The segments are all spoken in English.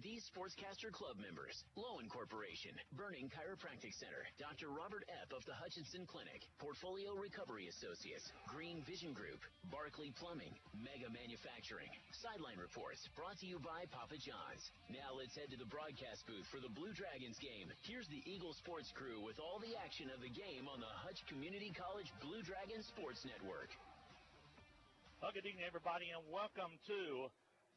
These Sportscaster Club members: Lowen Corporation, Burning Chiropractic Center, Dr. Robert Epp of the Hutchinson Clinic, Portfolio Recovery Associates, Green Vision Group, Barclay Plumbing, Mega Manufacturing. Sideline Reports brought to you by Papa John's. Now let's head to the broadcast booth for the Blue Dragons game. Here's the Eagle Sports crew with all the action of the game on the Hutch Community College Blue Dragon Sports Network. Well, good evening, everybody, and welcome to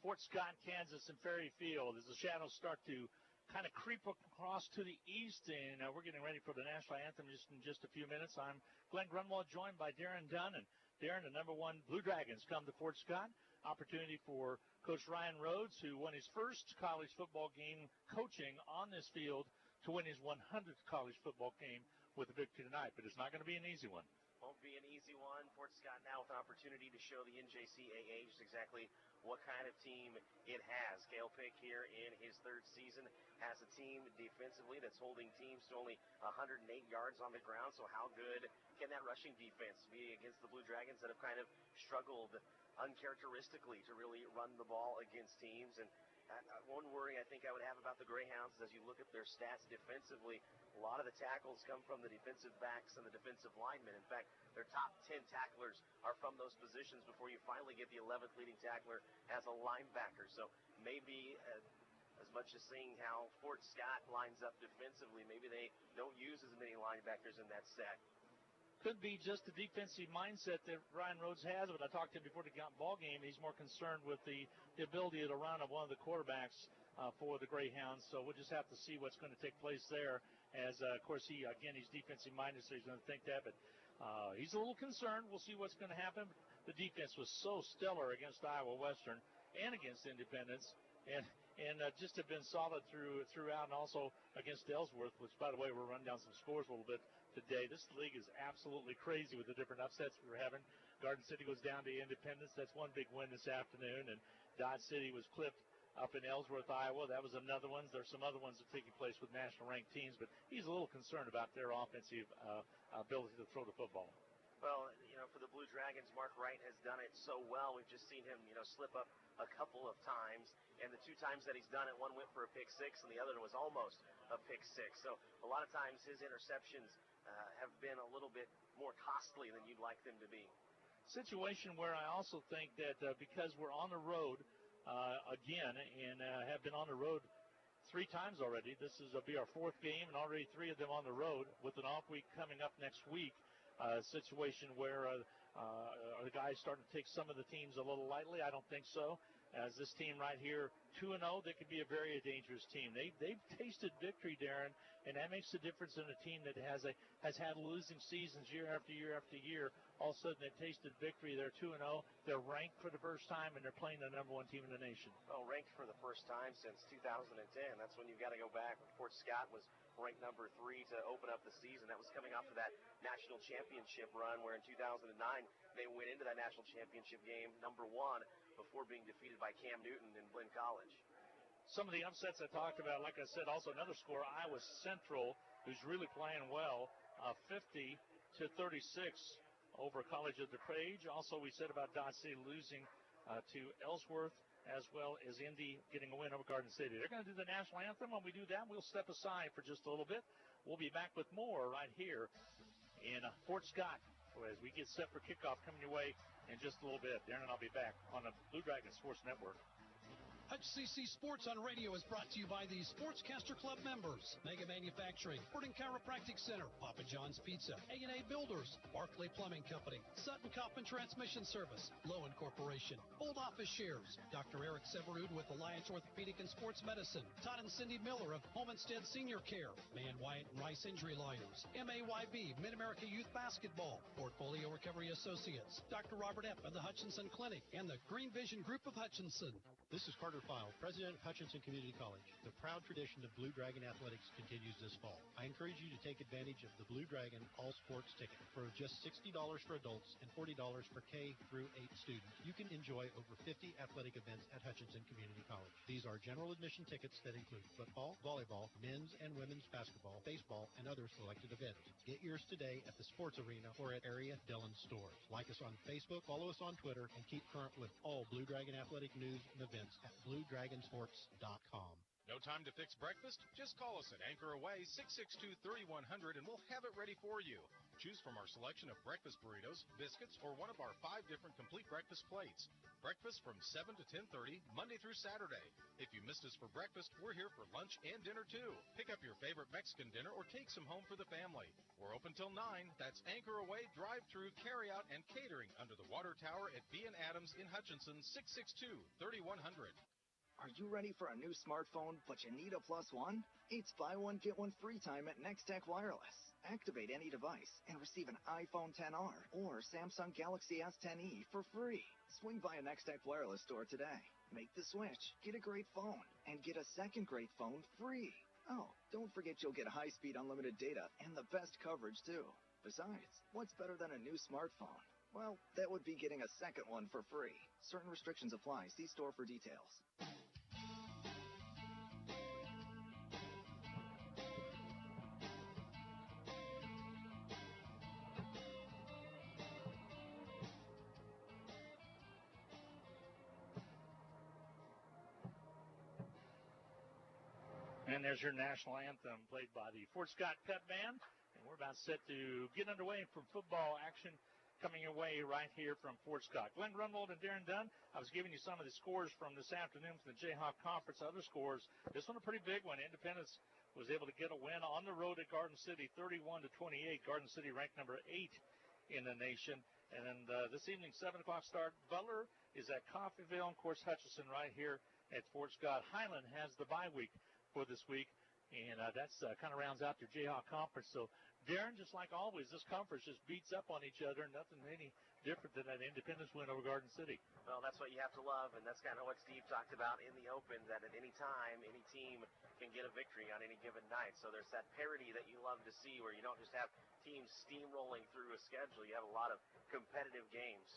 Fort Scott, Kansas, and Frary Field as the shadows start to kind of creep across to the east, and we're getting ready for the national anthem in just a few minutes. I'm Glenn Grunwald, joined by Darren Dunn, and Darren, the number one Blue Dragons, come to Fort Scott. Opportunity for Coach Ryan Rhodes, who won his first college football game coaching on this field, to win his 100th college football game with a victory tonight, but it's not going to be an easy one. Won't be an easy one. Fort Scott now with an opportunity to show the NJCAA just exactly what kind of team it has. Cale Pick here in his third season has a team defensively that's holding teams to only 108 yards on the ground. So how good can that rushing defense be against the Blue Dragons that have kind of struggled uncharacteristically to really run the ball against teams? And one worry I think I would have about the Greyhounds is as you look at their stats defensively, a lot of the tackles come from the defensive backs and the defensive linemen. In fact, their top 10 tacklers are from those positions before you finally get the 11th leading tackler as a linebacker. So maybe as much as seeing how Fort Scott lines up defensively, maybe they don't use as many linebackers in that set. Could be just the defensive mindset that Ryan Rhodes has, but I talked to him before the ball game. He's more concerned with the ability to run of one of the quarterbacks for the Greyhounds. So we'll just have to see what's going to take place there. As, of course, he's defensive minded, so he's going to think that. But he's a little concerned. We'll see what's going to happen. The defense was so stellar against Iowa Western and against Independence. And just have been solid throughout, and also against Ellsworth, which, by the way, we're running down some scores a little bit today. This league is absolutely crazy with the different upsets we're having. Garden City goes down to Independence. That's one big win this afternoon. And Dodge City was clipped up in Ellsworth, Iowa. That was another one. There's some other ones that are taking place with national-ranked teams, but he's a little concerned about their offensive ability to throw the football. Well, for the Blue Dragons, Mark Wright has done it so well. We've just seen him, slip up a couple of times. And the two times that he's done it, one went for a pick six and the other was almost a pick six. So a lot of times his interceptions have been a little bit more costly than you'd like them to be. Situation where I also think that because we're on the road again and have been on the road 3 times already, this is be our 4th game and already 3 of them on the road with an off week coming up next week. Situation where are the guys starting to take some of the teams a little lightly? I don't think so. As this team right here, 2-0, they could be a very dangerous team. They've tasted victory, Darren, and that makes a difference in a team that has had losing seasons year after year after year. All of a sudden, they've tasted victory. They're 2-0. They're ranked for the first time, and they're playing the number 1 team in the nation. Well, ranked for the first time since 2010. That's when you've got to go back. Fort Scott was ranked number 3 to open up the season. That was coming off of that national championship run where in 2009 they went into that national championship game number 1 before being defeated by Cam Newton in Blinn College. Some of the upsets I talked about, like I said, also another score, Iowa Central, who's really playing well, 50-36 over College of DuPage. Also, we said about Dodge City losing to Ellsworth, as well as Indy getting a win over Garden City. They're going to do the national anthem. When we do that, we'll step aside for just a little bit. We'll be back with more right here in Fort Scott as we get set for kickoff coming your way in just a little bit. Darren and I'll be back on the Blue Dragon Sports Network. Hutch CC Sports on Radio is brought to you by the Sportscaster Club members, Mega Manufacturing, Burning Chiropractic Center, Papa John's Pizza, A&A Builders, Barclay Plumbing Company, Sutton Kaufman Transmission Service, Lowen Corporation, Old Office Shares, Dr. Eric Severud with Alliance Orthopedic and Sports Medicine, Todd and Cindy Miller of Home Instead Senior Care, Man Wyatt and Rice Injury Lawyers, MAYB, Mid-America Youth Basketball, Portfolio Recovery Associates, Dr. Robert Epp of the Hutchinson Clinic, and the Green Vision Group of Hutchinson. This is Carter File, President of Hutchinson Community College. The proud tradition of Blue Dragon Athletics continues this fall. I encourage you to take advantage of the Blue Dragon All Sports Ticket. For just $60 for adults and $40 for K through 8 students, you can enjoy over 50 athletic events at Hutchinson Community College. These are general admission tickets that include football, volleyball, men's and women's basketball, baseball, and other selected events. Get yours today at the sports arena or at area Dillon stores. Like us on Facebook, follow us on Twitter, and keep current with all Blue Dragon athletic news and events at BlueDragonSports.com. No time to fix breakfast? Just call us at Anchor Away 662-3100 and we'll have it ready for you. Choose from our selection of breakfast burritos, biscuits, or one of our 5 different complete breakfast plates. Breakfast from 7 to 10:30, Monday through Saturday. If you missed us for breakfast, we're here for lunch and dinner too. Pick up your favorite Mexican dinner or take some home for the family. We're open till 9. That's Anchor Away, drive-through, carry-out, and catering under the water tower at B & Adams in Hutchinson, 662-3100. Are you ready for a new smartphone, but you need a plus one? It's buy one, get one free time at Nextech Wireless. Activate any device and receive an iPhone XR or Samsung Galaxy S10e for free. Swing by a Nextech Wireless store today. Make the switch, get a great phone, and get a second great phone free. Oh, don't forget you'll get high-speed unlimited data and the best coverage, too. Besides, what's better than a new smartphone? Well, that would be getting a second one for free. Certain restrictions apply. See store for details. And there's your national anthem played by the Fort Scott Pep Band. And we're about set to get underway from football action coming your way right here from Fort Scott. Glenn Grunwald and Darren Dunn, I was giving you some of the scores from this afternoon from the Jayhawk Conference. Other scores, this one a pretty big one. Independence was able to get a win on the road at Garden City, 31-28. Garden City ranked number 8 in the nation. And then this evening, 7 o'clock start, Butler is at Coffeyville. And, of course, Hutchinson right here at Fort Scott. Highland has the bye week for this week, and that's kind of rounds out your Jayhawk Conference. So, Darren, just like always, this conference just beats up on each other, nothing any different than that Independence win over Garden City. Well, that's what you have to love, and that's kind of what Steve talked about in the open, that at any time, any team can get a victory on any given night. So there's that parity that you love to see where you don't just have teams steamrolling through a schedule. You have a lot of competitive games.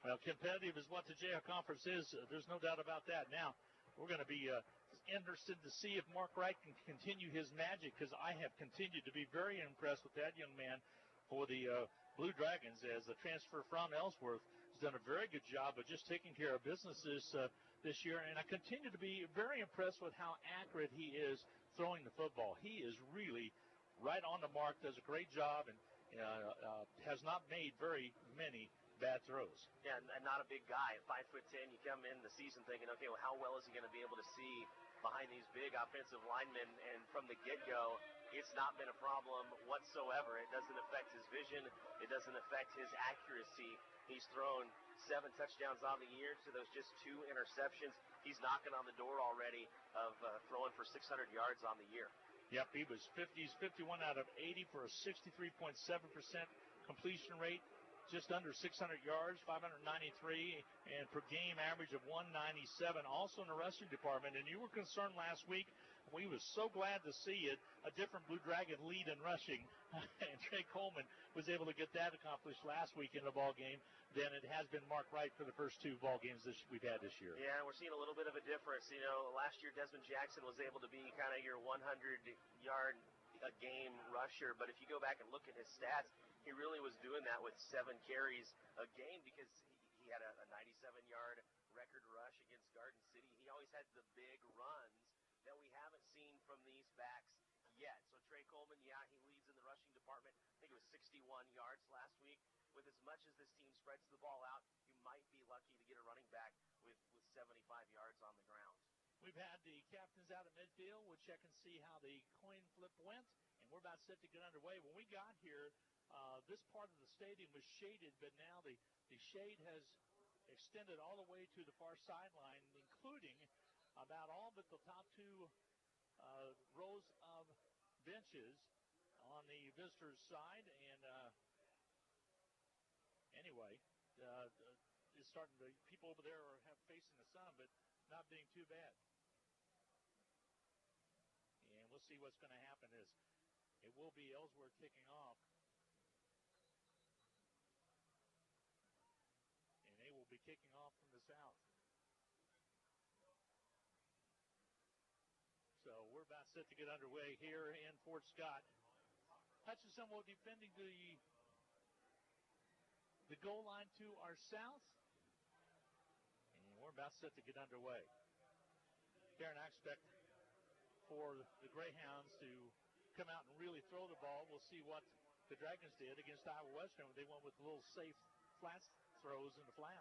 Well, competitive is what the Jayhawk Conference is. There's no doubt about that. Now, we're going to be interested to see if Mark Wright can continue his magic, because I have continued to be very impressed with that young man for the Blue Dragons, as the transfer from Ellsworth has done a very good job of just taking care of business this year. And I continue to be very impressed with how accurate he is throwing the football. He is really right on the mark, does a great job, and has not made very many bad throws. Yeah, and not a big guy. At 5'10", you come in the season thinking, okay, well, how well is he going to be able to see behind these big offensive linemen? And from the get-go, it's not been a problem whatsoever. It doesn't affect his vision. It doesn't affect his accuracy. He's thrown 7 touchdowns on the year to those just 2 interceptions. He's knocking on the door already of throwing for 600 yards on the year. Yep, he's 51 out of 80 for a 63.7% completion rate. Just under 600 yards, 593, and per game average of 197. Also in the rushing department, and you were concerned last week. We were so glad to see it, a different Blue Dragon lead in rushing. And Trey Coleman was able to get that accomplished last week in the ball game than it has been Mark Wright for the first 2 ball games we've had this year. Yeah, we're seeing a little bit of a difference. You know, last year Desmond Jackson was able to be kind of your 100-yard a game rusher, but if you go back and look at his stats, he really was doing that with 7 carries a game, because he had a 97-yard record rush against Garden City. He always had the big runs that we haven't seen from these backs yet. So Trey Coleman, yeah, he leads in the rushing department. I think it was 61 yards last week. With as much as this team spreads the ball out, you might be lucky to get a running back with 75 yards on the ground. We've had the captains out at midfield. We'll check and see how the coin flip went, and we're about set to get underway. When we got here, this part of the stadium was shaded, but now the shade has extended all the way to the far sideline, including about all but the top 2 rows of benches on the visitors' side. And anyway, it's starting to, people over there are facing the sun, but not being too bad. And we'll see what's going to happen. Is it will be Ellsworth kicking off. Will be kicking off from the south. So we're about set to get underway here in Fort Scott. Hutchinson will be defending the goal line to our south. And we're about set to get underway. Darren, I expect for the Greyhounds to come out and really throw the ball. We'll see what the Dragons did against Iowa Western. They went with little safe flat throws in the flat.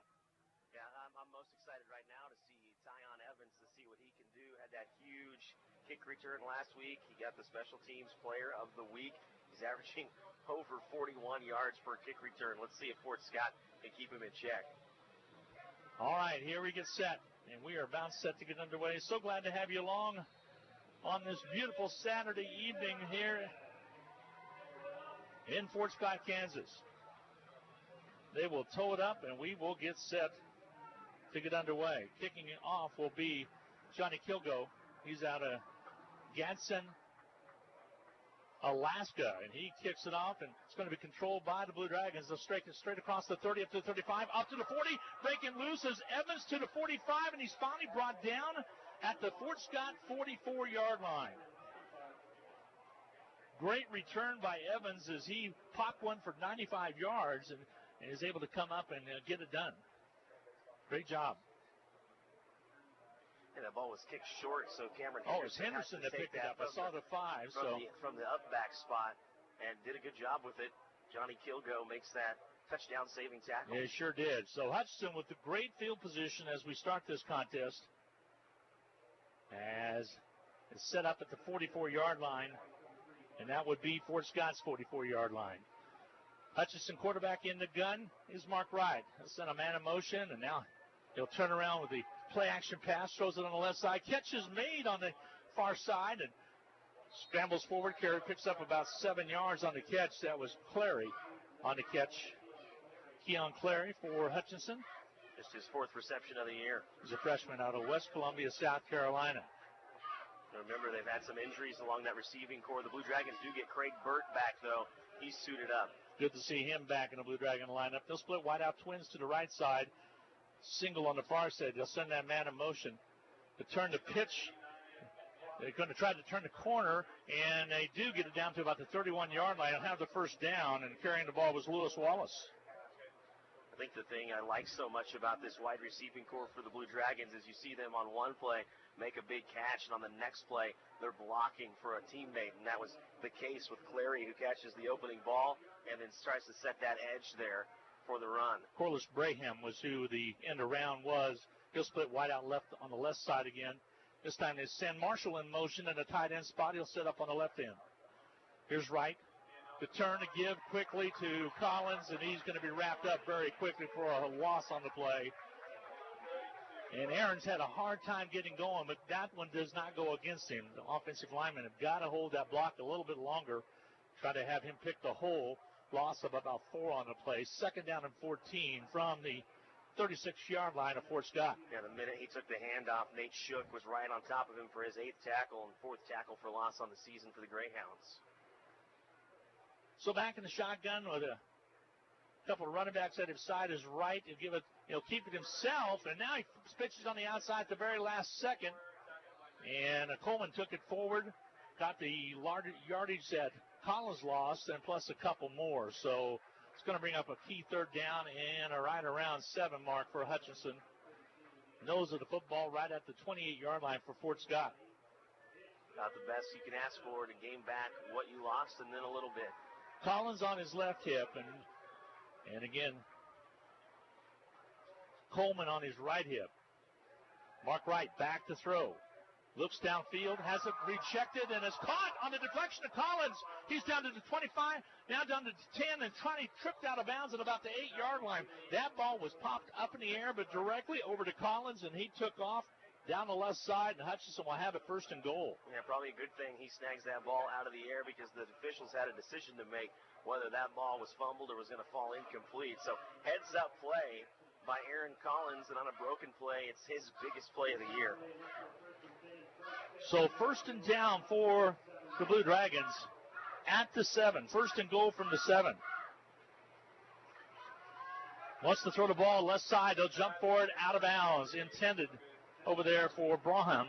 Yeah, I'm most excited right now to see Tyon Evans, to see what he can do. Had that huge kick return last week. He got the special teams player of the week. He's averaging over 41 yards per kick return. Let's see if Fort Scott can keep him in check. All right, here we get set, and we are about set to get underway. So glad to have you along on this beautiful Saturday evening here in Fort Scott, Kansas. They will tow it up, and we will get set to get underway. Kicking it off will be Johnny Kilgo. He's out of Gadsden, Alaska, and he kicks it off, and it's going to be controlled by the Blue Dragons. They'll straight across the 30, up to the 35, up to the 40, breaking loose as Evans to the 45, and he's finally brought down at the Fort Scott 44-yard line. Great return by Evans as he popped one for 95 yards and is able to come up and get it done. Great job. And that ball was kicked short, so Cameron Henderson that picked it up. I saw the 5. From the up back spot and did a good job with it. Johnny Kilgo makes that touchdown-saving tackle. Yeah, he sure did. So Hutchinson with the great field position as we start this contest. As it's set up at the 44-yard line, and that would be Fort Scott's 44-yard line. Hutchinson quarterback in the gun is Mark Wright. He'll send a man in motion, and now he'll turn around with the play-action pass, throws it on the left side. Catch is made on the far side, and scrambles forward. Carey picks up about 7 yards on the catch. That was Clary on the catch. Keon Clary for Hutchinson. Just his 4th reception of the year. He's a freshman out of West Columbia, South Carolina. Remember, they've had some injuries along that receiving core. The Blue Dragons do get Craig Burt back, though. He's suited up. Good to see him back in the Blue Dragon lineup. They'll split wide out twins to the right side. Single on the far side. They'll send that man in motion to turn the pitch. They're going to try to turn the corner, and they do get it down to about the 31-yard line and have the first down, and carrying the ball was Lewis Wallace. I think the thing I like so much about this wide receiving core for the Blue Dragons is you see them on one play make a big catch, and on the next play they're blocking for a teammate, and that was the case with Clary, who catches the opening ball and then tries to set that edge there for the run. Corliss Braham was who the end around was. He'll split wide out left on the left side again. This time they send Marshall in motion in a tight end spot. He'll set up on the left end. Here's Wright. The turn to give quickly to Collins, and he's going to be wrapped up very quickly for a loss on the play. And Aaron's had a hard time getting going, but that one does not go against him. The offensive linemen have got to hold that block a little bit longer, try to have him pick the hole. Loss of about 4 on the play. 2nd down and 14 from the 36-yard line of Fort Scott. Yeah, the minute he took the handoff, Nate Shook was right on top of him for his 8th tackle and 4th tackle for loss on the season for the Greyhounds. So back in the shotgun with a couple of running backs at his side is Wright. He'll keep it himself, and now he pitches on the outside at the very last second. And Coleman took it forward, got the yardage that Collins lost, and plus a couple more. So it's going to bring up a key 3rd down and a right around 7 mark for Hutchinson. Nose of the football right at the 28-yard line for Fort Scott. Got the best you can ask for to gain back what you lost and then a little bit. Collins on his left hip, and again, Coleman on his right hip. Mark Wright back to throw. Looks downfield, has it rejected, and is caught on the deflection of Collins. He's down to the 25, now down to the 10, and tripped out of bounds at about the 8-yard line. That ball was popped up in the air, but directly over to Collins, and he took off down the left side, and Hutchinson will have it 1st and goal. Yeah, probably a good thing he snags that ball out of the air because the officials had a decision to make whether that ball was fumbled or was going to fall incomplete. So heads-up play by Aaron Collins, and on a broken play, it's his biggest play of the year. So 1st and down for the Blue Dragons at the 7. 1st and goal from the 7. Wants to throw the ball left side. They'll jump for it out of bounds. Intended over there for Braham.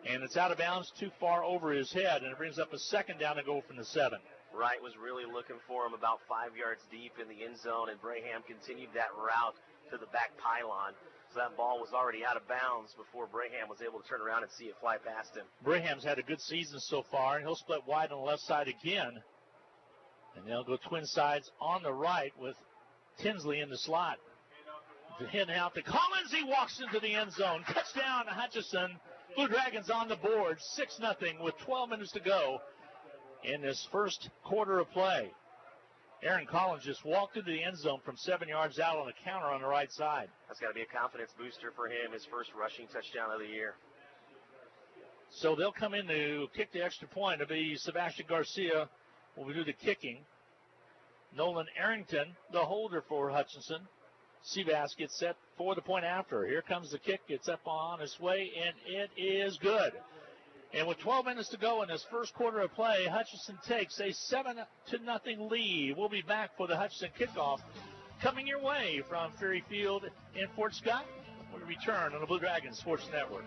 And it's out of bounds too far over his head. And it brings up a 2nd down and goal from the 7. Wright was really looking for him about 5 yards deep in the end zone. And Braham continued that route to the back pylon. So that ball was already out of bounds before Braham was able to turn around and see it fly past him. Braham's had a good season so far, and he'll split wide on the left side again. And they'll go twin sides on the right with Tinsley in the slot. The hit out to Collins. He walks into the end zone. Touchdown to Hutchinson. Blue Dragons on the board, 6-0 with 12 minutes to go in this first quarter of play. Aaron Collins just walked into the end zone from 7 yards out on a counter on the right side. That's got to be a confidence booster for him, his first rushing touchdown of the year. So they'll come in to kick the extra point. It'll be Sebastian Garcia will do the kicking. Nolan Arrington, the holder for Hutchinson. Seabass gets set for the point after. Here comes the kick. It's up on its way, and it is good. And with 12 minutes to go in this first quarter of play, Hutchinson takes a 7-0 lead. We'll be back for the Hutchinson kickoff coming your way from Frary Field in Fort Scott. We return on the Blue Dragons Sports Network.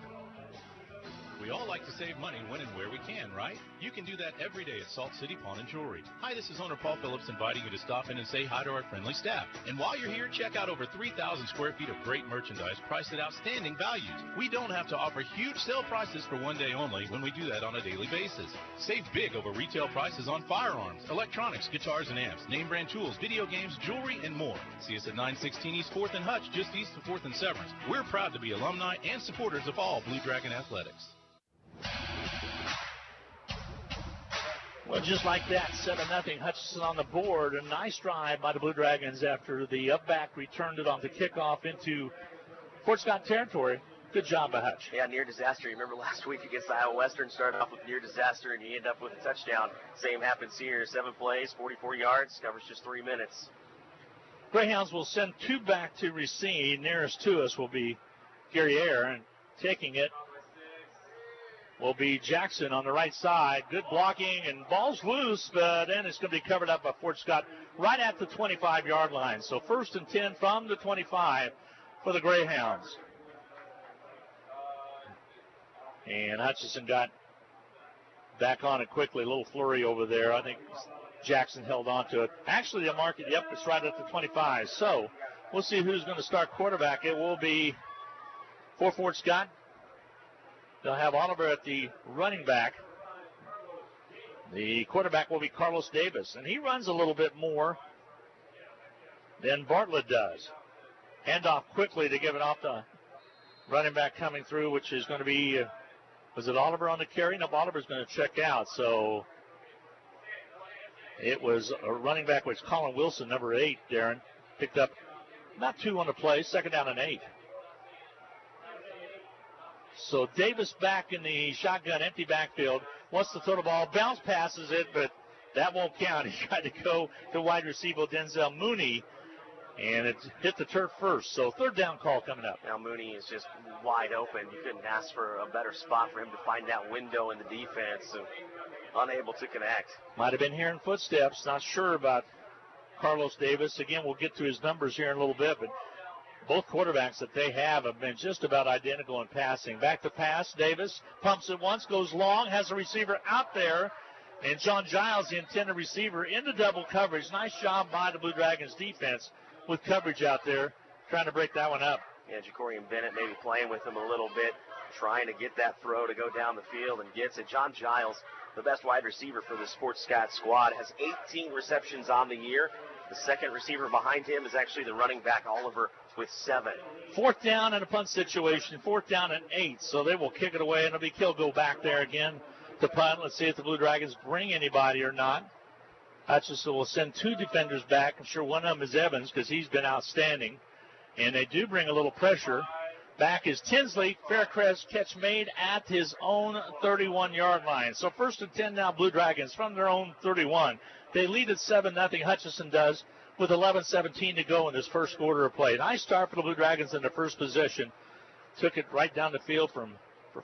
We all like to save money when and where we can, right? You can do that every day at Salt City Pawn and Jewelry. Hi, this is owner Paul Phillips inviting you to stop in and say hi to our friendly staff. And while you're here, check out over 3,000 square feet of great merchandise priced at outstanding values. We don't have to offer huge sale prices for one day only when we do that on a daily basis. Save big over retail prices on firearms, electronics, guitars and amps, name brand tools, video games, jewelry, and more. See us at 916 East 4th and Hutch, just east of 4th and Severance. We're proud to be alumni and supporters of all Blue Dragon athletics. Well, just like that, 7-0 Hutchinson on the board. A nice drive by the Blue Dragons after the up-back returned it on the kickoff into Fort Scott territory. Good job by Hutch. Yeah, near disaster. You remember last week against Iowa Western, started off with near disaster, and you end up with a touchdown. Same happens here. 7 plays, 44 yards, covers just 3 minutes. Greyhounds will send 2 back to receive. Nearest to us will be Gary Ayer, and taking it will be Jackson on the right side. Good blocking, and ball's loose, but then it's going to be covered up by Fort Scott right at the 25-yard line. So 1st and 10 from the 25 for the Greyhounds. And Hutchinson got back on it quickly. A little flurry over there. I think Jackson held on to it. Actually, they'll mark it. Yep, it's right at the 25. So we'll see who's going to start quarterback. It will be for Fort Scott. They'll have Oliver at the running back. The quarterback will be Carlos Davis, and he runs a little bit more than Bartlett does. Handoff quickly to give it off to running back coming through, which is going to be, was it Oliver on the carry? No, Oliver's going to check out. So it was a running back, which Colin Wilson, number 8, Darren, picked up not 2 on the play, 2nd down and 8. So Davis back in the shotgun, empty backfield, wants to throw the ball, bounce passes it, but that won't count. He tried to go to wide receiver Denzel Mooney, and it hit the turf first. So 3rd down call coming up. Now Mooney is just wide open. You couldn't ask for a better spot for him to find that window in the defense, and unable to connect. Might have been hearing footsteps. Not sure about Carlos Davis. Again, we'll get to his numbers here in a little bit, but both quarterbacks that they have been just about identical in passing. Back to pass, Davis pumps it once, goes long, has a receiver out there, and John Giles, the intended receiver, into double coverage. Nice job by the Blue Dragons defense with coverage out there, trying to break that one up. Yeah, Jacorian Bennett maybe playing with him a little bit, trying to get that throw to go down the field, and gets it. John Giles, the best wide receiver for the Sports Scott squad, has 18 receptions on the year. The second receiver behind him is actually the running back, Oliver, with 7. 4th down in a punt situation, 4th down and 8. So they will kick it away, and it'll be Kill go back there again to punt. Let's see if the Blue Dragons bring anybody or not. Hutchinson will send 2 defenders back. I'm sure one of them is Evans because he's been outstanding. And they do bring a little pressure. Back is Tinsley. Faircrest catch made at his own 31-yard line. So 1st and 10 now, Blue Dragons from their own 31. They lead at 7-0. Hutchinson does, with 11:17 to go in this first quarter of play. Nice start for the Blue Dragons in the first possession. Took it right down the field for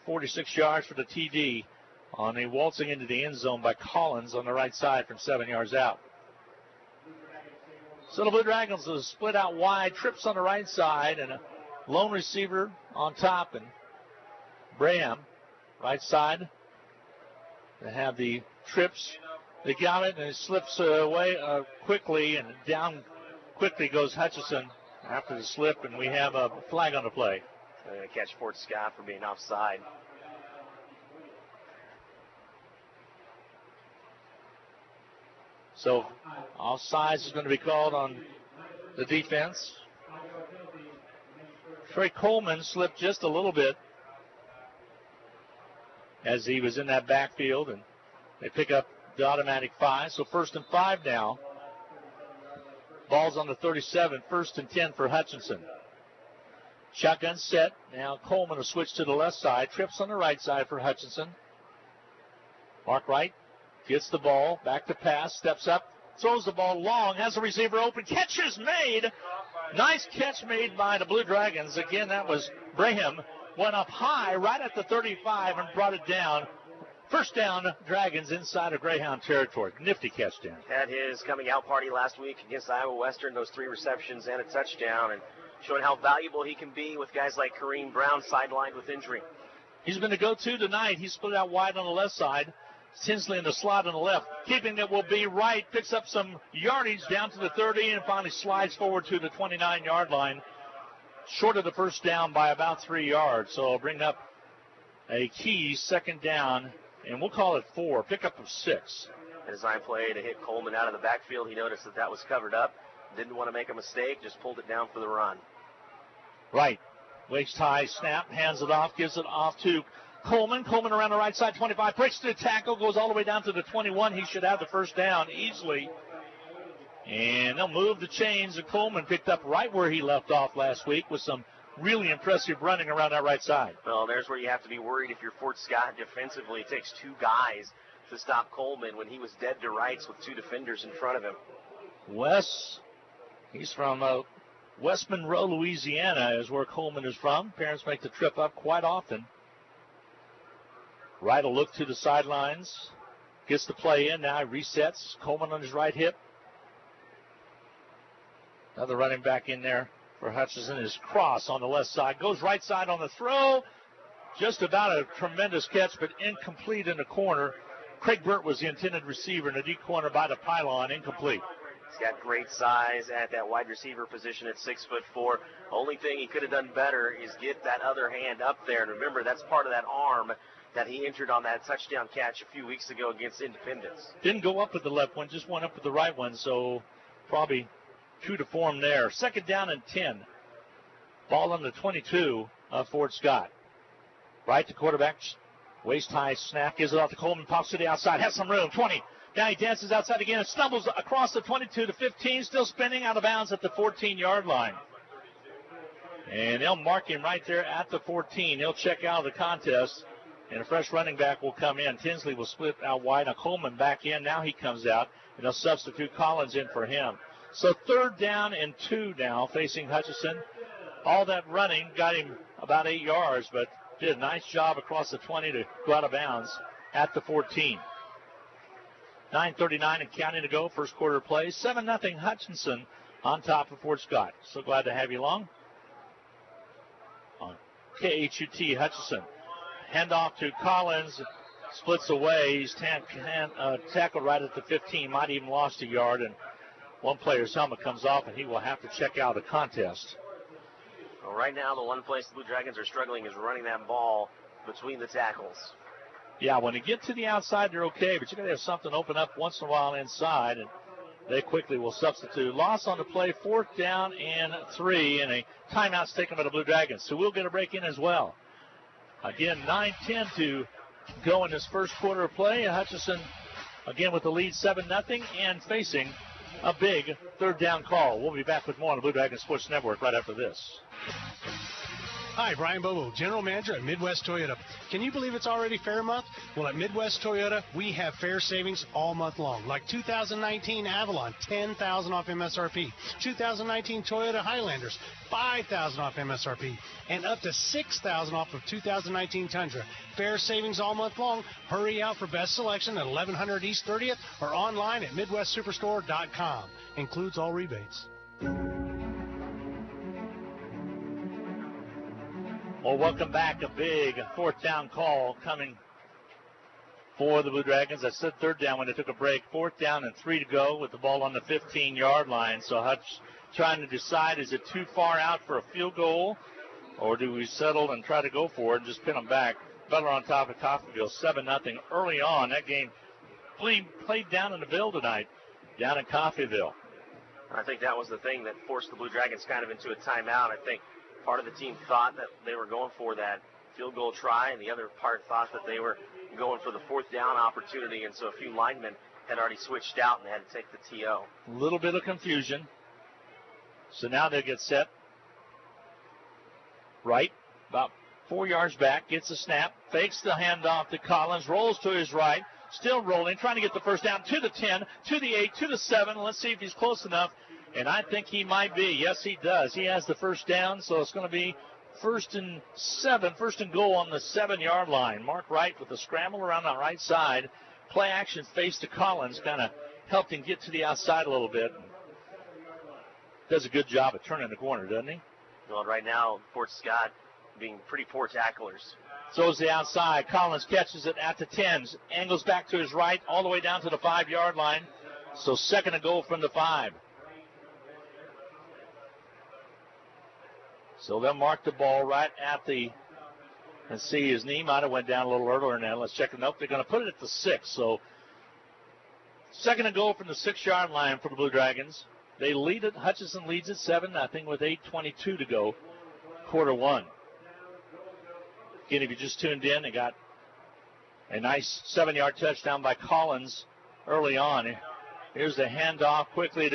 46 yards for the TD on a waltzing into the end zone by Collins on the right side from 7 yards out. So the Blue Dragons will split out wide, trips on the right side, and a lone receiver on top, and Braham, right side. They have the trips. They got it, and it slips away quickly, and down quickly goes Hutchinson after the slip, and we have a flag on the play. Catch Fort Scott for being offside. So offsides is going to be called on the defense. Trey Coleman slipped just a little bit as he was in that backfield, and they pick up the automatic 5. So 1st and 5 now. Ball's on the 37, 1st and 10 for Hutchinson. Shotgun set. Now Coleman will switch to the left side. Trips on the right side for Hutchinson. Mark Wright gets the ball. Back to pass. Steps up. Throws the ball long. Has the receiver open. Catch is made. Nice catch made by the Blue Dragons. Again, that was Braham. Went up high right at the 35 and brought it down. First down, Dragons inside of Greyhound territory. Nifty catch, Dan. Had his coming out party last week against Iowa Western. Those 3 receptions and a touchdown. And showing how valuable he can be with guys like Kareem Brown sidelined with injury. He's been the go-to tonight. He's split out wide on the left side. Tinsley in the slot on the left. Keeping it will be Wright. Picks up some yardage down to the 30 and finally slides forward to the 29-yard line. Short of the first down by about 3 yards. So I'll bring up a key second down, and we'll call it 4. Pickup of 6. A design play to hit Coleman out of the backfield. He noticed that was covered up. Didn't want to make a mistake. Just pulled it down for the run. Right. Waist high, snap, hands it off, gives it off to Coleman. Coleman around the right side, 25. Breaks the tackle, goes all the way down to the 21. He should have the first down easily. And they'll move the chains. And Coleman picked up right where he left off last week with some really impressive running around that right side. Well, there's where you have to be worried if you're Fort Scott defensively. It takes 2 guys to stop Coleman when he was dead to rights with 2 defenders in front of him. Wes, he's from West Monroe, Louisiana is where Coleman is from. Parents make the trip up quite often. Wright will look to the sidelines. Gets the play in now. Resets. Coleman on his right hip. Another running back in there for Hutchinson is Cross on the left side. Goes right side on the throw. Just about a tremendous catch, but incomplete in the corner. Craig Burt was the intended receiver in the deep corner by the pylon. Incomplete. He's got great size at that wide receiver position at 6'4". Only thing he could have done better is get that other hand up there. And remember, that's part of that arm that he entered on that touchdown catch a few weeks ago against Independence. Didn't go up with the left one, just went up with the right one, so probably true to form there. Second down and 10. Ball on the 22 of Fort Scott. Right to quarterback. Waist high snap. Gives it off to Coleman. Pops to the outside. Has some room. 20. Now he dances outside again and stumbles across the 22 to 15. Still spinning out of bounds at the 14-yard line. And they'll mark him right there at the 14. He'll check out of the contest. And a fresh running back will come in. Tinsley will split out wide. Now Coleman back in. Now he comes out. And they'll substitute Collins in for him. So 3rd down and 2 now facing Hutchinson. All that running got him about 8 yards, but did a nice job across the 20 to go out of bounds at the 14. 9:39 and counting to go. First quarter play. 7-0 Hutchinson on top of Fort Scott. So glad to have you along on KHUT Hutchinson. Handoff to Collins. Splits away. He's tackled right at the 15. Might even lost a yard. And one player's helmet comes off, and he will have to check out the contest. Well, right now, the one place the Blue Dragons are struggling is running that ball between the tackles. Yeah, when you get to the outside, they're okay, but you got to have something open up once in a while inside, and they quickly will substitute. Loss on the play, 4th down and 3, and a timeout's taken by the Blue Dragons. So we'll get a break in as well. Again, 9:10 to go in this first quarter of play. Hutchinson, again, with the lead 7-0 and facing a big 3rd down call. We'll be back with more on the Blue Dragon Sports Network right after this. Hi, Brian Bobo, General Manager at Midwest Toyota. Can you believe it's already Fair Month? Well, at Midwest Toyota, we have fair savings all month long. Like 2019 Avalon, $10,000 off MSRP. 2019 Toyota Highlanders, $5,000 off MSRP. And up to $6,000 off of 2019 Tundra. Fair savings all month long. Hurry out for best selection at 1100 East 30th or online at MidwestSuperstore.com. Includes all rebates. Well, welcome back. A big 4th down call coming for the Blue Dragons. I said third down when they took a break. 4th down and 3 to go with the ball on the 15-yard line. So Hutch trying to decide, is it too far out for a field goal, or do we settle and try to go for it and just pin them back? Butler on top of Coffeyville, 7-0 early on. That game played down in the Ville tonight, down in Coffeyville. I think that was the thing that forced the Blue Dragons kind of into a timeout. I think part of the team thought that they were going for that field goal try, and the other part thought that they were going for the 4th down opportunity, and so a few linemen had already switched out and they had to take the TO. A little bit of confusion. So now they get set. Right, about 4 yards back, gets a snap, fakes the handoff to Collins, rolls to his right, still rolling, trying to get the first down to the 10, to the 8, to the 7. Let's see if he's close enough, and I think he might be. Yes, he does. He has the first down, so it's going to be 1st and 7, 1st and goal on the 7-yard line. Mark Wright with a scramble around the right side. Play action face to Collins, kind of helped him get to the outside a little bit. Does a good job of turning the corner, doesn't he? Well, right now, Fort Scott being pretty poor tacklers. So is the outside. Collins catches it at the 10s. Angles back to his right all the way down to the 5-yard line. So 2nd and goal from the 5. So they'll mark the ball right at the, let's see, his knee might have went down a little earlier now. Let's check it. Nope, they're going to put it at the 6. So 2nd and goal from the 6-yard line for the Blue Dragons. They lead it. Hutchinson leads at 7-0 with 8:22 to go, quarter 1. Again, if you just tuned in, they got a nice 7-yard touchdown by Collins early on. Here's the handoff quickly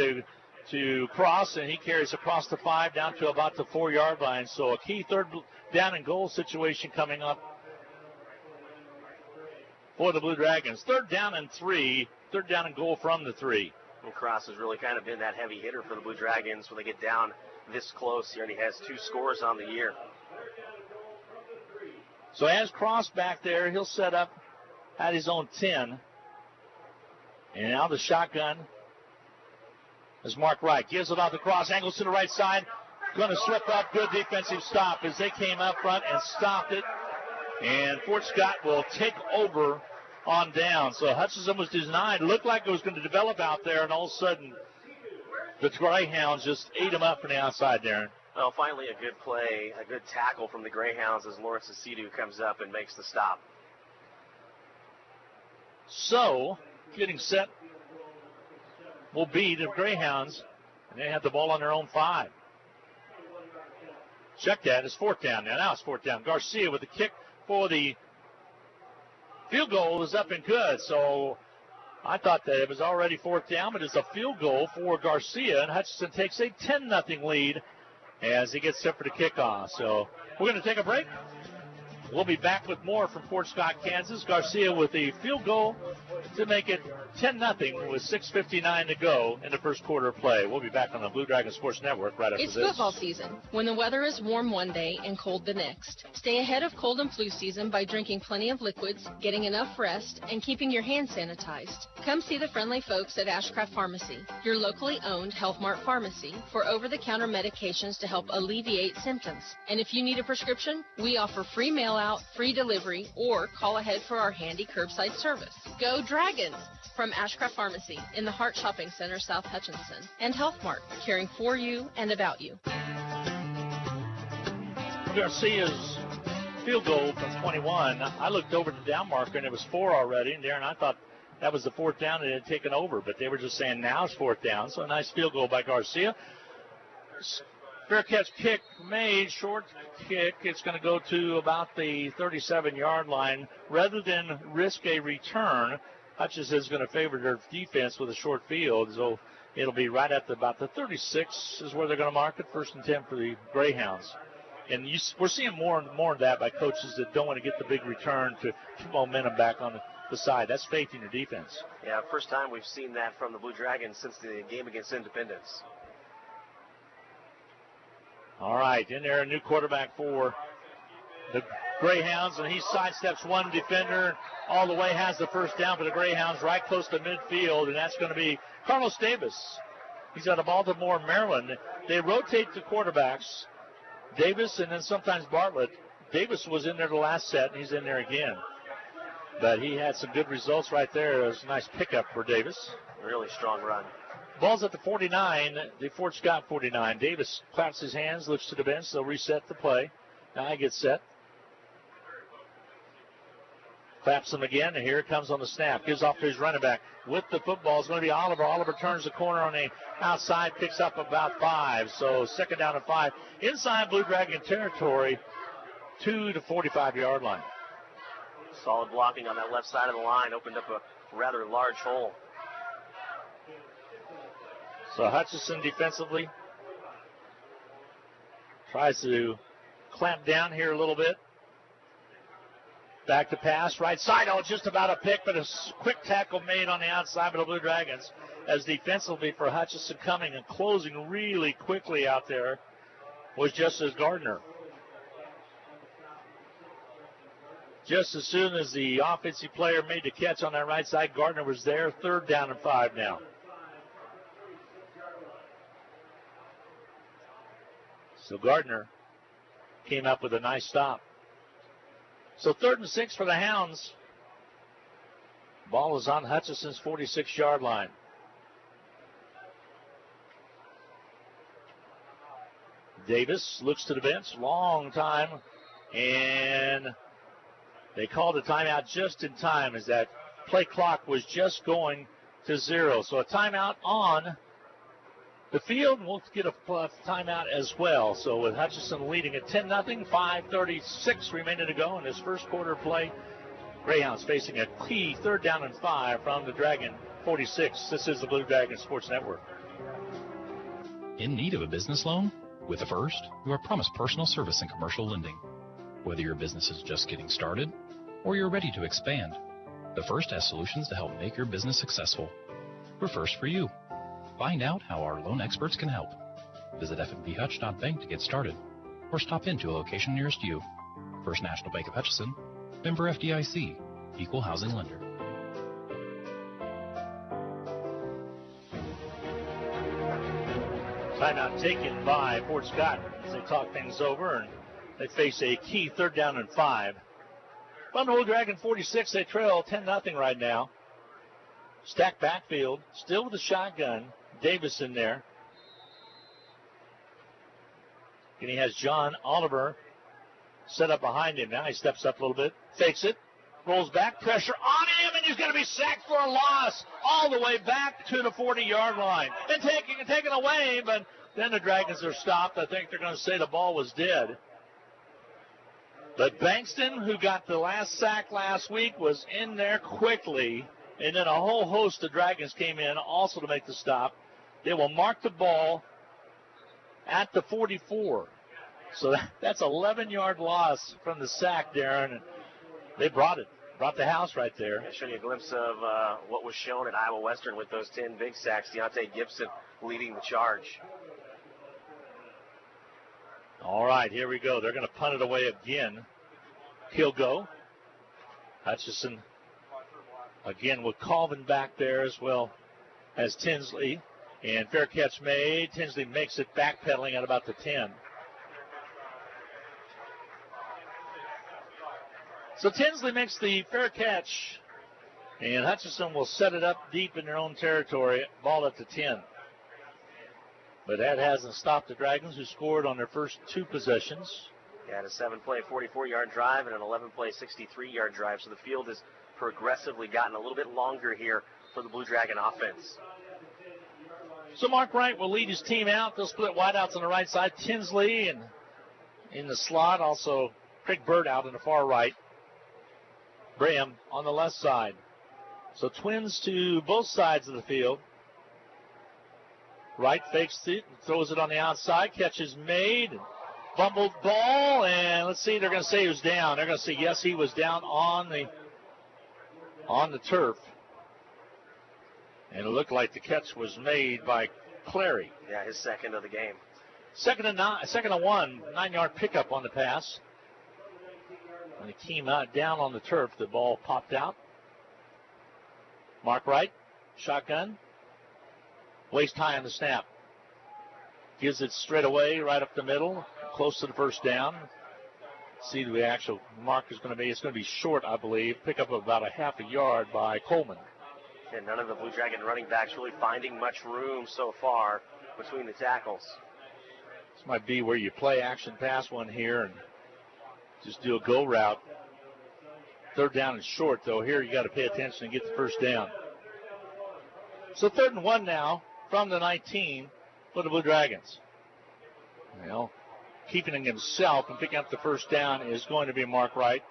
to Cross, and he carries across the 5 down to about the 4-yard line. So a key 3rd down and goal situation coming up for the Blue Dragons. 3rd down and 3, 3rd down and goal from the 3. And Cross has really kind of been that heavy hitter for the Blue Dragons when they get down this close here, and he has 2 scores on the year. So as Cross back there, he'll set up at his own 10. And now the shotgun is Mark Wright. Gives it off the cross, angles to the right side. Going to slip up. Good defensive stop as they came up front and stopped it. And Fort Scott will take over on down. So Hutchinson was denied. Looked like it was going to develop out there, and all of a sudden the Greyhounds just ate him up from the outside, Darren. Well, finally a good play, a good tackle from the Greyhounds as Lawrence Asidu comes up and makes the stop. So, getting set will be the Greyhounds, and they have the ball on their own 5. Check that. It's 4th down now. Now it's 4th down. Garcia with the kick for the field goal is up and good. So I thought that it was already 4th down, but it's a field goal for Garcia, and Hutchinson takes a 10-0 lead as he gets set for the kickoff. So we're going to take a break. We'll be back with more from Fort Scott, Kansas. Garcia with a field goal to make it 10-0 with 6:59 to go in the first quarter of play. We'll be back on the Blue Dragon Sports Network right after this. It's football season, when the weather is warm one day and cold the next. Stay ahead of cold and flu season by drinking plenty of liquids, getting enough rest, and keeping your hands sanitized. Come see the friendly folks at Ashcraft Pharmacy, your locally owned Health Mart pharmacy, for over-the-counter medications to help alleviate symptoms. And if you need a prescription, we offer free mail-out, free delivery, or call ahead for our handy curbside service. Go Dragons! From Ashcraft Pharmacy in the Hart Shopping Center, South Hutchinson, and Health Mart, caring for you and about you. Garcia's field goal from 21. I looked over the down marker, and it was 4 already. And Darren, I thought that was the 4th down and it had taken over, but they were just saying now it's 4th down. So a nice field goal by Garcia. Fair catch kick made, short kick. It's going to go to about the 37-yard line. Rather than risk a return, Hutchinson is going to favor their defense with a short field. So it'll be right at about the 36 is where they're going to mark it. 1st and 10 for the Greyhounds. And we're seeing more and more of that by coaches that don't want to get the big return to keep momentum back on the side. That's faith in your defense. Yeah, first time we've seen that from the Blue Dragons since the game against Independence. All right, in there, a new quarterback for the Greyhounds, and he sidesteps one defender all the way, has the first down for the Greyhounds right close to midfield, and that's going to be Carlos Davis. He's out of Baltimore, Maryland. They rotate the quarterbacks, Davis and then sometimes Bartlett. Davis was in there the last set, and he's in there again. But he had some good results right there. It was a nice pickup for Davis. Really strong run. Ball's at the 49, the Fort Scott 49. Davis claps his hands, looks to the bench. They'll reset the play. Now he gets set. Claps them again, and here it comes on the snap. Gives off to his running back. With the football, it's going to be Oliver. Oliver turns the corner on the outside, picks up about 5. So second down and 5. Inside Blue Dragon territory, 2 to 45-yard line. Solid blocking on that left side of the line. Opened up a rather large hole. So Hutchinson defensively tries to clamp down here a little bit. Back to pass, right side. Oh, just about a pick, but a quick tackle made on the outside by the Blue Dragons as defensively for Hutchinson coming and closing really quickly out there was Justice Gardner. Just as soon as the offensive player made the catch on that right side, Gardner was there. Third down and 5 now. So Gardner came up with a nice stop. So 3rd and 6 for the Hounds. Ball is on Hutchinson's 46-yard line. Davis looks to the bench, long time, and they called a timeout just in time as that play clock was just going to 0. So a timeout on the field. We'll get a timeout as well. So with Hutchinson leading at 10-0, 5:36 remaining to go in this first quarter play. Greyhounds facing a key 3rd down and 5 from the Dragon 46. This is the Blue Dragon Sports Network. In need of a business loan? With the First, you are promised personal service and commercial lending. Whether your business is just getting started or you're ready to expand, the First has solutions to help make your business successful. We're first for you. Find out how our loan experts can help. Visit fnbhutch.bank to get started or stop into a location nearest you. First National Bank of Hutchinson, member FDIC, equal housing lender. Timeout taken by Fort Scott as they talk things over, and they face a key 3rd down and 5. From the Blue Dragon 46, they trail 10-0 right now. Stacked backfield, still with the shotgun. Davis in there. And he has John Oliver set up behind him. Now he steps up a little bit, fakes it, rolls back, pressure on him, and he's going to be sacked for a loss all the way back to the 40-yard line. And taken away, but then the Dragons are stopped. I think they're going to say the ball was dead. But Bankston, who got the last sack last week, was in there quickly. And then a whole host of Dragons came in also to make the stop. They will mark the ball at the 44. So that's 11-yard loss from the sack, Darren. They brought it. Brought the house right there. I'll show you a glimpse of what was shown at Iowa Western with those 10 big sacks. Deontay Gibson leading the charge. All right, here we go. They're going to punt it away again. He'll go. Hutchinson again with Colvin back there as well as Tinsley. And fair catch made. Tinsley makes it backpedaling at about the 10. So Tinsley makes the fair catch. And Hutchinson will set it up deep in their own territory. Ball at the 10. But that hasn't stopped the Dragons, who scored on their first 2 possessions. Yeah, a 7-play, 44-yard drive and an 11-play, 63-yard drive. So the field has progressively gotten a little bit longer here for the Blue Dragon offense. So Mark Wright will lead his team out. They'll split wideouts on the right side. Tinsley and in the slot. Also Craig Bird out on the far right. Graham on the left side. So twins to both sides of the field. Wright fakes it, throws it on the outside. Catch is made. Fumbled ball, and let's see, they're going to say he was down. They're going to say, yes, he was down on the turf. And it looked like the catch was made by Clary. Yeah, his second of the game. Second and 1, 9-yard pickup on the pass. When he came out down on the turf, the ball popped out. Mark Wright, shotgun. Waist high on the snap. Gives it straight away, right up the middle, close to the first down. See the actual mark is going to be. It's going to be short, I believe. Pick up about a half a yard by Coleman. And none of the Blue Dragon running backs really finding much room so far between the tackles. This might be where you play action pass one here and just do a go route. Third down and short, though. Here you got to pay attention and get the first down. So 3rd and 1 now from the 19 for the Blue Dragons. Well, keeping himself and picking up the first down is going to be Mark Wright.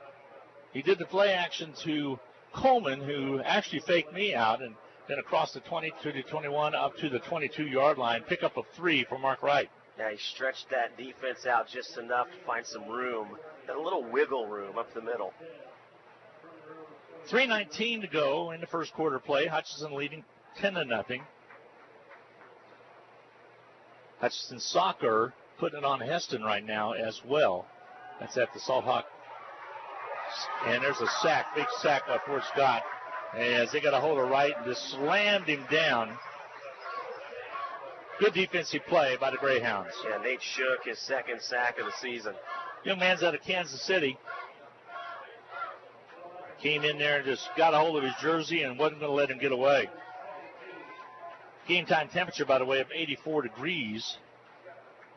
He did the play action to Coleman, who actually faked me out, and then across the 20 to the 21 up to the 22-yard line. Pick up of 3 for Mark Wright. Yeah, he stretched that defense out just enough to find some room, that little wiggle room up the middle. 3:19 to go in the first quarter play. Hutchinson leading 10-0. Hutchinson soccer putting it on Heston right now as well. That's at the Salt Hawk. And there's a sack, big sack by Fort Scott, as they got a hold of Wright and just slammed him down. Good defensive play by the Greyhounds. Yeah, Nate Shook, his 2nd sack of the season. Young man's out of Kansas City. Came in there and just got a hold of his jersey and wasn't going to let him get away. Game time temperature, by the way, of 84 degrees.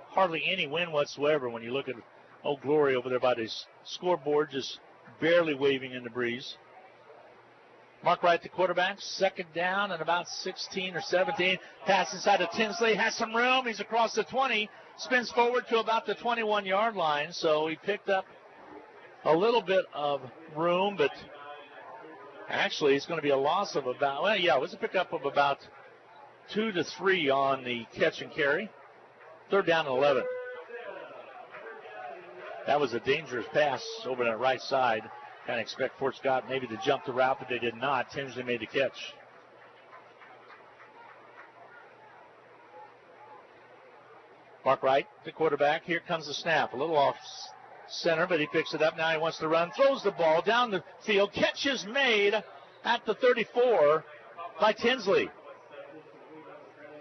Hardly any wind whatsoever when you look at Old Glory over there by the scoreboard, just barely waving in the breeze. Mark Wright, the quarterback, 2nd down and about 16 or 17. Pass inside of Tinsley, has some room. He's across the 20, spins forward to about the 21-yard line. So he picked up a little bit of room, but actually it's going to be a loss of about, well, yeah, it was a pickup of about 2 to 3 on the catch and carry. 3rd down and 11. That was a dangerous pass over on the right side. Kind of expect Fort Scott maybe to jump the route, but they did not. Tinsley made the catch. Mark Wright, the quarterback. Here comes the snap. A little off center, but he picks it up. Now he wants to run. Throws the ball down the field. Catch is made at the 34 by Tinsley.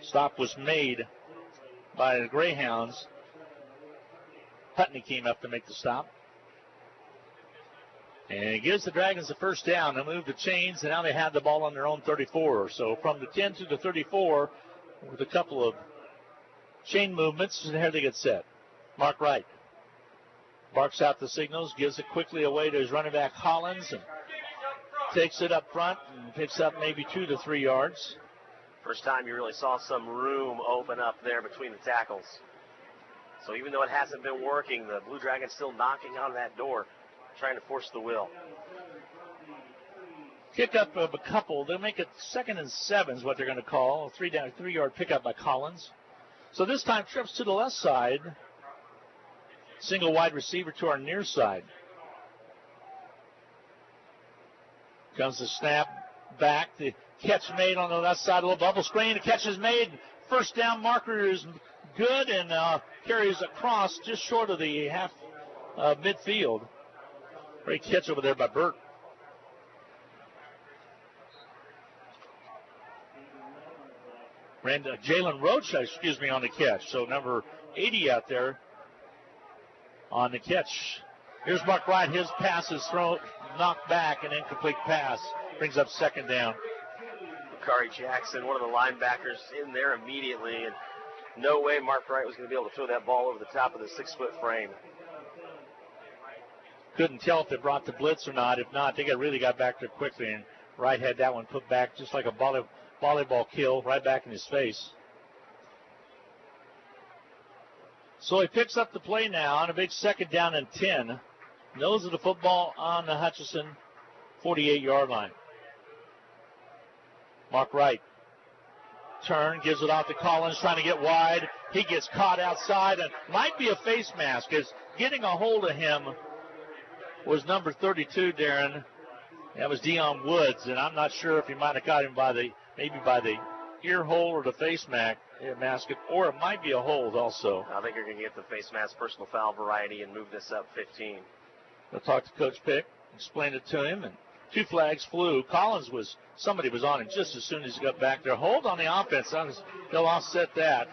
Stop was made by the Greyhounds. Putney came up to make the stop. And it gives the Dragons the first down. They move the chains, and now they have the ball on their own 34. So from the 10 to the 34 with a couple of chain movements, and here they get set. Mark Wright barks out the signals, gives it quickly away to his running back Hollins, and takes it up front and picks up maybe 2 to 3 yards. First time you really saw some room open up there between the tackles. So even though it hasn't been working, the Blue Dragons still knocking on that door, trying to force the will. Kick up of a couple. They'll make it 2nd and 7 is what they're going to call. A 3-yard pickup by Collins. So this time trips to the left side. Single wide receiver to our near side. Comes the snap back. The catch made on the left side. A little bubble screen. The catch is made. First down marker is good and carries across just short of the half midfield. Great catch over there by Burt. Jalen Roach, on the catch. So number 80 out there on the catch. Here's Mark Wright. His pass is thrown, knocked back, an incomplete pass. Brings up 2nd down. Bakari Jackson, one of the linebackers, in there immediately. And no way Mark Wright was going to be able to throw that ball over the top of the 6-foot frame. Couldn't tell if they brought the blitz or not. If not, they really got back there quickly, and Wright had that one put back just like a volleyball kill right back in his face. So he picks up the play now on a big 2nd down and 10. Nose of the football on the Hutchinson 48-yard line. Mark Wright. Turn, gives it off to Collins, trying to get wide. He gets caught outside and might be a face mask, as getting a hold of him was number 32, Darren. That was Dion Woods, and I'm not sure if he might have got him by the ear hole or the face mask, or it might be a hold also. I think you're going to get the face mask personal foul variety and move this up 15. I'll talk to Coach Pick, explain it to him, and 2 flags flew. Somebody was on him just as soon as he got back there. Hold on the offense. They'll offset that.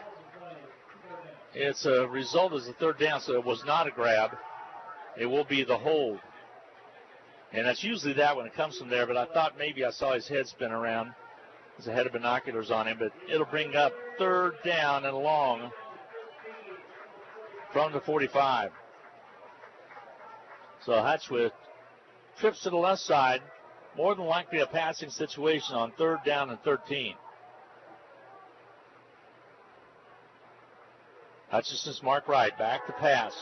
It's a result as a 3rd down, so it was not a grab. it will be the hold. And that's usually that when it comes from there, but I thought maybe I saw his head spin around. There's a head of binoculars on him, but it'll bring up 3rd down and long from the 45. So Hutch with trips to the left side, more than likely a passing situation on 3rd down and 13. Hutchinson's mark right, back to pass.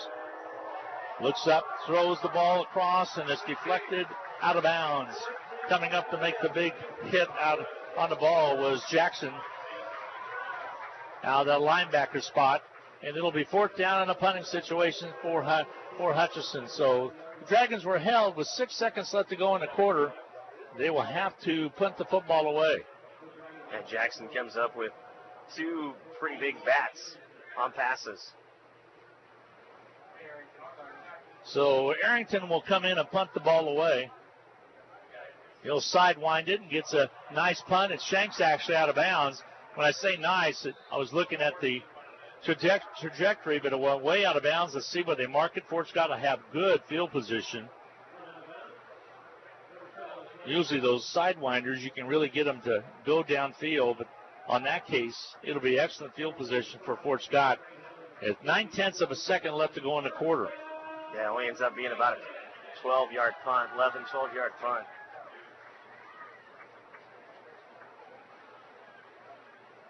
Looks up, throws the ball across, and it's deflected out of bounds. Coming up to make the big hit out on the ball was Jackson. Now the linebacker spot, and it'll be 4th down in a punting situation for Hutchinson. So the Dragons were held with 6 seconds left to go in the quarter. They will have to punt the football away. And Jackson comes up with 2 pretty big bats on passes. So Arrington will come in and punt the ball away. He'll sidewind it and gets a nice punt. It's Shanks actually out of bounds. When I say nice, I was looking at the trajectory, but it went way out of bounds. Let's see where they mark it. Fort's got to have good field position. Usually those sidewinders, you can really get them to go downfield, but on that case, it'll be excellent field position for Fort Scott. It's 9/10 of a second left to go in the quarter. Yeah, it only ends up being about a 12-yard punt, 12-yard punt.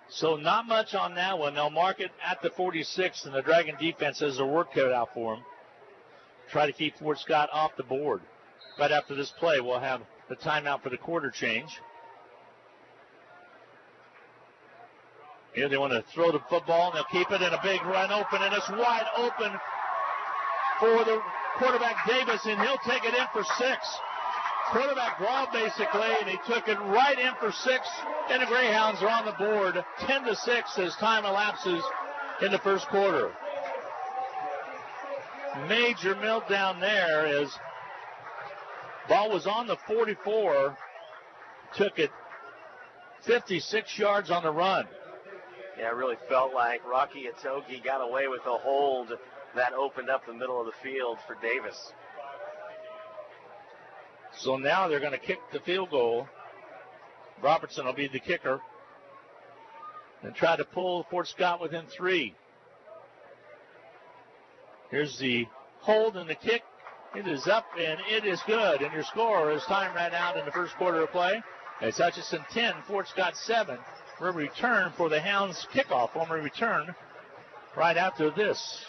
So not much on that one. They'll mark it at the 46, and the Dragon defense has their work cut out for them. Try to keep Fort Scott off the board. Right after this play, we'll have the timeout for the quarter change. Here they want to throw the football, and they'll keep it in a big run open, and it's wide open for the quarterback Davis, and he'll take it in for 6. Quarterback draw basically, and he took it right in for 6, and the Greyhounds are on the board 10-6 as time elapses in the first quarter. Major meltdown there as ball was on the 44, took it 56 yards on the run. Yeah, it really felt like Rocky Itogi got away with a hold that opened up the middle of the field for Davis. So now they're going to kick the field goal. Robertson will be the kicker and try to pull Fort Scott within 3. Here's the hold and the kick. It is up and it is good. And your score is time right out in the first quarter of play. It's Hutchinson 10, Fort Scott 7. We'll return for the Hounds kickoff. When we return right after this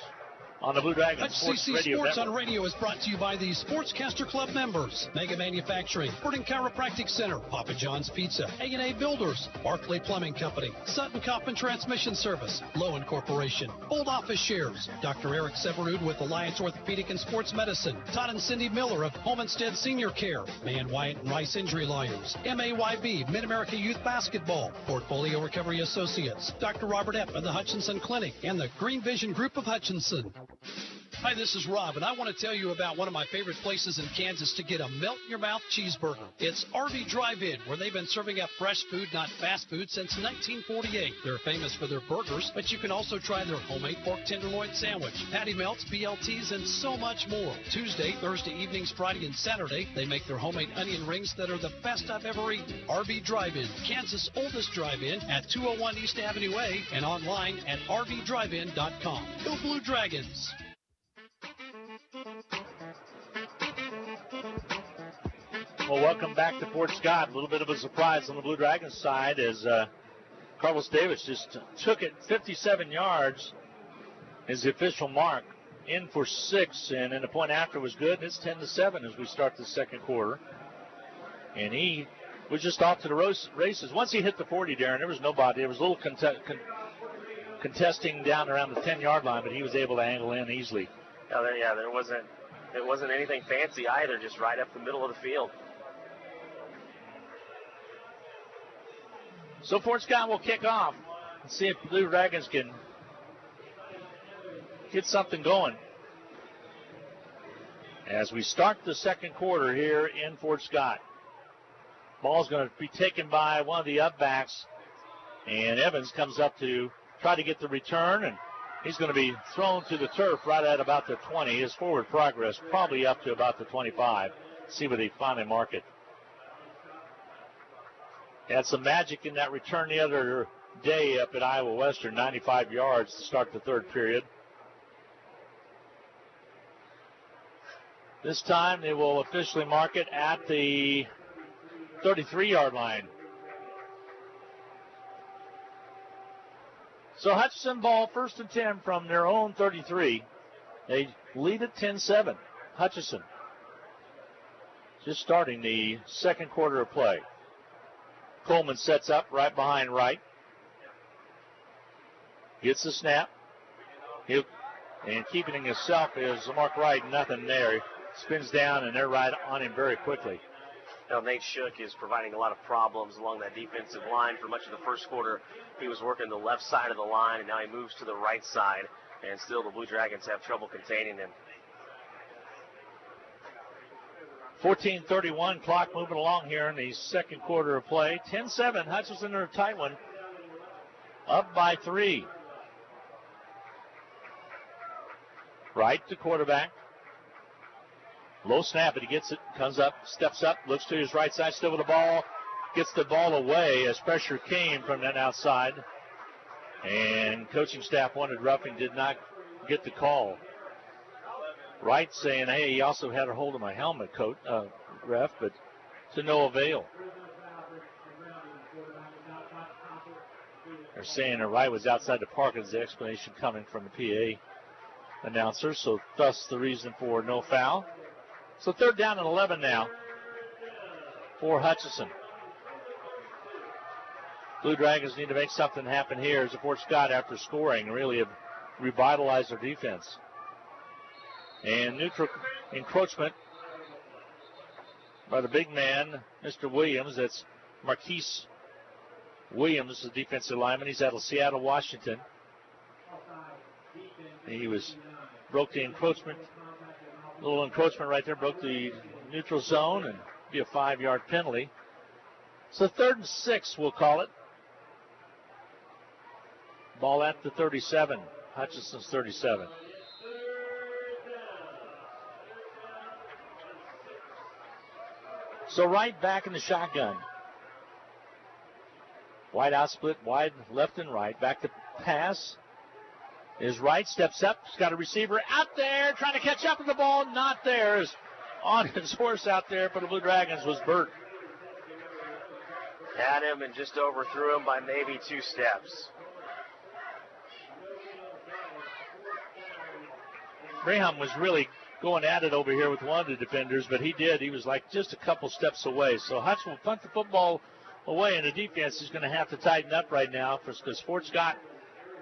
on the Blue Dragons Sports HCC Radio Sports Network. on Radio is brought to you by the Sportscaster Club members. Mega Manufacturing, Burton Chiropractic Center, Papa John's Pizza, A&A Builders, Barclay Plumbing Company, Sutton Coffin Transmission Service, Lowen Corporation, Old Office Shares, Dr. Eric Severud with Alliance Orthopedic and Sports Medicine, Todd and Cindy Miller of Homestead Senior Care, Man Wyatt and Rice Injury Lawyers, MAYB, Mid-America Youth Basketball, Portfolio Recovery Associates, Dr. Robert Epp of the Hutchinson Clinic, and the Green Vision Group of Hutchinson. Hi, this is Rob, and I want to tell you about one of my favorite places in Kansas to get a melt-in-your-mouth cheeseburger. It's RV Drive-In, where they've been serving up fresh food, not fast food, since 1948. They're famous for their burgers, but you can also try their homemade pork tenderloin sandwich, patty melts, BLTs, and so much more. Tuesday, Thursday evenings, Friday, and Saturday, they make their homemade onion rings that are the best I've ever eaten. RV Drive-In, Kansas' oldest drive-in at 201 East Avenue A and online at rvdrivein.com. Go Blue Dragons! Well, welcome back to Fort Scott. A little bit of a surprise on the Blue Dragons side as Carlos Davis just took it 57 yards is the official mark. In for 6, and then the point after was good. And it's 10-7 as we start the second quarter. And he was just off to the races. Once he hit the 40, Darren, there was nobody. There was a little contesting down around the 10-yard line, but he was able to angle in easily. It wasn't anything fancy either, just right up the middle of the field. So Fort Scott will kick off and see if Blue Dragons can get something going as we start the second quarter here in Fort Scott. Ball's going to be taken by one of the upbacks, and Evans comes up to try to get the return, and He's going to be thrown to the turf right at about the 20. His forward progress probably up to about the 25. See where they finally mark it. Had some magic in that return the other day up at Iowa Western, 95 yards to start the third period. This time they will officially mark it at the 33-yard line. So Hutchinson ball, 1st and 10 from their own 33. They lead at 10-7. Hutchinson just starting the second quarter of play. Coleman sets up right behind Wright. Gets the snap. And keeping himself is Mark Wright, nothing there. Spins down, and they're right on him very quickly. Now, Nate Shook is providing a lot of problems along that defensive line. For much of the first quarter, he was working the left side of the line, and now he moves to the right side. And still the Blue Dragons have trouble containing him. 14:31 clock moving along here in the second quarter of play. 10-7, Hutchinson in a tight one. Up by 3. Right to quarterback. Low snap, but he gets it, comes up, steps up, looks to his right side, still with the ball. Gets the ball away as pressure came from that outside. And coaching staff wanted roughing, did not get the call. Wright saying, hey, he also had a hold of my helmet, ref, but to no avail. They're saying that Wright was outside the park is the explanation coming from the PA announcer, so thus the reason for no foul. So 3rd down and 11 now for Hutchinson. Blue Dragons need to make something happen here as Fort Scott, after scoring, really have revitalized their defense. And neutral encroachment by the big man, Mr. Williams. That's Marquise Williams, the defensive lineman. He's out of Seattle, Washington. He broke the encroachment. A little encroachment right there, broke the neutral zone, and be a 5-yard penalty. So 3rd and 6, we'll call it. Ball at the 37. Hutchinson's 37. So right back in the shotgun. Wide out split, wide left and right. Back to pass. Is Wright, steps up. He's got a receiver out there trying to catch up with the ball. Not there. Is on his horse out there for the Blue Dragons was Burt. Had him and just overthrew him by maybe 2 steps. Graham was really going at it over here with one of the defenders, but he did. He was like just a couple steps away. So Hutch will punt the football away, and the defense is going to have to tighten up right now because Fort Scott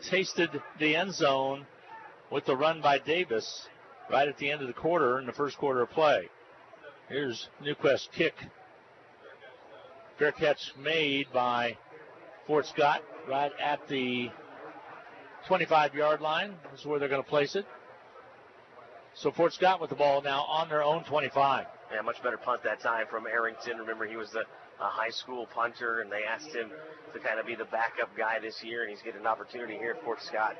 tasted the end zone with the run by Davis right at the end of the quarter in the first quarter of play. Here's Newquist's kick. Fair catch made by Fort Scott right at the 25-yard line. This is where they're going to place it. So Fort Scott with the ball now on their own 25. Yeah, much better punt that time from Arrington. Remember, he was a high school punter, and they asked him to kind of be the backup guy this year, and he's getting an opportunity here at Fort Scott.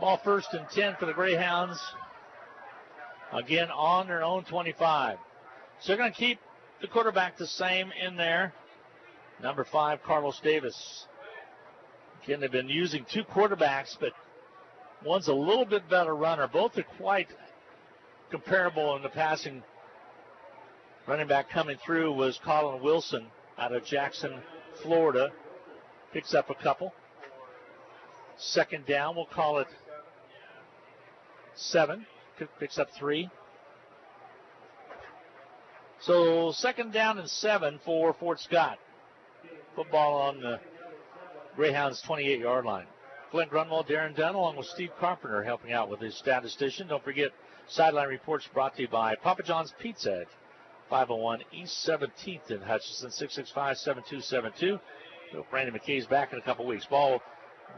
Ball 1st and 10 for the Greyhounds. Again, on their own 25. So they're going to keep the quarterback the same in there. Number 5, Carlos Davis. Again, they've been using 2 quarterbacks, but one's a little bit better runner. Both are quite comparable in the passing. Running back coming through was Colin Wilson out of Jackson, Florida. Picks up a couple. 2nd down, we'll call it 7. Picks up 3. So 2nd down and 7 for Fort Scott. Football on the Greyhounds' 28-yard line. Glenn Grunwald, Darren Dunn, along with Steve Carpenter helping out with his statistician. Don't forget, Sideline Reports brought to you by Papa John's Pizza at 501 East 17th in Hutchinson, 665-7272. Brandon McKay's back in a couple weeks. Ball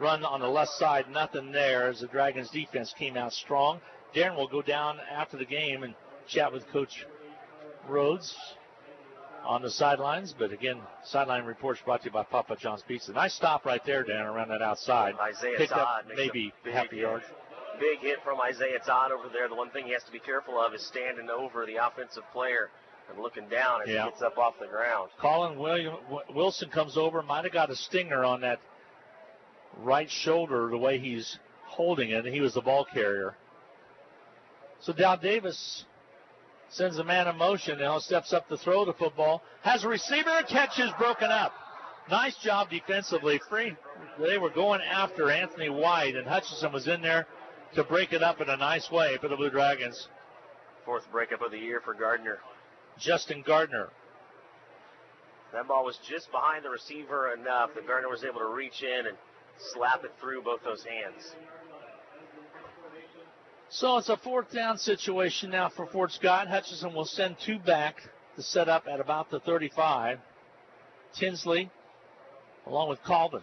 run on the left side, nothing there as the Dragons defense came out strong. Darren will go down after the game and chat with Coach Rhodes on the sidelines. But again, sideline reports brought to you by Papa John's Pizza. Nice stop right there, Dan, around that outside. Isaiah Picked Todd up maybe half a yard. Big hit from Isaiah Todd over there. The one thing he has to be careful of is standing over the offensive player and looking down as he gets up off the ground. Colin Wilson comes over, might have got a stinger on that right shoulder the way he's holding it, and he was the ball carrier. So Dow Davis sends a man in motion, now steps up to throw the football, has a receiver, catch is broken up. Nice job defensively. They were going after Anthony White, and Hutchinson was in there to break it up in a nice way for the Blue Dragons. Fourth breakup of the year for Gardner. Justin Gardner. That ball was just behind the receiver enough that Gardner was able to reach in and slap it through both those hands. So it's a fourth down situation now for Fort Scott. Hutchinson will send two back to set up at about the 35. Tinsley along with Colvin.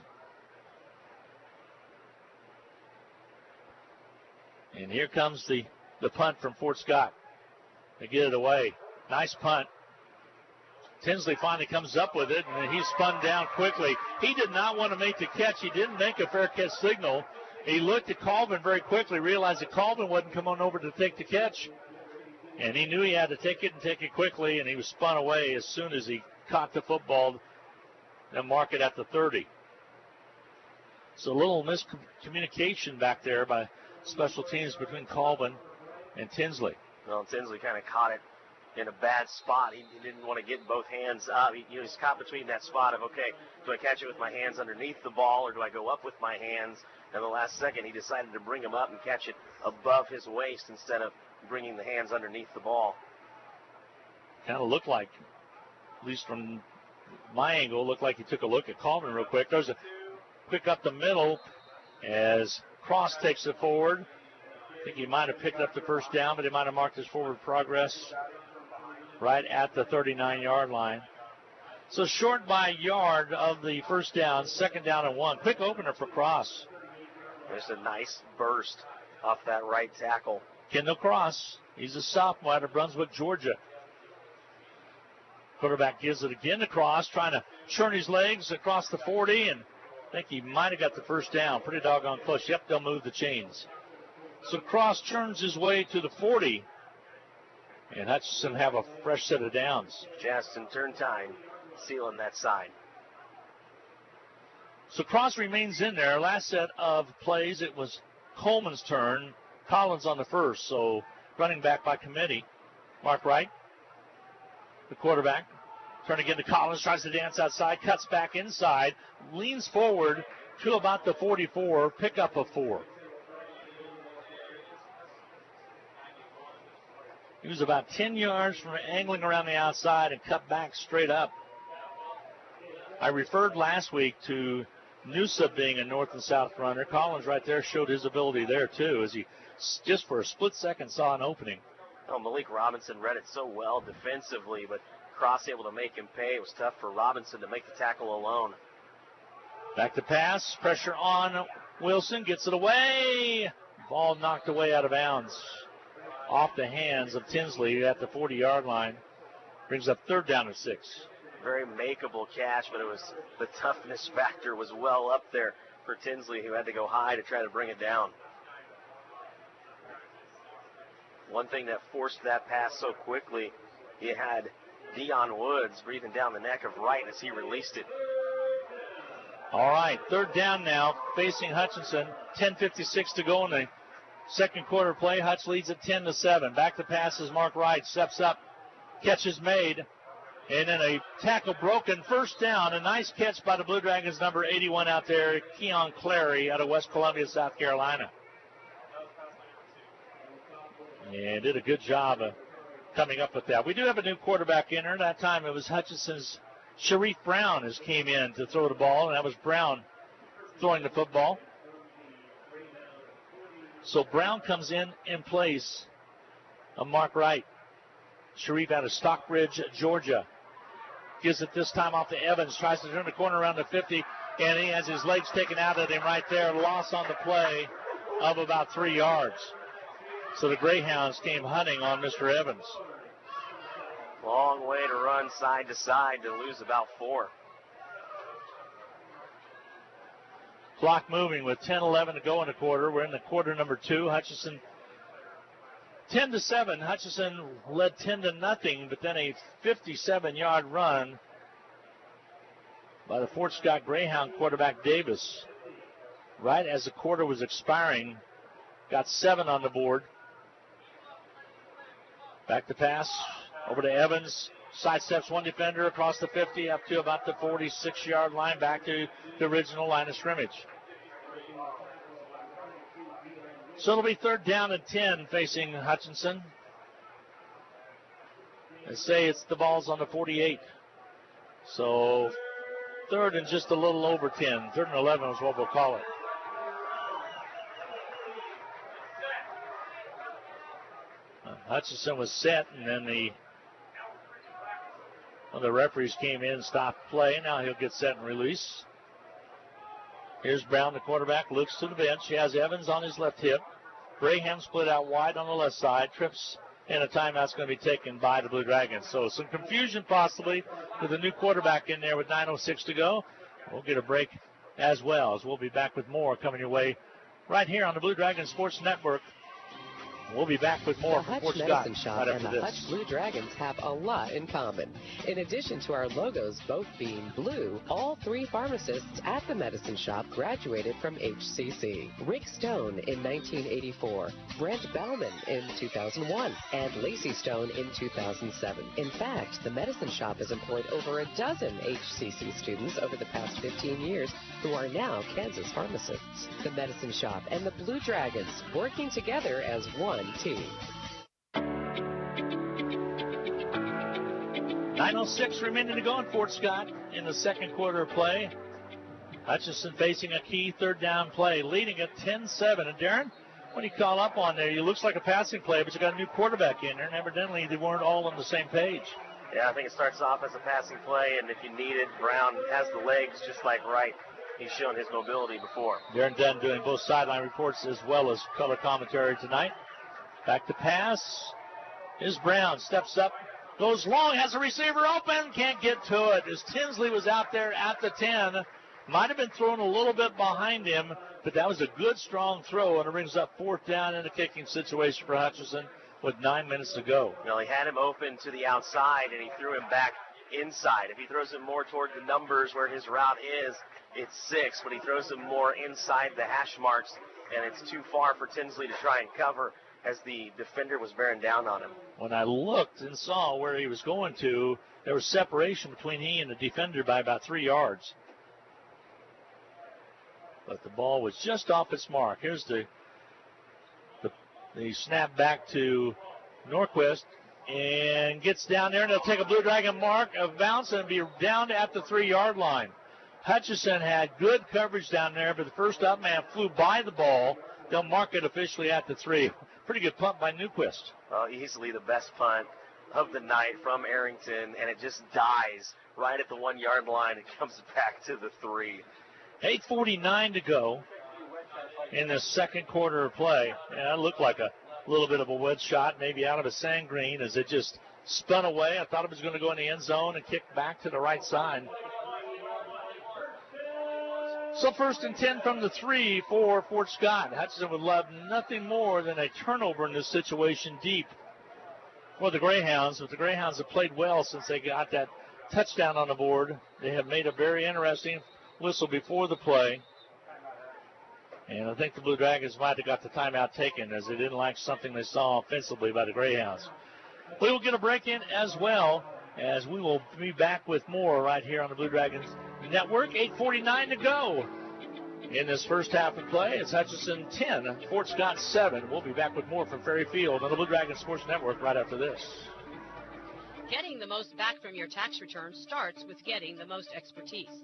And here comes the punt from Fort Scott. They get it away. Nice punt. Tinsley finally comes up with it, and he's spun down quickly. He did not want to make the catch. He didn't make a fair catch signal. He looked at Colvin very quickly, realized that Colvin wasn't coming over to take the catch. And he knew he had to take it and take it quickly, and he was spun away as soon as he caught the football and mark it at the 30. So a little miscommunication back there by special teams between Colvin and Tinsley. Well, Tinsley kind of caught it in a bad spot. He didn't want to get both hands up. He's caught between that spot of, okay, do I catch it with my hands underneath the ball or do I go up with my hands? And the last second, he decided to bring him up and catch it above his waist instead of bringing the hands underneath the ball. Kind of looked like, at least from my angle, looked like he took a look at Colvin real quick. There's a quick up the middle as Cross takes it forward. I think he might have picked up the first down, but he might have marked his forward progress right at the 39-yard line. So short by a yard of the first down, second down and 1. Quick opener for Cross. There's a nice burst off that right tackle. Kendall Cross, he's a sophomore out of Brunswick, Georgia. Quarterback gives it again to Cross, trying to churn his legs across the 40, and I think he might have got the first down. Pretty doggone close. Yep, they'll move the chains. So Cross churns his way to the 40, and Hutchinson have a fresh set of downs. Justin Turntine sealing that side. So Cross remains in there. Last set of plays, it was Coleman's turn. Collins on the first, so running back by committee. Mark Wright, the quarterback. Turn again to Collins, tries to dance outside, cuts back inside, leans forward to about the 44, pickup of 4. He was about 10 yards from angling around the outside and cut back straight up. I referred last week to Noosa being a north and south runner. Collins right there showed his ability there too, as he just for a split second saw an opening. Oh, Malik Robinson read it so well defensively, but Cross able to make him pay. It was tough for Robinson to make the tackle alone. Back to pass, pressure on Wilson, gets it away. Ball knocked away out of bounds. Off the hands of Tinsley at the 40-yard line. Brings up third down and 6. Very makeable catch, but it was the toughness factor was well up there for Tinsley, who had to go high to try to bring it down. One thing that forced that pass so quickly, he had Dion Woods breathing down the neck of Wright as he released it. All right, third down now, facing Hutchinson. 10:56 to go in the second quarter play. Hutch leads at 10-7. Back to pass is Mark Wright. Steps up. Catch is made. And then a tackle broken. First down. A nice catch by the Blue Dragons, number 81 out there, Keon Clary out of West Columbia, South Carolina. And did a good job of coming up with that. We do have a new quarterback in there. That time it was Hutchinson's Sharif Brown has came in to throw the ball, and that was Brown throwing the football. So Brown comes in place of Mark Wright. Sharif out of Stockbridge, Georgia. Gives it this time off to Evans. Tries to turn the corner around the 50, and he has his legs taken out of him right there. Loss on the play of about 3 yards. So the Greyhounds came hunting on Mr. Evans. Long way to run side to side to lose about 4. Clock moving with 10-11 to go in the quarter. We're in the quarter number 2. Hutchinson 10-7. Hutchinson led 10-0, but then a 57-yard run by the Fort Scott Greyhound quarterback Davis. Right as the quarter was expiring, got 7 on the board. Back to pass over to Evans. Sidesteps one defender across the 50 up to about the 46-yard line, back to the original line of scrimmage. So it'll be 3rd down and 10 facing Hutchinson. They say it's the ball's on the 48. So 3rd and just a little over 10. 3rd and 11 is what we'll call it. Hutchinson was set, and then one of the referees came in and stopped play. Now he'll get set and release. Here's Brown, the quarterback, looks to the bench. He has Evans on his left hip. Graham split out wide on the left side. Trips, and a timeout's going to be taken by the Blue Dragons. So some confusion possibly with a new quarterback in there with 9:06 to go. We'll get a break as well, as we'll be back with more coming your way right here on the Blue Dragons Sports Network. We'll be back with more from Fort Scott right after and the Hutch Blue Dragons have a lot in common. In addition to our logos both being blue, all 3 pharmacists at the Medicine Shop graduated from HCC. Rick Stone in 1984, Brent Bellman in 2001, and Lacey Stone in 2007. In fact, the Medicine Shop has employed over a dozen HCC students over the past 15 years who are now Kansas pharmacists. The Medicine Shop and the Blue Dragons working together as one team. 9:06 remaining to go in Fort Scott in the second quarter of play. Hutchinson facing a key 3rd down play, leading at 10-7. And Darren, when you call up on there, it looks like a passing play, but you got a new quarterback in there, and evidently they weren't all on the same page. Yeah, I think it starts off as a passing play, and if you need it, Brown has the legs just like Wright. He's shown his mobility before. Darren Dunn doing both sideline reports as well as color commentary tonight. Back to pass. Here's Brown. Steps up. Goes long. Has a receiver open. Can't get to it. As Tinsley was out there at the 10. Might have been thrown a little bit behind him, but that was a good, strong throw, and it brings up 4th down in a kicking situation for Hutchinson with 9 minutes to go. Well, he had him open to the outside, and he threw him back inside. If he throws it more toward the numbers where his route is, it's 6, but he throws him more inside the hash marks, and it's too far for Tinsley to try and cover as the defender was bearing down on him. When I looked and saw where he was going to, there was separation between he and the defender by about 3 yards. But the ball was just off its mark. Here's the snap back to Norquist, and gets down there, and they'll take a Blue Dragon mark of bounce and be down at the 3-yard line. Hutchinson had good coverage down there, but the first up man flew by the ball. They'll mark it officially at the 3. Pretty good punt by Newquist. Well, easily the best punt of the night from Arrington, and it just dies right at the 1-yard line. It comes back to the 3. 8:49 to go in the second quarter of play. And that looked like a little bit of a wedge shot, maybe out of a sand green, as it just spun away. I thought it was going to go in the end zone and kick back to the right side. So 1st and 10 from the 3 for Fort Scott. Hutchinson would love nothing more than a turnover in this situation deep for the Greyhounds. But the Greyhounds have played well since they got that touchdown on the board. They have made a very interesting whistle before the play. And I think the Blue Dragons might have got the timeout taken, as they didn't like something they saw offensively by the Greyhounds. We will get a break in as well, as we will be back with more right here on the Blue Dragons Network. 8:49 to go in this first half of play. It's Hutchinson 10, Fort Scott 7. We'll be back with more from Frary Field on the Blue Dragons Sports Network right after this. Getting the most back from your tax return starts with getting the most expertise.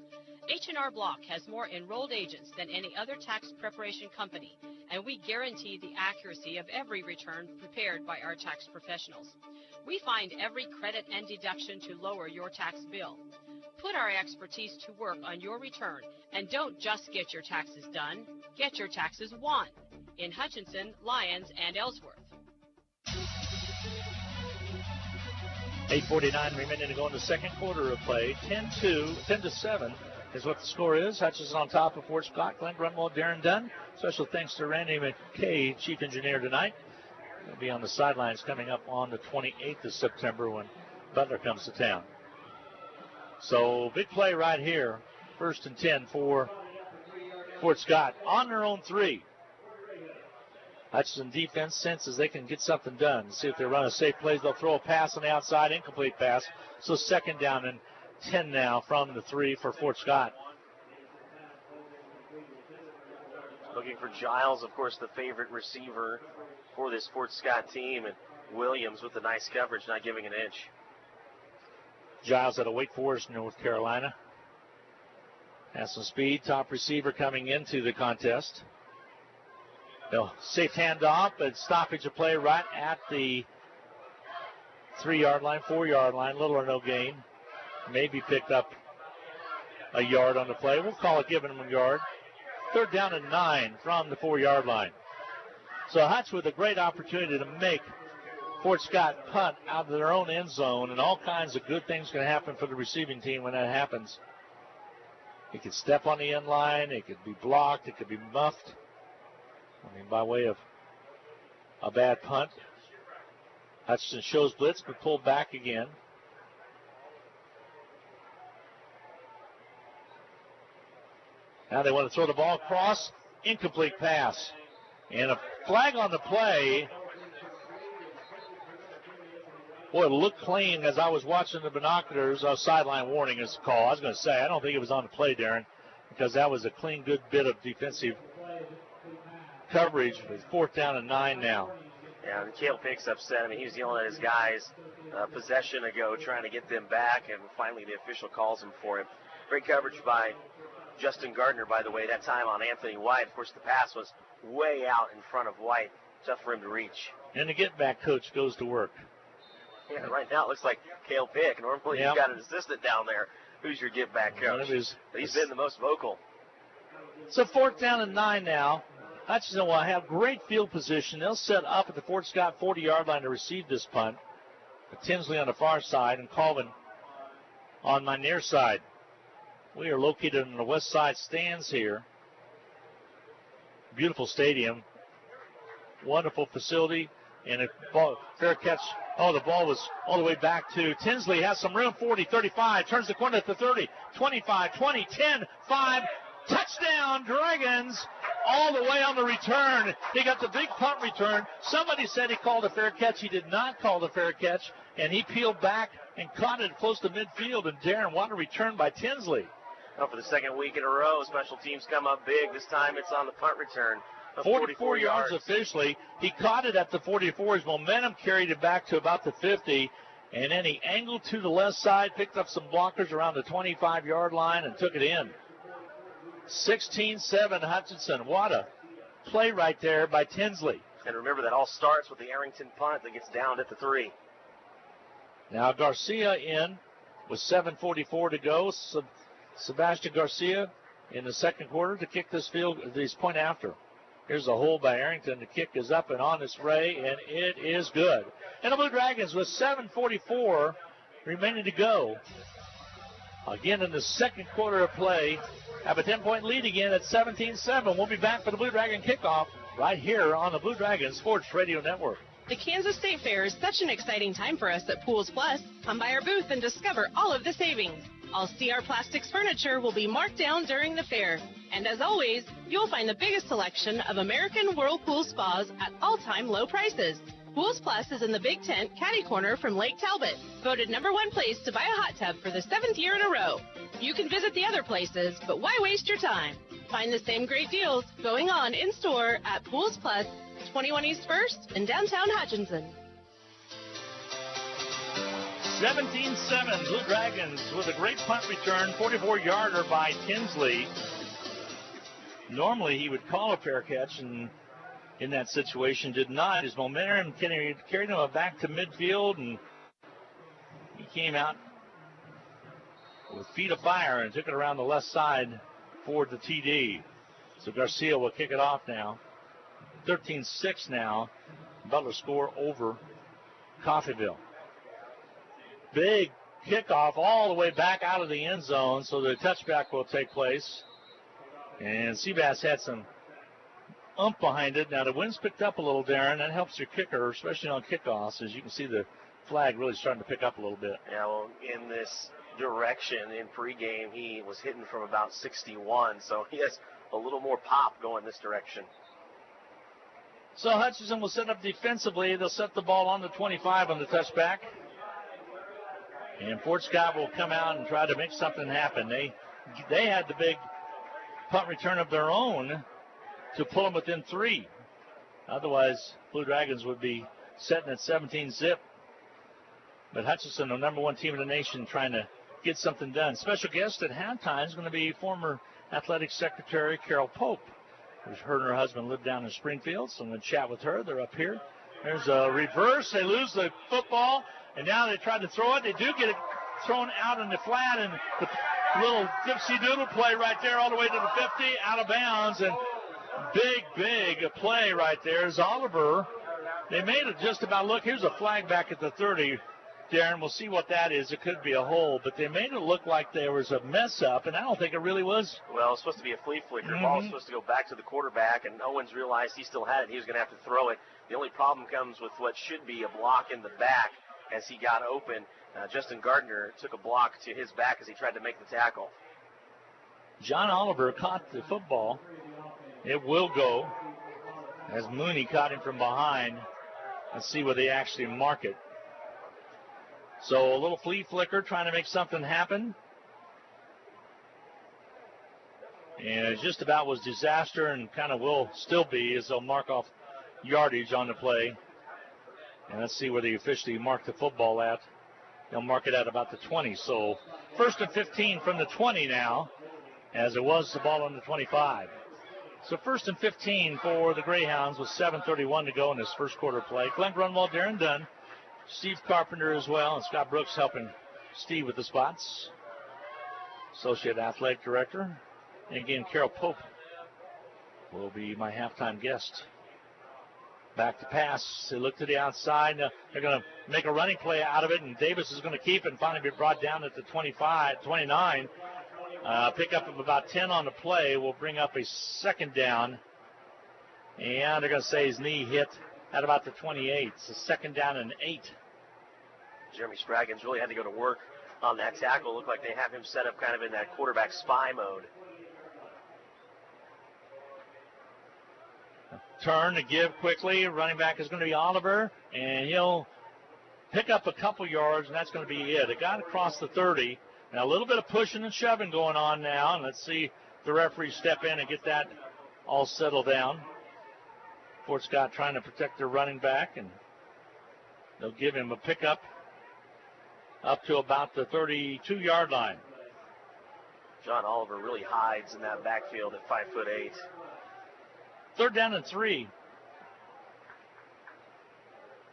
H&R Block has more enrolled agents than any other tax preparation company, and we guarantee the accuracy of every return prepared by our tax professionals. We find every credit and deduction to lower your tax bill. Put our expertise to work on your return, and don't just get your taxes done, get your taxes won in Hutchinson, Lyons, and Ellsworth. 8:49 remaining to go in the second quarter of play. 10-7 is what the score is. Hutchinson on top of Fort Scott. Glenn Grunwald, Darren Dunn. Special thanks to Randy McKay, chief engineer tonight. He'll be on the sidelines coming up on the 28th of September when Butler comes to town. So big play right here. 1st and 10 for Fort Scott on their own 3. Hutchinson defense senses they can get something done. See if they run a safe play. They'll throw a pass on the outside, incomplete pass. So 2nd down and 10 now from the 3 for Fort Scott. Looking for Giles, of course, the favorite receiver for this Fort Scott team, and Williams with the nice coverage, not giving an inch. Giles out of Wake Forest, North Carolina. Has some speed. Top receiver coming into the contest. No, safe handoff, but stoppage of play right at the 3-yard line, 4-yard line. Little or no gain. Maybe picked up a yard on the play. We'll call it giving him a yard. 3rd down and 9 from the 4-yard line. So Hutch with a great opportunity to make Fort Scott punt out of their own end zone, and all kinds of good things can happen for the receiving team when that happens. It could step on the end line. It could be blocked. It could be muffed. I mean, by way of a bad punt. Hutchinson shows blitz, but pulled back again. Now they want to throw the ball across. Incomplete pass. And a flag on the play. Boy, it looked clean as I was watching the binoculars. Sideline warning is the call. I was going to say, I don't think it was on the play, Darren, because that was a clean, good bit of defensive coverage. With 4th down and 9 now. Yeah, and Cale Pick's upset. I mean, he was yelling at his guys possession ago, trying to get them back, and finally the official calls him for it. Great coverage by Justin Gardner, by the way, that time on Anthony White. Of course, the pass was way out in front of White. Tough for him to reach. And the get-back coach goes to work. Yeah, right now it looks like Cale Pick. Normally you've got an assistant down there. Who's your get-back coach? But he's been the most vocal. So 4th down and 9 now. Hutchinson will have great field position. They'll set up at the Fort Scott 40-yard line to receive this punt. Tinsley on the far side and Colvin on my near side. We are located in the west side stands here. Beautiful stadium. Wonderful facility. And a ball, fair catch. Oh, the ball was all the way back to Tinsley. Has some room. 40, 35. Turns the corner at the 30. 25, 20, 10, 5. Touchdown, Dragons. All the way on the return. He got the big punt return. Somebody said he called a fair catch. He did not call the fair catch. And he peeled back and caught it close to midfield. And Darren, what a return by Tinsley. Oh, for the 2nd week in a row, special teams come up big. This time it's on the punt return. 44 yards officially. He caught it at the 44. His momentum carried it back to about the 50. And then he angled to the left side, picked up some blockers around the 25-yard line, and took it in. 16-7 Hutchinson. What a play right there by Tinsley. And remember, that all starts with the Arrington punt that gets downed at the 3. Now Garcia in with 7:44 to go. Sebastian Garcia in the second quarter to kick this point after. Here's a hold by Arrington. The kick is up and on its way, and it is good. And the Blue Dragons with 7:44 remaining to go. Again in the second quarter of play, have a 10-point lead again at 17-7. We'll be back for the Blue Dragon kickoff right here on the Blue Dragon Sports Radio Network. The Kansas State Fair is such an exciting time for us at Pools Plus. Come by our booth and discover all of the savings. All CR Plastics furniture will be marked down during the fair. And as always, you'll find the biggest selection of American Whirlpool spas at all-time low prices. Pools Plus is in the Big Tent Caddy Corner from Lake Talbot, voted #1 place to buy a hot tub for the 7th year in a row. You can visit the other places, but why waste your time? Find the same great deals going on in-store at Pools Plus, 21 East 1st in downtown Hutchinson. 17-7, Blue Dragons with a great punt return, 44-yarder by Tinsley. Normally he would call a fair catch, and in that situation did not. His momentum carried him back to midfield, and he came out with feet of fire and took it around the left side for the TD. So Garcia will kick it off now. 13-6 now. Butler score over Coffeyville. big kickoff all the way back out of the end zone, so the touchback will take place. And Seabass had some behind it. Now the wind's picked up a little, Darren. That helps your kicker, especially on kickoffs. As you can see, the flag really starting to pick up a little bit. Yeah, well, in this direction in pregame, he was hitting from about 61, so he has a little more pop going this direction. So Hutchinson will set up defensively. They'll set the ball on the 25 on the touchback. And Fort Scott will come out and try to make something happen. They had the big punt return of their own to pull them within 3. Otherwise, Blue Dragons would be setting at 17-zip. But Hutchinson, the number 1 team in the nation, trying to get something done. Special guest at halftime is going to be former Athletics Secretary Carol Pope, who's her and her husband live down in Springfield. So I'm going to chat with her. They're up here. There's a reverse. They lose the football, and now they try to throw it. They do get it thrown out in the flat, and the little dipsy doodle play right there all the way to the 50, out of bounds, and big play right there is Oliver. They made it just about look. Here's a flag back at the 30. Darren, we'll see what that is. It could be a hole, but they made it look like there was a mess up, and I don't think it really was. Well, it's supposed to be a flea flicker. The ball was supposed to go back to the quarterback, and Owens realized he still had it. He was going to have to throw it. The only problem comes with what should be a block in the back as he got open. Justin Gardner took a block to his back as he tried to make the tackle. John Oliver caught the football. It will go as Mooney caught him from behind. Let's see where they actually mark it. So a little flea flicker trying to make something happen. And it just about was disaster and kind of will still be as they'll mark off yardage on the play. And let's see where they officially mark the football at. They'll mark it at about the 20. So 1st and 15 from the 20 now, as it was the ball on the 25. So 1st and 15 for the Greyhounds with 7:31 to go in this first quarter play. Glenn Grunwald, Darren Dunn, Steve Carpenter as well, and Scott Brooks helping Steve with the spots. Associate Athletic Director. And again, Carol Pope will be my halftime guest. Back to pass. They look to the outside. They're going to make a running play out of it, and Davis is going to keep it and finally be brought down at the 29. Pickup of about 10 on the play will bring up a second down. And they're going to say his knee hit at about the 28. So second down and 8. Jeremy Spraggins really had to go to work on that tackle. Looked like they have him set up kind of in that quarterback spy mode. Turn to give quickly. Running back is going to be Oliver, and he'll pick up a couple yards, and that's going to be it. It got across the 30. Now a little bit of pushing and shoving going on now, and let's see the referee step in and get that all settled down. Fort Scott trying to protect their running back, and they'll give him a pickup up to about the 32-yard line. John Oliver really hides in that backfield at 5'8". 3rd down and 3.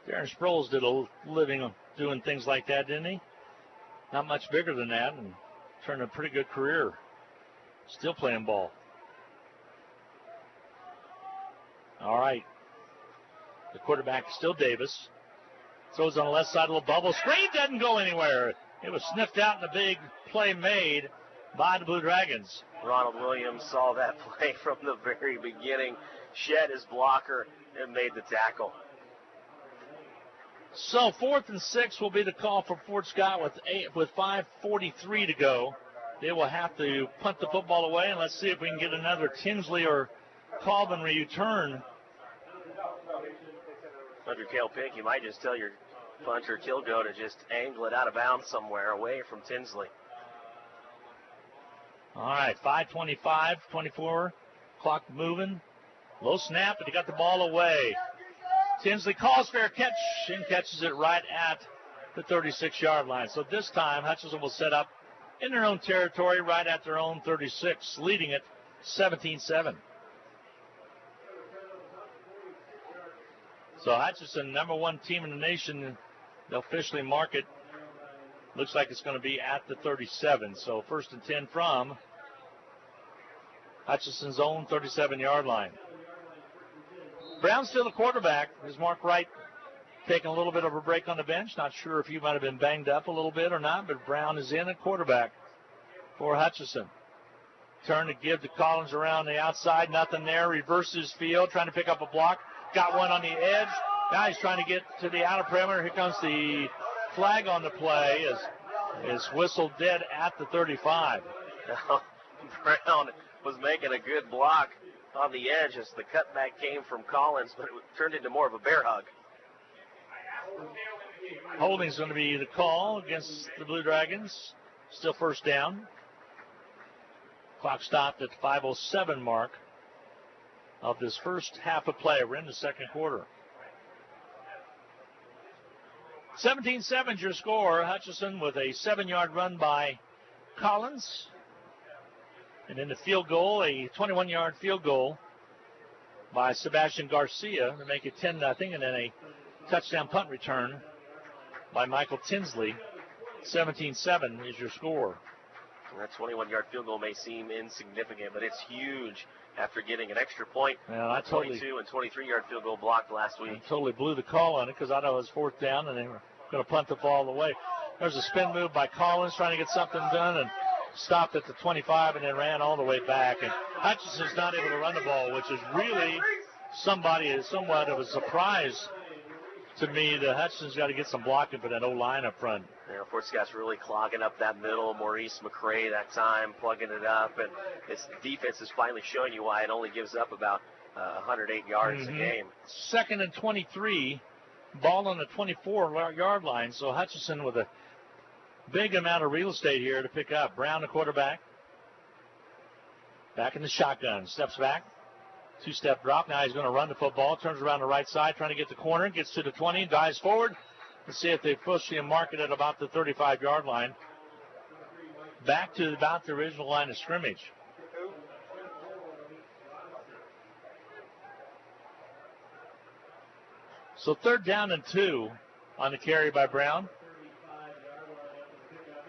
Darren Sproles did a living doing things like that, didn't he? Not much bigger than that, and turned a pretty good career. Still playing ball. All right. The quarterback is still Davis. Throws on the left side, a little bubble screen, doesn't go anywhere. It was sniffed out in a big play made by the Blue Dragons. Ronald Williams saw that play from the very beginning, shed his blocker, and made the tackle. So 4th and 6 will be the call for Fort Scott with 5:43 to go. They will have to punt the football away, and let's see if we can get another Tinsley or Colvin return. If you're Cale Pick, you might just tell your punter Kilgo to just angle it out of bounds somewhere away from Tinsley. All right, 5:25, 24, clock moving. Low snap, but he got the ball away. Tinsley calls fair catch and catches it right at the 36-yard line. So this time, Hutchinson will set up in their own territory right at their own 36, leading it 17-7. So Hutchinson, number 1 team in the nation, they'll officially mark it. Looks like it's going to be at the 37. So 1st and 10 from Hutchinson's own 37-yard line. Brown still the quarterback. His mark right taking a little bit of a break on the bench. Not sure if he might have been banged up a little bit or not, but Brown is in at quarterback for Hutchinson. Turn to give to Collins around the outside. Nothing there. Reverses field, trying to pick up a block. Got one on the edge. Now he's trying to get to the outer perimeter. Here comes the flag on the play is whistled dead at the 35. Now, Brown was making a good block on the edge as the cutback came from Collins, but it turned into more of a bear hug. Holding's going to be the call against the Blue Dragons. Still first down. Clock stopped at the 5:07 mark of this first half of play. We're in the second quarter. 17-7 is your score. Hutchinson with a 7-yard run by Collins. And then the field goal, a 21-yard field goal by Sebastian Garcia to make it 10-0, and then a touchdown punt return by Michael Tinsley. 17-7 is your score. That 21-yard field goal may seem insignificant, but it's huge after getting an extra point. Yeah, I 22 and 23-yard field goal blocked last week. I totally blew the call on it because I know it was fourth down and they were going to punt the ball away. There's a spin move by Collins trying to get something done and stopped at the 25 and then ran all the way back. And Hutchinson's not able to run the ball, which is really somewhat of a surprise to me. The Hutchinson's got to get some blocking for that O-line up front. You know, Fort Scott's really clogging up that middle. Maurice McRae that time plugging it up, and its defense is finally showing you why it only gives up about 108 yards a game. 2nd and 23, ball on the 24-yard line. So Hutchinson with a big amount of real estate here to pick up. Brown, the quarterback, back in the shotgun, steps back, 2-step drop. Now he's going to run the football, turns around the right side, trying to get the corner, gets to the 20, dives forward. Let's see if they push him, mark it at about the 35-yard line. Back to about the original line of scrimmage. So 3rd down and 2 on the carry by Brown.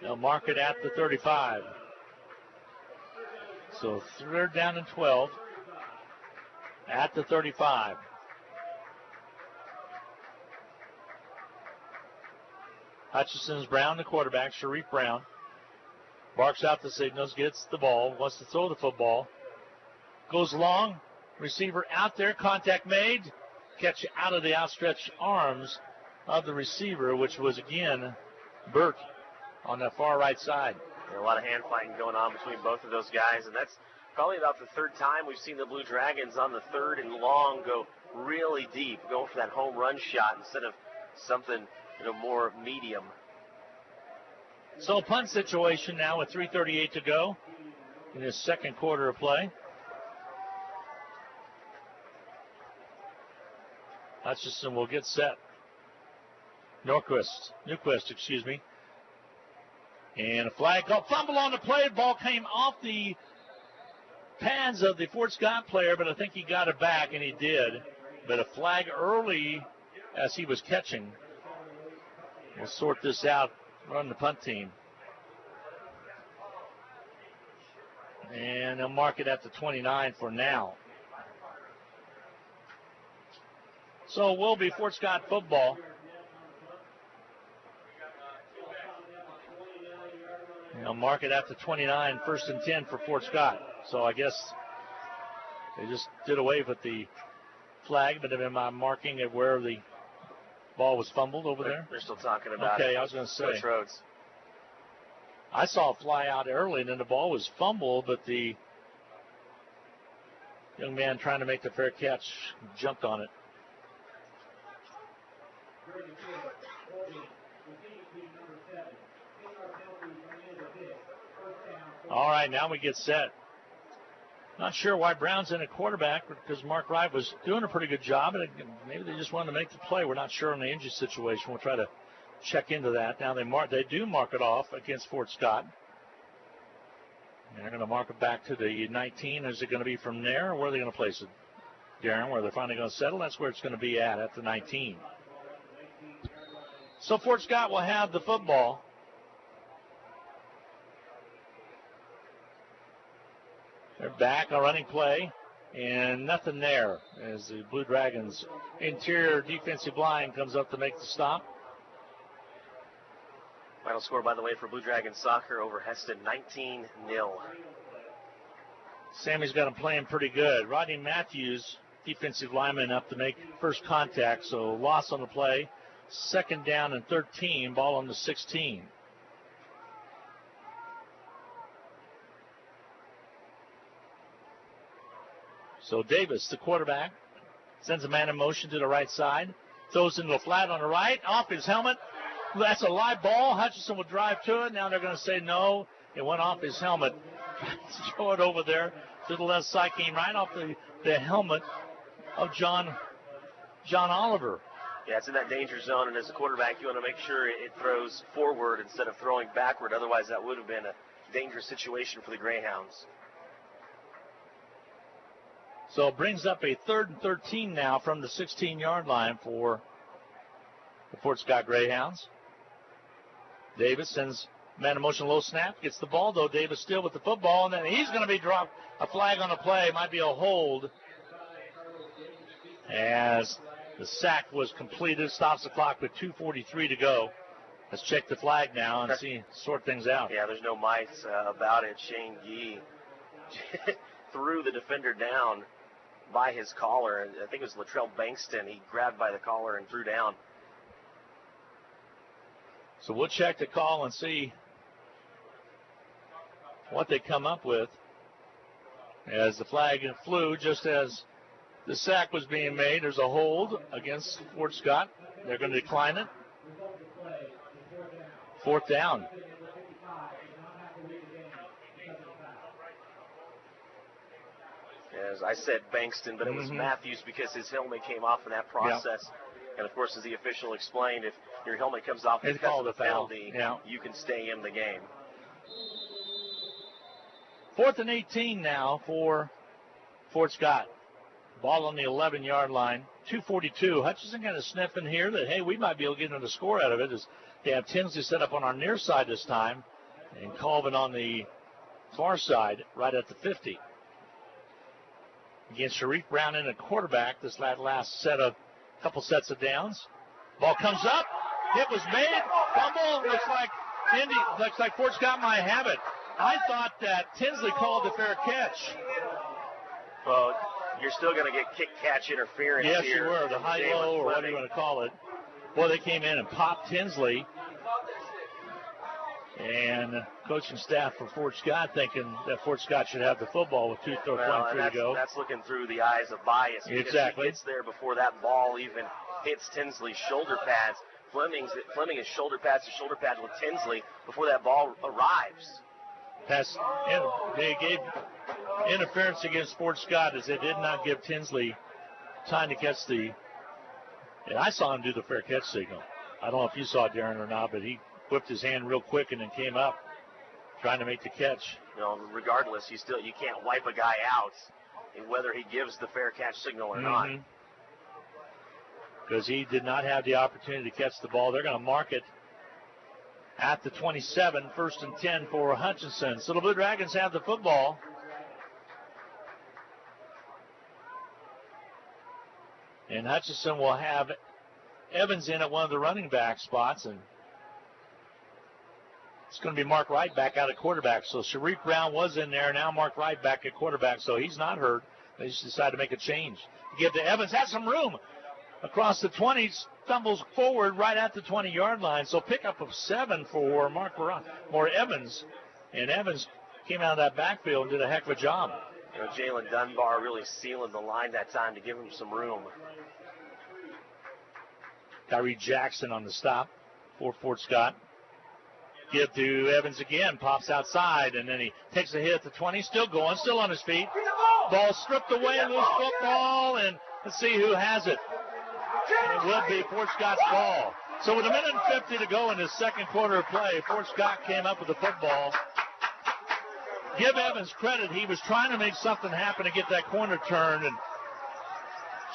They'll mark it at the 35. So 3rd down and 12 at the 35. Hutchinson's Brown, the quarterback, Sharif Brown. Barks out the signals, gets the ball, wants to throw the football. Goes long, receiver out there, contact made. Catch out of the outstretched arms of the receiver, which was, again, Burt on the far right side. A lot of hand fighting going on between both of those guys, and that's probably about the 3rd time we've seen the Blue Dragons on the 3rd and long go really deep, going for that home run shot instead of something more medium. So punt situation now with 3:38 to go in this second quarter of play. Hutchinson will get set. Newquist, And a flag call. Fumble on the play. Ball came off the pads of the Fort Scott player, but I think he got it back, and he did. But a flag early as he was catching. We'll sort this out, run the punt team. And they'll mark it at the 29 for now. So it will be Fort Scott football. They'll mark it at the 29, 1st and 10 for Fort Scott. So I guess they just did away with the flag, but they've been marking it where the ball was fumbled over there. They're still talking about it. Okay, I was going to say. Coach Rhodes. I saw it fly out early, and then the ball was fumbled, but the young man trying to make the fair catch jumped on it. All right, now we get set. Not sure why Brown's in a quarterback, because Mark Wright was doing a pretty good job, and maybe they just wanted to make the play. We're not sure on the injury situation. We'll try to check into that. Now they do mark it off against Fort Scott. And they're going to mark it back to the 19. Is it going to be from there, or where are they going to place it? Darren, where they're finally going to settle? That's where it's going to be at the 19. So Fort Scott will have the football. They're back on running play. And nothing there as the Blue Dragons interior defensive line comes up to make the stop. Final score, by the way, for Blue Dragons soccer over Heston, 19-0. Sammy's got him playing pretty good. Rodney Matthews, defensive lineman, up to make first contact, so loss on the play. 2nd down and 13, ball on the 16. So Davis, the quarterback, sends a man in motion to the right side, throws into the flat on the right, off his helmet. That's a live ball. Hutchinson will drive to it. Now they're going to say no. It went off his helmet. Throw it over there to the left side. Came right off the helmet of John Oliver. Yeah, it's in that danger zone, and as a quarterback, you want to make sure it throws forward instead of throwing backward. Otherwise, that would have been a dangerous situation for the Greyhounds. So it brings up a 3rd and 13 now from the 16-yard line for the Fort Scott Greyhounds. Davis sends man in motion, low snap, gets the ball, though. Davis still with the football, and then he's going to be dropped. A flag on the play, might be a hold. As the sack was completed, stops the clock with 2:43 to go. Let's check the flag now and sort things out. Yeah, there's no mice about it. Shane Gee threw the defender down by his collar. I think it was Latrell Bankston. He grabbed by the collar and threw down. So we'll check the call and see what they come up with. As the flag flew just as the sack was being made, there's a hold against Fort Scott. They're going to decline it. 4th down. As I said Bankston, but it was Matthews because his helmet came off in that process. Yep. And, of course, as the official explained, if your helmet comes off because of the penalty, you can stay in the game. 4th and 18 now for Fort Scott. Ball on the 11-yard line. 2:42. Hutchinson kind of sniffing here that, hey, we might be able to get another score out of it. As they have Tinsley set up on our near side this time, and Colvin on the far side right at the 50. Against Sharif Brown in a quarterback this last couple sets of downs. Ball comes up. Hit was made. Fumble. Looks like Fort Scott might have it. I thought that Tinsley called the fair catch. Well, you're still going to get kick-catch interference here. Yes, you were. The high-low, or whatever you want to call it. Boy, they came in and popped Tinsley. And coaching staff for Fort Scott thinking that Fort Scott should have the football with 2:23 to go. That's looking through the eyes of bias. Exactly. He gets there before that ball even hits Tinsley's shoulder pads. Fleming is shoulder pads to shoulder pads with Tinsley before that ball arrives. They gave interference against Fort Scott as they did not give Tinsley time to catch and I saw him do the fair catch signal. I don't know if you saw it, Darren, or not, but he whipped his hand real quick and then came up trying to make the catch. Regardless, you can't wipe a guy out, whether he gives the fair catch signal or not. Because he did not have the opportunity to catch the ball. They're going to mark it at the 27, 1st and 10 for Hutchinson. So the Blue Dragons have the football. And Hutchinson will have Evans in at one of the running back spots, and it's going to be Mark Wright back out at quarterback. So Sharif Brown was in there, now Mark Wright back at quarterback, so he's not hurt. They just decided to make a change. Give to Evans, has some room across the 20, stumbles forward right at the 20-yard line. So pickup of 7 for More Evans, and Evans came out of that backfield and did a heck of a job. Jalen Dunbar really sealing the line that time to give him some room. Tyree Jackson on the stop for Fort Scott. Give to Evans again, pops outside, and then he takes a hit at the 20, still going, still on his feet. Ball stripped away, loose football, and let's see who has it. It will be Fort Scott's ball. So with 1:50 to go in the second quarter of play, Fort Scott came up with the football. Give Evans credit. He was trying to make something happen to get that corner turned and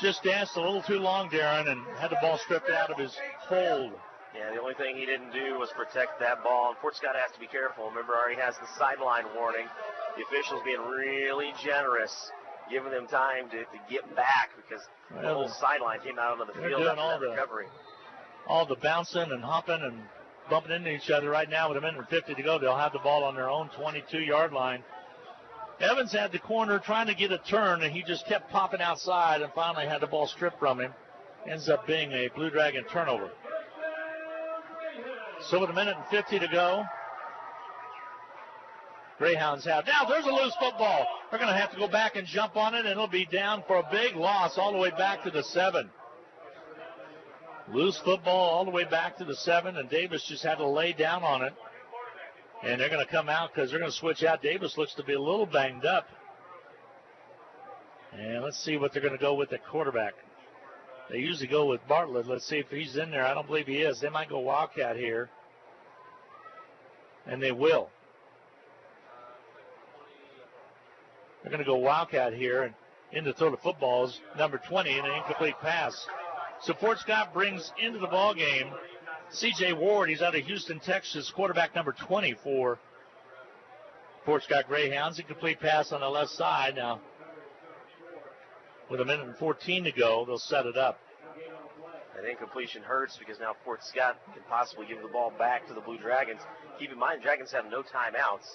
just danced a little too long, Darren, and had the ball stripped out of his hold. Yeah, the only thing he didn't do was protect that ball. And Fort Scott has to be careful. Remember, already has the sideline warning. The officials being really generous giving them time to get back because the whole sideline came out onto the field after that recovery. All the bouncing and hopping and bumping into each other right now with a minute and 50 to go. They'll have the ball on their own 22-yard line. Evans had the corner trying to get a turn, and he just kept popping outside and finally had the ball stripped from him. Ends up being a Blue Dragon turnover. So with a minute and 50 to go, Greyhounds have. Now there's a loose football. They're going to have to go back and jump on it, and it'll be down for a big loss all the way back to the 7. Loose football all the way back to the 7, and Davis just had to lay down on it. And they're going to come out because they're going to switch out. Davis looks to be a little banged up. And let's see what they're going to go with at quarterback. They usually go with Bartlett. Let's see if he's in there. I don't believe he is. They might go Wildcat here. And they will. They're going to go Wildcat here. And in to throw the footballs, number 20, and an incomplete pass. So Fort Scott brings into the ball game C.J. Ward. He's out of Houston, Texas, quarterback number 20 for Fort Scott Greyhounds. Incomplete pass on the left side. Now, with a minute and 14 to go, they'll set it up. That incompletion hurts because now Fort Scott can possibly give the ball back to the Blue Dragons. Keep in mind, the Dragons have no timeouts.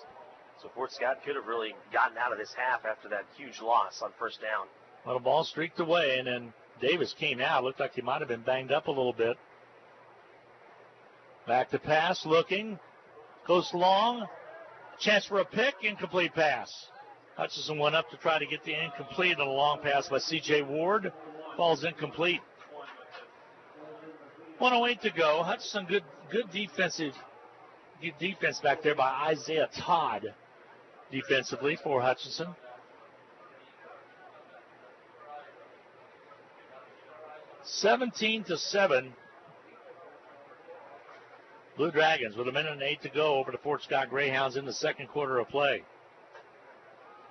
So Fort Scott could have really gotten out of this half after that huge loss on first down. Well, the ball streaked away, and then Davis came out. Looked like he might have been banged up a little bit. Back to pass, looking. Goes long. Chance for a pick. Incomplete pass. Hutchinson went up to try to get the incomplete on a long pass by C.J. Ward. Ball's incomplete. 1:08 to go. Hutchinson, good defense back there by Isaiah Todd defensively for Hutchinson. (17-7). Blue Dragons with a minute and 8 to go over to Fort Scott Greyhounds in the second quarter of play.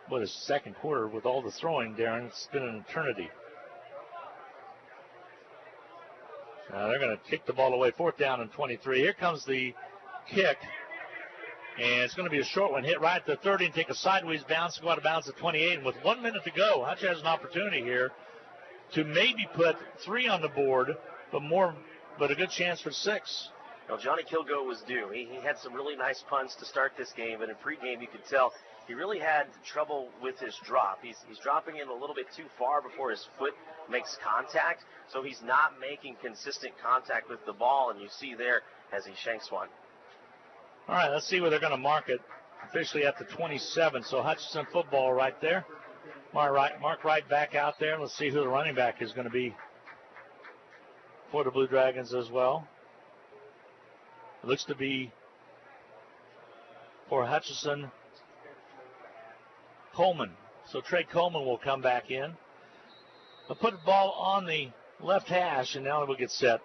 What is second quarter with all the throwing, Darren? It's been an eternity. Now they're going to kick the ball away. 4th down and 23. Here comes the kick. And it's going to be a short one. Hit right at the 30 and take a sideways bounce, go out of bounds at 28. And with 1 minute to go, Hutch has an opportunity here to maybe put 3 on the board, but a good chance for 6. Well, Johnny Kilgo was due. He had some really nice punts to start this game, but in pregame you could tell he really had trouble with his drop. He's dropping in a little bit too far before his foot makes contact, so he's not making consistent contact with the ball, and you see there as he shanks one. All right, let's see where they're going to mark it. Officially at the 27, so Hutchinson football right there. Mark Wright back out there. Let's see who the running back is going to be for the Blue Dragons as well. It looks to be for Hutchinson, Coleman. So Trey Coleman will come back in. They'll put the ball on the left hash, and now it will get set.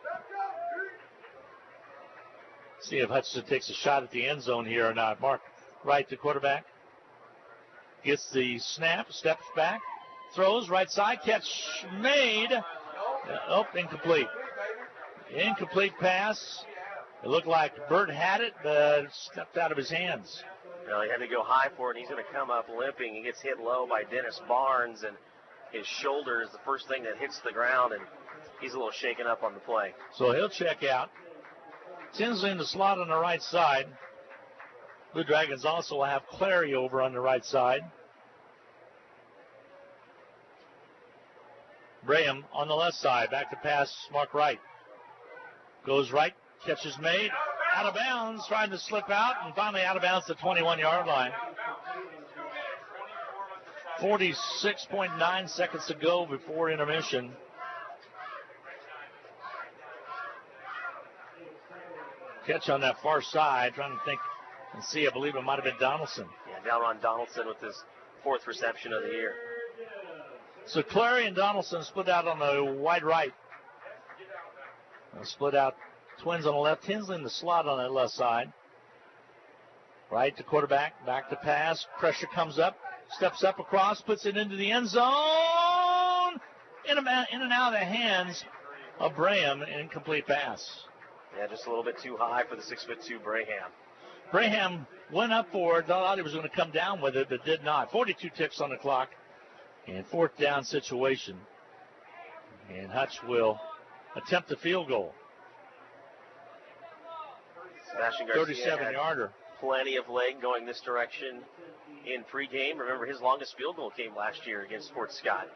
See if Hutchinson takes a shot at the end zone here or not. Mark Wright, the quarterback, gets the snap, steps back, throws right side, catch made. Incomplete. Incomplete pass. It looked like Burt had it, but it stepped out of his hands. Well, he had to go high for it, and he's going to come up limping. He gets hit low by Dennis Barnes, and his shoulder is the first thing that hits the ground, and he's a little shaken up on the play. So he'll check out. Tinsley in the slot on the right side. Blue Dragons also have Clary over on the right side. Braham on the left side. Back to pass, Mark Wright. Goes right, catch is made. Out of bounds, trying to slip out, and finally out of bounds to the 21-yard line. 46.9 seconds to go before intermission. Catch on that far side, trying to think and see. I believe it might have been Donaldson. Yeah, Dalron Donaldson with his 4th reception of the year. So Clary and Donaldson split out on the wide right. Split out twins on the left. Tinsley in the slot on that left side. Right to quarterback, back to pass. Pressure comes up, steps up across, puts it into the end zone. In and out of the hands of Braham. Incomplete pass. Yeah, just a little bit too high for the 6'2" Braham. Braham went up for it. Thought he was going to come down with it, but did not. 42 ticks on the clock. And fourth down situation. And Hutch will attempt a field goal. Sebastian Garcia 37-yarder. Plenty of leg going this direction in pregame. Remember, his longest field goal came last year against Fort Scott.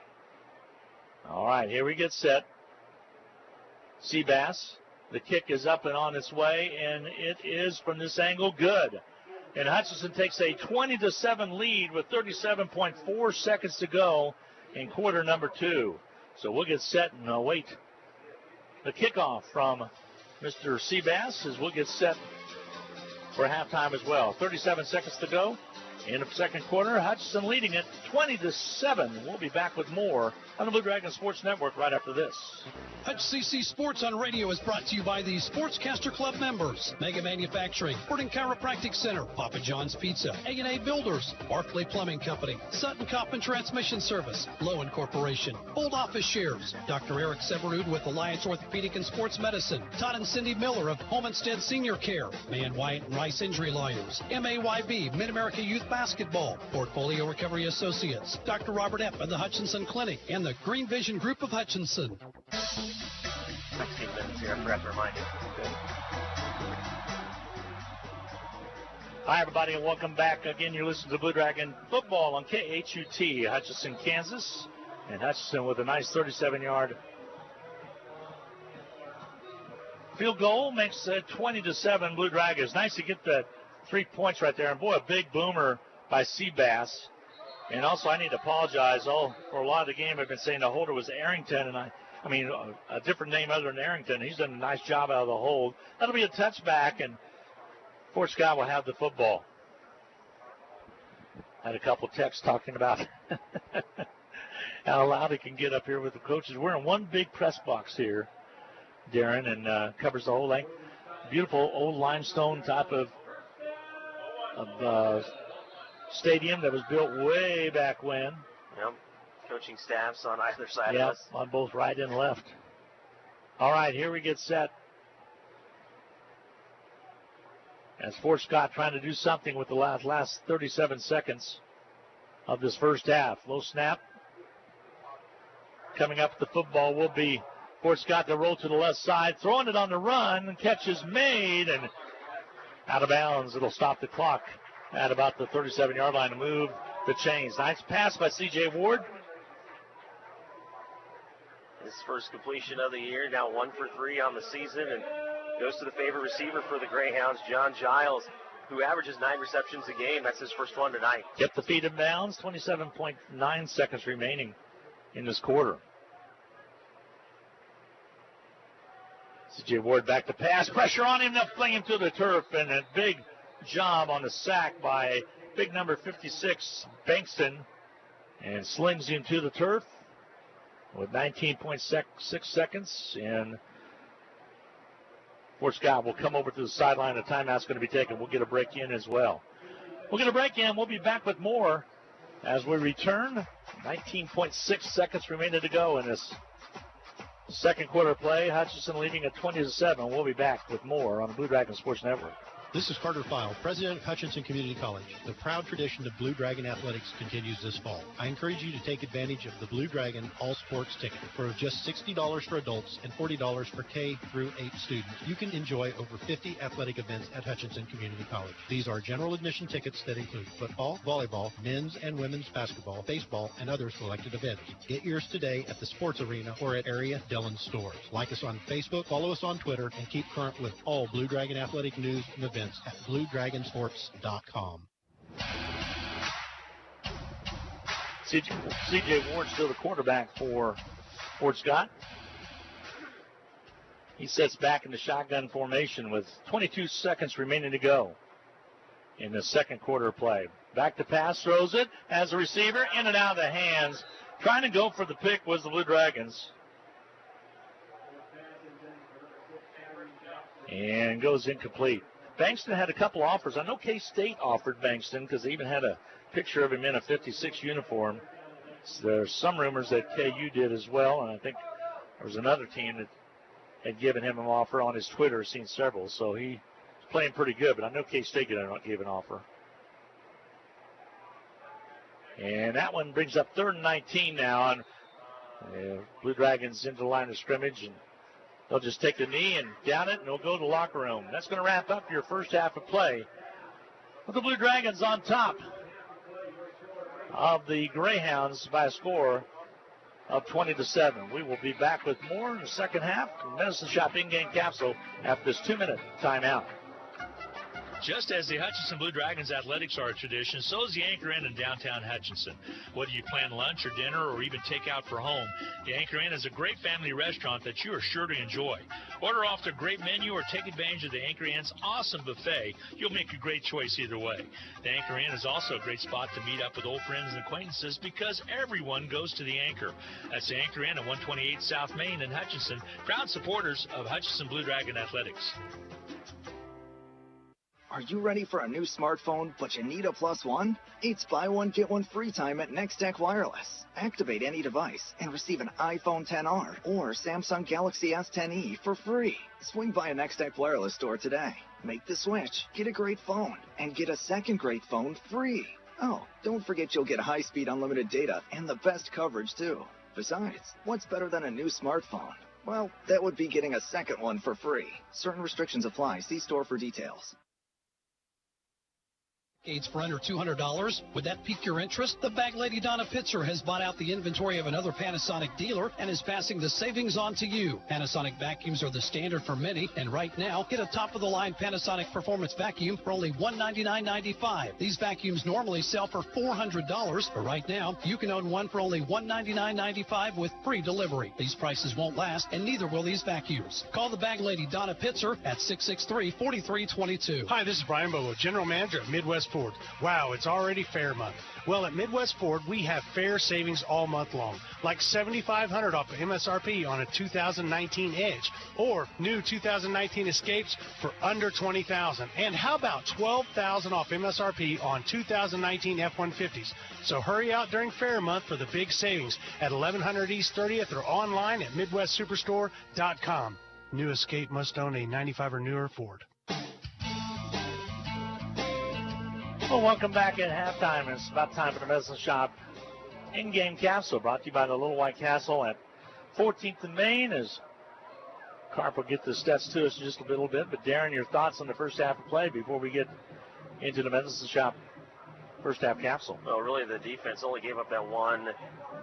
All right, here we get set. Seabass. The kick is up and on its way, and it is from this angle good. And Hutchinson takes a 20-7 lead with 37.4 seconds to go in quarter number 2. So we'll get set and await the kickoff from Mr. Seabass as we'll get set for halftime as well. 37 seconds to go in the second quarter. Hutchinson leading it 20-7. We'll be back with more on the Blue Dragon Sports Network right after this. Hutch CC Sports on Radio is brought to you by the Sportscaster Club members, Mega Manufacturing, Burton Chiropractic Center, Papa John's Pizza, A&A Builders, Barclay Plumbing Company, Sutton Coffin Transmission Service, Lowen Corporation, Old Office Shares, Dr. Eric Severud with Alliance Orthopedic and Sports Medicine, Todd and Cindy Miller of Homestead Senior Care, Man Wyatt and Rice Injury Lawyers, MAYB, Mid-America Youth Basketball, Portfolio Recovery Associates, Dr. Robert Epp of the Hutchinson Clinic, and the Green Vision Group of Hutchinson. 16 minutes here, I forgot to remind you. Hi, everybody, and welcome back. Again, you're listening to Blue Dragon Football on KHUT, Hutchinson, Kansas. And Hutchinson with a nice 37-yard field goal makes it 20-7 Blue Dragons. Nice to get the 3 points right there. And, boy, a big boomer by Seabass. And also, I need to apologize. For a lot of the game, I've been saying the holder was Arrington, and I mean, a different name other than Arrington. He's done a nice job out of the hold. That'll be a touchback, and Fort Scott will have the football. Had a couple texts talking about how loud he can get up here with the coaches. We're in one big press box here, Darren, and covers the whole length. Beautiful old limestone type of stadium that was built way back when. Yep. Coaching staffs on either side of us. On both right and left. All right, here we get set. As Fort Scott trying to do something with the last 37 seconds of this first half. Low snap. Coming up with the football will be Fort Scott to roll to the left side. Throwing it on the run. Catch is made and out of bounds. It'll stop the clock at about the 37-yard line to move the chains. Nice pass by C.J. Ward. His first completion of the year, now 1 for 3 on the season, and goes to the favorite receiver for the Greyhounds, John Giles, who averages 9 receptions a game. That's his first one tonight. Kept the feet in bounds, 27.9 seconds remaining in this quarter. C.J. Ward back to pass. Pressure on him, they'll fling him to the turf, and a big job on the sack by big number 56, Bankston, and slings him to the turf with 19.6 seconds. And Fort Scott will come over to the sideline. A timeout's going to be taken. We'll get a break in as well. We'll get a break in. We'll be back with more as we return. 19.6 seconds remaining to go in this second quarter play. Hutchinson leading at 20-7. We'll be back with more on the Blue Dragon Sports Network. This is Carter File, president of Hutchinson Community College. The proud tradition of Blue Dragon athletics continues this fall. I encourage you to take advantage of the Blue Dragon All Sports Ticket. For just $60 for adults and $40 for K through 8 students, you can enjoy over 50 athletic events at Hutchinson Community College. These are general admission tickets that include football, volleyball, men's and women's basketball, baseball, and other selected events. Get yours today at the sports arena or at area Dillon stores. Like us on Facebook, follow us on Twitter, and keep current with all Blue Dragon athletic news and events at BlueDragonSports.com. C.J. Ward still the quarterback for Fort Scott. He sets back in the shotgun formation with 22 seconds remaining to go in the second quarter of play. Back to pass, throws it as a receiver, in and out of the hands. Trying to go for the pick was the Blue Dragons. And goes incomplete. Bankston had a couple offers. I know K-State offered Bankston because they even had a picture of him in a 56 uniform. So there's some rumors that KU did as well, and I think there was another team that had given him an offer on his Twitter. I've seen several, so he's playing pretty good, but I know K-State gave an offer. And that one brings up 3rd and 19 now. And Blue Dragons into the line of scrimmage. And they'll just take the knee and down it, and they'll go to the locker room. That's going to wrap up your first half of play, with the Blue Dragons on top of the Greyhounds by a score of 20-7. We will be back with more in the second half. Medicine Shop in-game capsule after this 2-minute timeout. Just as the Hutchinson Blue Dragons athletics are a tradition, so is the Anchor Inn in downtown Hutchinson. Whether you plan lunch or dinner or even take out for home, the Anchor Inn is a great family restaurant that you are sure to enjoy. Order off their great menu or take advantage of the Anchor Inn's awesome buffet. You'll make a great choice either way. The Anchor Inn is also a great spot to meet up with old friends and acquaintances because everyone goes to the Anchor. That's the Anchor Inn at 128 South Main in Hutchinson, proud supporters of Hutchinson Blue Dragon Athletics. Are you ready for a new smartphone, but you need a plus one? It's buy one, get one free time at Next Tech Wireless. Activate any device and receive an iPhone XR or Samsung Galaxy S10e for free. Swing by a Next Tech Wireless store today. Make the switch, get a great phone, and get a second great phone free. Oh, don't forget you'll get high-speed unlimited data and the best coverage too. Besides, what's better than a new smartphone? Well, that would be getting a second one for free. Certain restrictions apply. See store for details. Aids for under $200. Would that pique your interest? The bag lady Donna Pitzer has bought out the inventory of another Panasonic dealer and is passing the savings on to you. Panasonic vacuums are the standard for many, and right now, get a top-of-the-line Panasonic Performance vacuum for only $199.95. These vacuums normally sell for $400, but right now, you can own one for only $199.95 with free delivery. These prices won't last, and neither will these vacuums. Call the bag lady Donna Pitzer at 663-4322. Hi, this is Brian Bobo, General Manager at Midwest Ford. Wow, it's already fair month. Well, at Midwest Ford, we have fair savings all month long, like $7,500 off of MSRP on a 2019 Edge, or new 2019 Escapes for under $20,000. And how about $12,000 off MSRP on 2019 F-150s? So hurry out during fair month for the big savings at 1100 East 30th or online at MidwestSuperstore.com. New Escape must own a 95 or newer Ford. Well, welcome back at halftime. It's about time for the Medicine Shop in-game capsule, brought to you by the Little White Castle at 14th and Main, as Carp will get the stats to us in just a little bit. But, Darren, your thoughts on the first half of play before we get into the Medicine Shop first half capsule? Well, really, the defense only gave up that one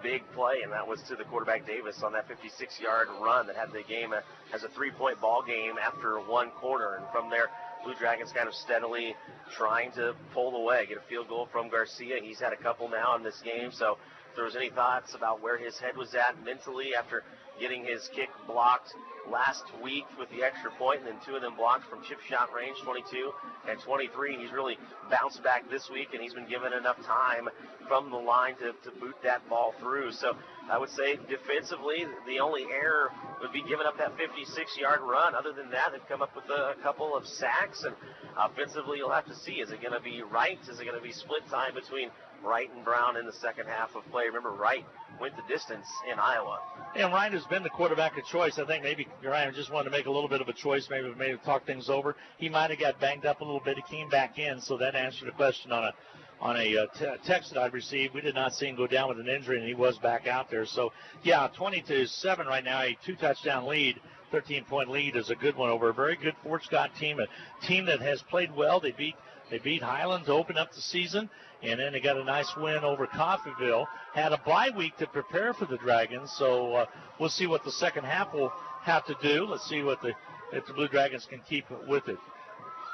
big play, and that was to the quarterback Davis on that 56-yard run that had the game as a 3-point ball game after one quarter. And from there, Blue Dragons kind of steadily trying to pull away, get a field goal from Garcia. He's had a couple now in this game, so if there was any thoughts about where his head was at mentally after getting his kick blocked last week with the extra point, and then two of them blocked from chip shot range, 22 and 23. He's really bounced back this week, and he's been given enough time from the line to boot that ball through. So I would say defensively, the only error would be giving up that 56-yard run. Other than that, they've come up with a couple of sacks, and offensively, you'll have to see. Is it going to be Wright? Is it going to be split time between Wright and Brown in the second half of play? Remember, Wright went the distance in Iowa. And Wright has been the quarterback of choice. I think maybe Ryan just wanted to make a little bit of a choice, maybe talk things over. He might have got banged up a little bit. He came back in, so that answered the question on a text that I received. We did not see him go down with an injury, and he was back out there. So, yeah, 20-7 right now, a 2-touchdown lead. 13-point lead is a good one over a very good Fort Scott team, a team that has played well. They beat Highland to open up the season, and then they got a nice win over Coffeyville. Had a bye week to prepare for the Dragons, so we'll see what the second half will have to do. Let's see if the Blue Dragons can keep with it.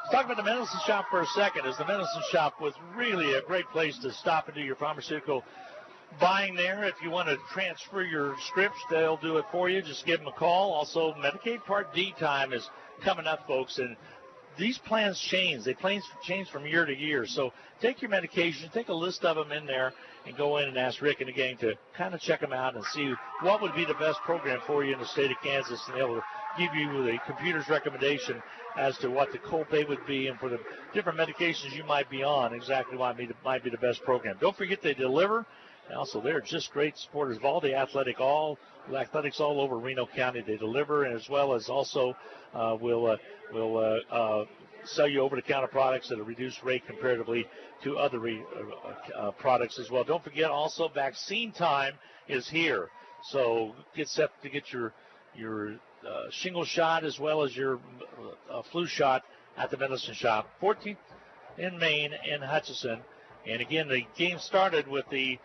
Let's talk about the Medicine Shop for a second, as the Medicine Shop was really a great place to stop and do your pharmaceutical buying there. If you want to transfer your scripts, they'll do it for you. Just give them a call. Also, Medicaid Part D time is coming up, folks, and these plans change. They change from year to year. So take your medication, take a list of them in there, and go in and ask Rick and the gang to kind of check them out and see what would be the best program for you in the state of Kansas, and they'll give you the computer's recommendation as to what the copay would be, and for the different medications you might be on, exactly what might be the best program. Don't forget they deliver. And also, they're just great supporters of all the athletics all over Reno County. They deliver, and as well as also will sell you over-the-counter products at a reduced rate comparatively to other products as well. Don't forget also vaccine time is here. So get set to get your shingle shot as well as your flu shot at the medicine shop. 14th in Maine in Hutchinson. And again, the game started with the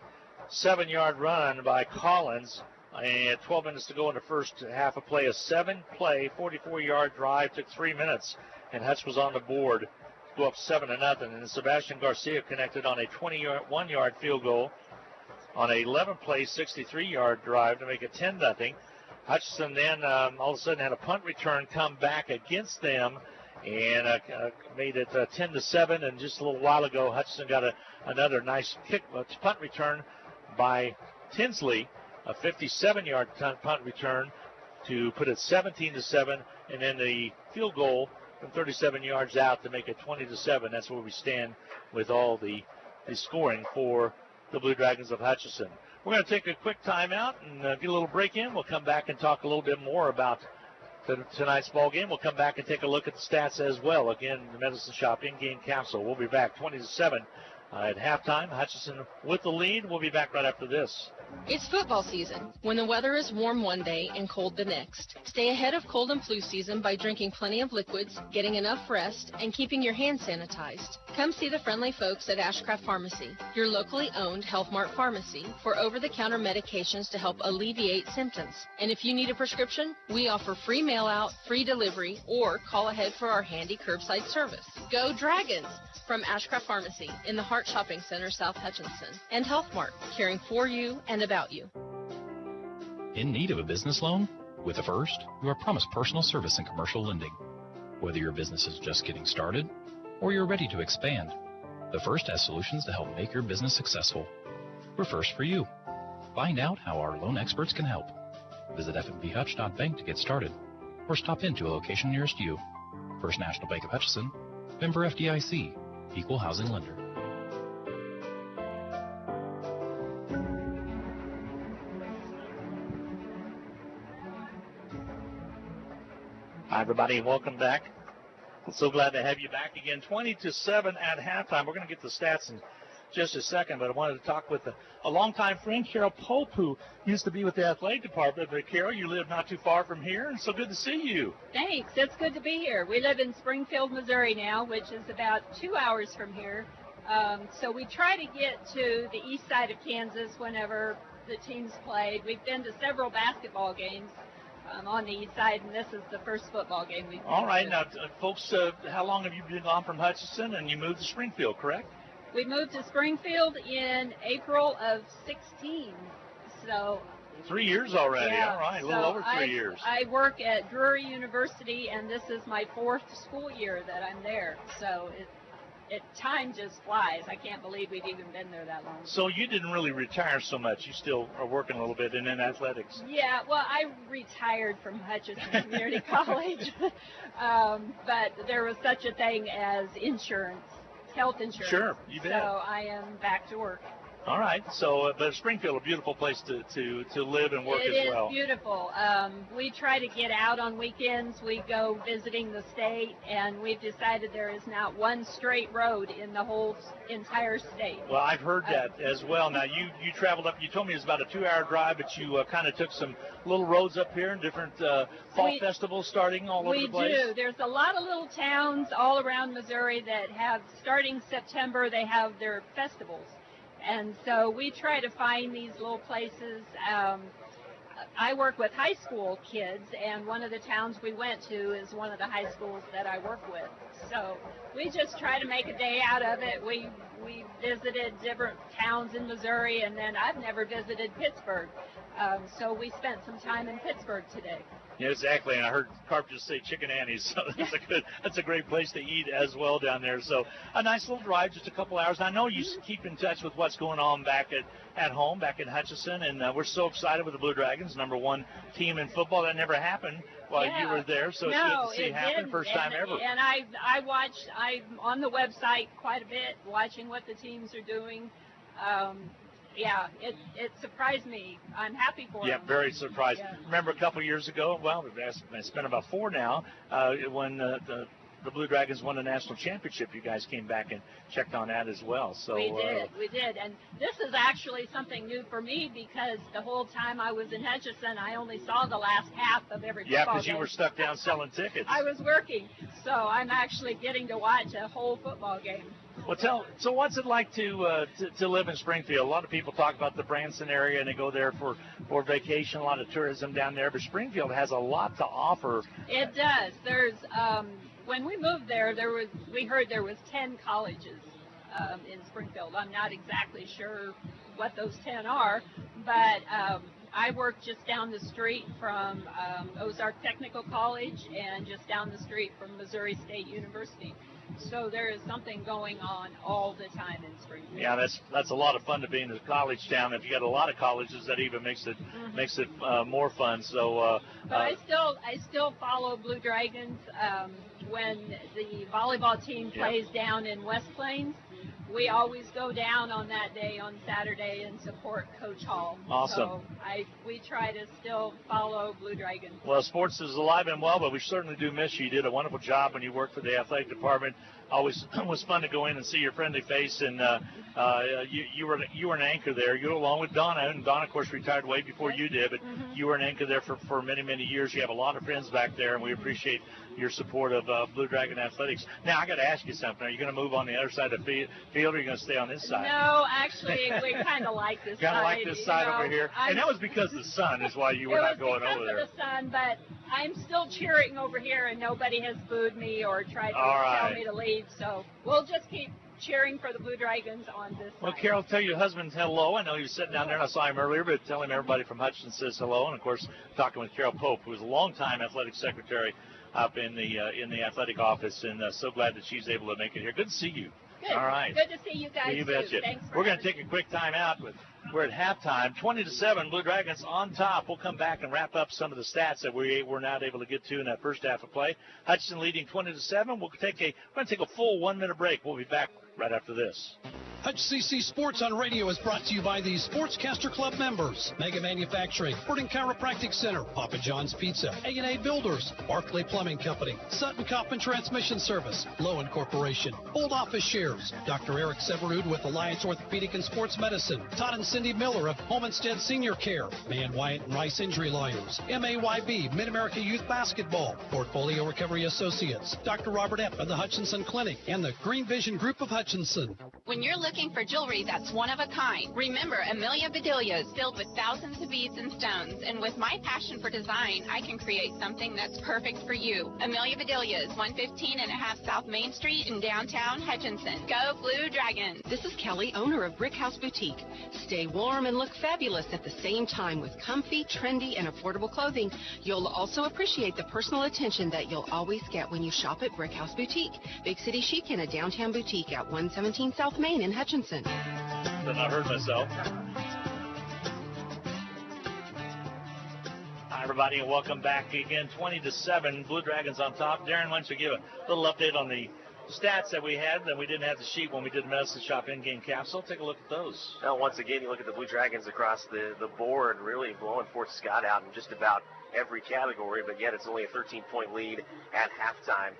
7-yard run by Collins. And 12 minutes to go in the first half of play. A 7-play, 44-yard drive took 3 minutes. And Hutch was on the board to go up 7-0. And Sebastian Garcia connected on a 21-yard field goal on a 11-play, 63-yard drive to make it 10-0. Hutchinson then all of a sudden had a punt return come back against them and made it 10-7. And just a little while ago, Hutchinson got another nice punt return by Tinsley, a 57-yard punt return to put it 17-7, and then the field goal from 37 yards out to make it 20-7. That's where we stand with all the scoring for the Blue Dragons of Hutchinson. We're going to take a quick timeout and get a little break in. We'll come back and talk a little bit more about tonight's ball game. We'll come back and take a look at the stats as well. Again, the Medicine Shop in-game capsule. We'll be back 20-7 at halftime. Hutchinson with the lead. We'll be back right after this. It's football season, when the weather is warm one day and cold the next. Stay ahead of cold and flu season by drinking plenty of liquids, getting enough rest, and keeping your hands sanitized. Come see the friendly folks at Ashcraft Pharmacy, your locally owned Health Mart pharmacy, for over-the-counter medications to help alleviate symptoms. And if you need a prescription, we offer free mail-out, free delivery, or call ahead for our handy curbside service. Go Dragons! From Ashcraft Pharmacy in the Hart Shopping Center, South Hutchinson, and Health Mart, caring for you and about you. In need of a business loan? With the First, you are promised personal service and commercial lending. Whether your business is just getting started or you're ready to expand, the First has solutions to help make your business successful. We're First for you. Find out how our loan experts can help. Visit fnbhutch.bank to get started or stop into a location nearest you. First National Bank of Hutchinson, member FDIC, equal housing lender. Hi, everybody, and welcome back. I'm so glad to have you back again. 20-7 at halftime. We're going to get the stats in just a second, but I wanted to talk with a longtime friend, Carol Pope, who used to be with the athletic department. But Carol, you live not too far from here, and so good to see you. Thanks. It's good to be here. We live in Springfield, Missouri now, which is about 2 hours from here. So we try to get to the east side of Kansas whenever the teams played. We've been to several basketball games on the east side, and this is the first football game we've been All right. to. Now, folks, how long have you been gone from Hutchinson, and you moved to Springfield, correct? We moved to Springfield in April of 16. So 3 years already. yeah, All right, a little so over 3 years. I work at Drury University, and this is my 4th school year that I'm there. So time just flies. I can't believe we've even been there that long. So you didn't really retire so much. You still are working a little bit in athletics. Yeah, well, I retired from Hutchinson Community College, but there was such a thing as insurance, health insurance. Sure, you bet. So I am back to work. All right. So, but Springfield, a beautiful place to live and work as well. It is beautiful. We try to get out on weekends. We go visiting the state, and we've decided there is not one straight road in the whole entire state. Well, I've heard that as well. Now, you traveled up. You told me it's about a 2-hour drive, but you kind of took some little roads up here and different fall festivals starting all over the place. We do. There's a lot of little towns all around Missouri that have, starting September, they have their festivals. And so we try to find these little places. I work with high school kids, and one of the towns we went to is one of the high schools that I work with. So we just try to make a day out of it. We visited different towns in Missouri, and then I've never visited Pittsburgh. So we spent some time in Pittsburgh today. Yeah, exactly. And I heard Carp just say Chicken Annie's, so that's a great place to eat as well down there. So a nice little drive, just a couple hours. I know you keep in touch with what's going on back at home, back in Hutchinson, and we're so excited with the Blue Dragons, #1 team in football. That never happened while you were there, so it's good to see it happen, first time ever. And I'm on the website quite a bit, watching what the teams are doing. Yeah, it surprised me. I'm happy for them. Yeah, very surprised. Yeah. Remember a couple years ago, well, it's been about 4 now, when the the Blue Dragons won the national championship, you guys came back and checked on that as well. So we did. And this is actually something new for me because the whole time I was in Hutchinson, I only saw the last half of every football game. Yeah, because you were stuck down selling tickets. I was working, so I'm actually getting to watch a whole football game. Well, so what's it like to live in Springfield? A lot of people talk about the Branson area and they go there for vacation, a lot of tourism down there, but Springfield has a lot to offer. It does. There's when we moved there, we heard there was 10 colleges in Springfield. I'm not exactly sure what those 10 are, but I work just down the street from Ozark Technical College and just down the street from Missouri State University. So there is something going on all the time in Springfield. Yeah, that's a lot of fun to be in a college town. If you got a lot of colleges, that even makes it more fun. So, but I still follow Blue Dragons when the volleyball team plays down in West Plains. We always go down on that day on Saturday and support Coach Hall. Awesome. So we try to still follow Blue Dragons. Well, sports is alive and well, but we certainly do miss you. You did a wonderful job when you worked for the athletic department. Always was fun to go in and see your friendly face, and you were an anchor there. You were along with Donna, and Donna, of course, retired way before you did, but you were an anchor there for many, many years. You have a lot of friends back there, and we appreciate your support of Blue Dragon Athletics. Now, I got to ask you something. Are you going to move on the other side of the field, or are you going to stay on this side? No, actually, we kind of like this side. Kind of like this side over here? And that was because of the sun is why you were not going over there. It was because of the sun, but I'm still cheering over here, and nobody has booed me or tried to tell me to leave. So we'll just keep cheering for the Blue Dragons on this side. Well, Carol, tell your husband hello. I know he was sitting down there, and I saw him earlier, but tell him everybody from Hutchinson says hello. And, of course, talking with Carol Pope, who was a longtime athletic secretary up in the athletic office, and so glad that she's able to make it here. Good to see you. Good. All right. Good to see you guys, you betcha. Thanks for We're going to take a quick time out. We're at halftime, 20-7, Blue Dragons on top. We'll come back and wrap up some of the stats that we were not able to get to in that first half of play. Hutchinson leading 20-7. We're going to take a full 1-minute break. We'll be back right after this. HCC Sports on Radio is brought to you by the Sportscaster Club members, Mega Manufacturing, Burton Chiropractic Center, Papa John's Pizza, A&A Builders, Barclay Plumbing Company, Sutton Coffin Transmission Service, Lowen Corporation, Old Office Shares, Dr. Eric Severud with Alliance Orthopedic and Sports Medicine, Todd and Cindy Miller of Homestead Senior Care, Man Wyatt and Rice Injury Lawyers, MAYB, Mid-America Youth Basketball, Portfolio Recovery Associates, Dr. Robert Epp of the Hutchinson Clinic, and the Green Vision Group of Hutchinson. When you're looking for jewelry that's one of a kind, remember Amelia Bedelia's filled with thousands of beads and stones, and with my passion for design, I can create something that's perfect for you. Amelia Bedelia's, 115.5 South Main Street in downtown Hutchinson. Go Blue Dragons! This is Kelly, owner of Brick House Boutique. Stay warm and look fabulous at the same time with comfy, trendy, and affordable clothing. You'll also appreciate the personal attention that you'll always get when you shop at Brick House Boutique. Big city chic in a downtown boutique at 117 South Main in Hutchinson. Then I heard myself. Hi, everybody, and welcome back again. 20-7, Blue Dragons on top. Darren, why don't you give a little update on the stats that we had that we didn't have the sheet when we did Medicine Shop in-game capsule. Take a look at those. Now, once again, you look at the Blue Dragons across the board, really blowing Fort Scott out in just about every category, but yet it's only a 13-point lead at halftime.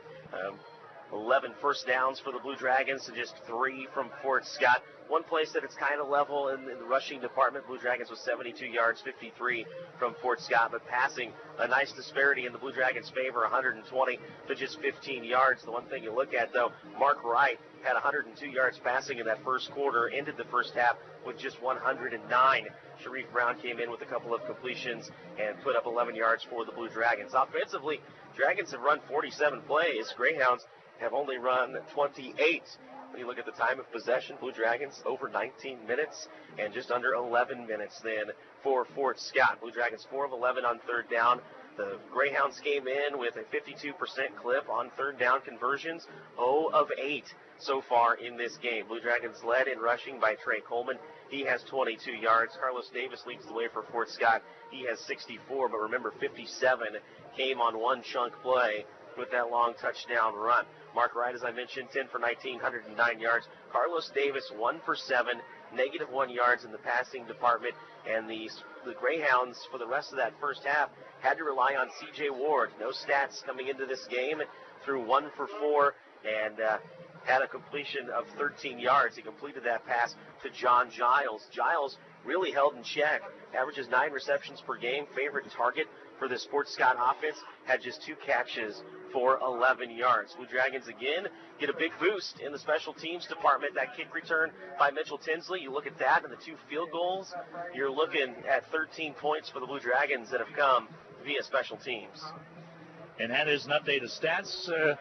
11 first downs for the Blue Dragons and just 3 from Fort Scott. One place that it's kind of level in the rushing department, Blue Dragons with 72 yards, 53 from Fort Scott, but passing a nice disparity in the Blue Dragons' favor, 120 to just 15 yards. The one thing you look at, though, Mark Wright had 102 yards passing in that first quarter, ended the first half with just 109. Sharif Brown came in with a couple of completions and put up 11 yards for the Blue Dragons. Offensively, Dragons have run 47 plays. Greyhounds have only run 28. When you look at the time of possession, Blue Dragons over 19 minutes and just under 11 minutes then for Fort Scott. Blue Dragons 4 of 11 on third down. The Greyhounds came in with a 52% clip on third down conversions, 0 of 8 so far in this game. Blue Dragons led in rushing by Trey Coleman. He has 22 yards. Carlos Davis leads the way for Fort Scott. He has 64, but remember 57 came on one chunk play with that long touchdown run. Mark Wright, as I mentioned, 10 for 19, 109 yards. Carlos Davis, 1 for 7, negative 1 yards in the passing department. And the Greyhounds, for the rest of that first half, had to rely on C.J. Ward. No stats coming into this game threw 1 for 4 and had a completion of 13 yards. He completed that pass to John Giles. Giles really held in check, averages 9 receptions per game, favorite target for the Fort Scott offense, had just 2 catches for 11 yards. Blue Dragons again get a big boost in the special teams department. That kick return by Mitchell Tinsley, you look at that and the 2 field goals, you're looking at 13 points for the Blue Dragons that have come via special teams. And that is an update of stats at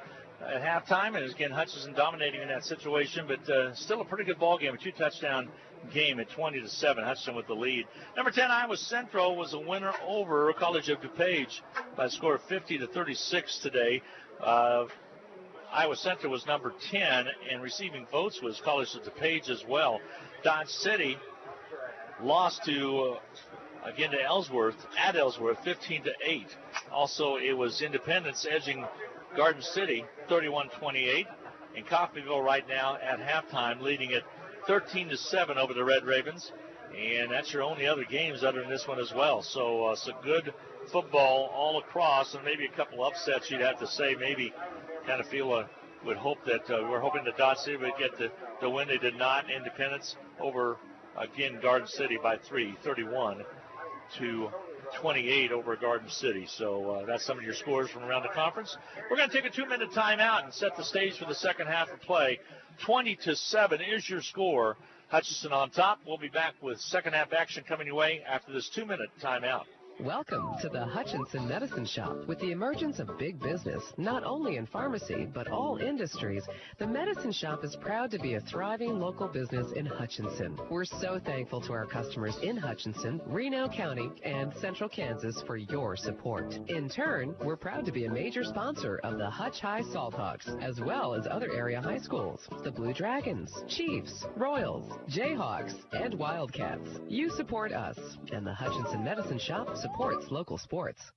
halftime. And again, Hutchinson dominating in that situation, but still a pretty good ball game, a 2-touchdown game at 20-7. Hutchinson with the lead. Number 10, Iowa Central was a winner over College of DuPage by a score of 50-36 today. Iowa Central was number 10, and receiving votes was College of DuPage as well. Dodge City lost to again to Ellsworth, at Ellsworth, 15-8. Also, it was Independence edging Garden City, 31-28. And Coffeyville right now at halftime leading it 13-7 over the Red Ravens. And that's your only other games other than this one as well. So some good football all across, and maybe a couple upsets you'd have to say. Maybe kind of would hope that we're hoping that Dodge City would get the win. They did not. Independence over, again, Garden City by 3, 31-28 over Garden City. So that's some of your scores from around the conference. We're going to take a 2-minute timeout and set the stage for the second half of play. 20-7 is your score. Hutchinson on top. We'll be back with second half action coming your way after this 2-minute timeout. Welcome to the Hutchinson Medicine Shop. With the emergence of big business, not only in pharmacy, but all industries, the Medicine Shop is proud to be a thriving local business in Hutchinson. We're so thankful to our customers in Hutchinson, Reno County, and Central Kansas for your support. In turn, we're proud to be a major sponsor of the Hutch High Salthawks, as well as other area high schools, the Blue Dragons, Chiefs, Royals, Jayhawks, and Wildcats. You support us, and the Hutchinson Medicine Shop supports local sports.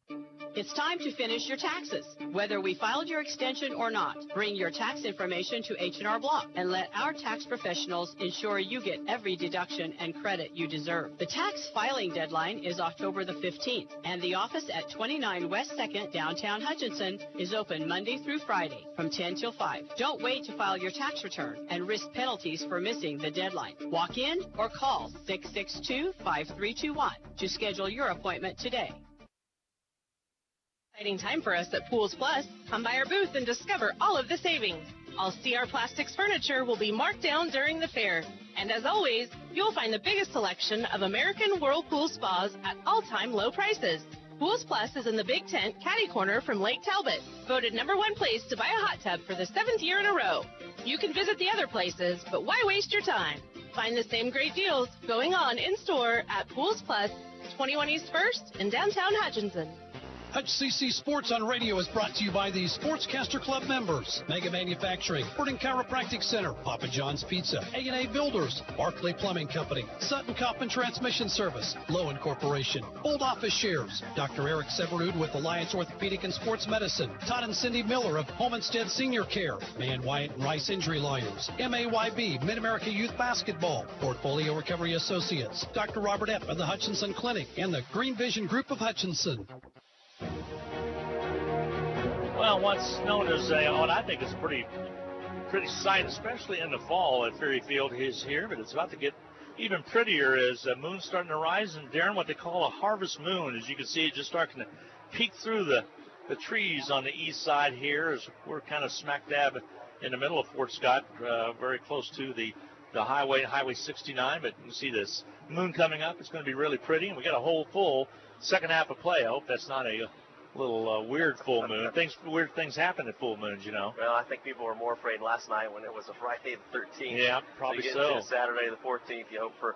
It's time to finish your taxes. Whether we filed your extension or not, bring your tax information to H&R Block and let our tax professionals ensure you get every deduction and credit you deserve. The tax filing deadline is October the 15th, and the office at 29 West 2nd, downtown Hutchinson, is open Monday through Friday from 10 till 5. Don't wait to file your tax return and risk penalties for missing the deadline. Walk in or call 662-5321 to schedule your appointment today. Exciting time for us at Pools Plus. Come by our booth and discover all of the savings. All CR Plastics furniture will be marked down during the fair. And as always, you'll find the biggest selection of American Whirlpool spas at all-time low prices. Pools Plus is in the Big Tent Caddy Corner from Lake Talbot, voted #1 place to buy a hot tub for the 7th year in a row. You can visit the other places, but why waste your time? Find the same great deals going on in-store at Pools Plus, 21 East 1st in downtown Hutchinson. Hutch CC Sports on Radio is brought to you by the Sportscaster Club members. Mega Manufacturing, Burton Chiropractic Center, Papa John's Pizza, A&A Builders, Barclay Plumbing Company, Sutton Coffin Transmission Service, Lowen Corporation, Old Office Shares, Dr. Eric Severud with Alliance Orthopedic and Sports Medicine, Todd and Cindy Miller of Homestead Senior Care, Man Wyatt and Rice Injury Lawyers, MAYB, Mid-America Youth Basketball, Portfolio Recovery Associates, Dr. Robert Epp of the Hutchinson Clinic, and the Green Vision Group of Hutchinson. Well, what's known as what I think is a pretty sight, especially in the fall at Frary Field, is here, but it's about to get even prettier as the moon's starting to rise. And Darren, what they call a harvest moon, as you can see, it just starting to peek through the trees on the east side here, as we're kind of smack dab in the middle of Fort Scott, very close to the highway, Highway 69. But you can see this moon coming up. It's going to be really pretty, and we got a whole full second half of play. I hope that's not a little weird full moon. Weird things happen at full moons, you know. Well, I think people were more afraid last night when it was a Friday the 13th. Yeah, probably so. Saturday the 14th, you hope for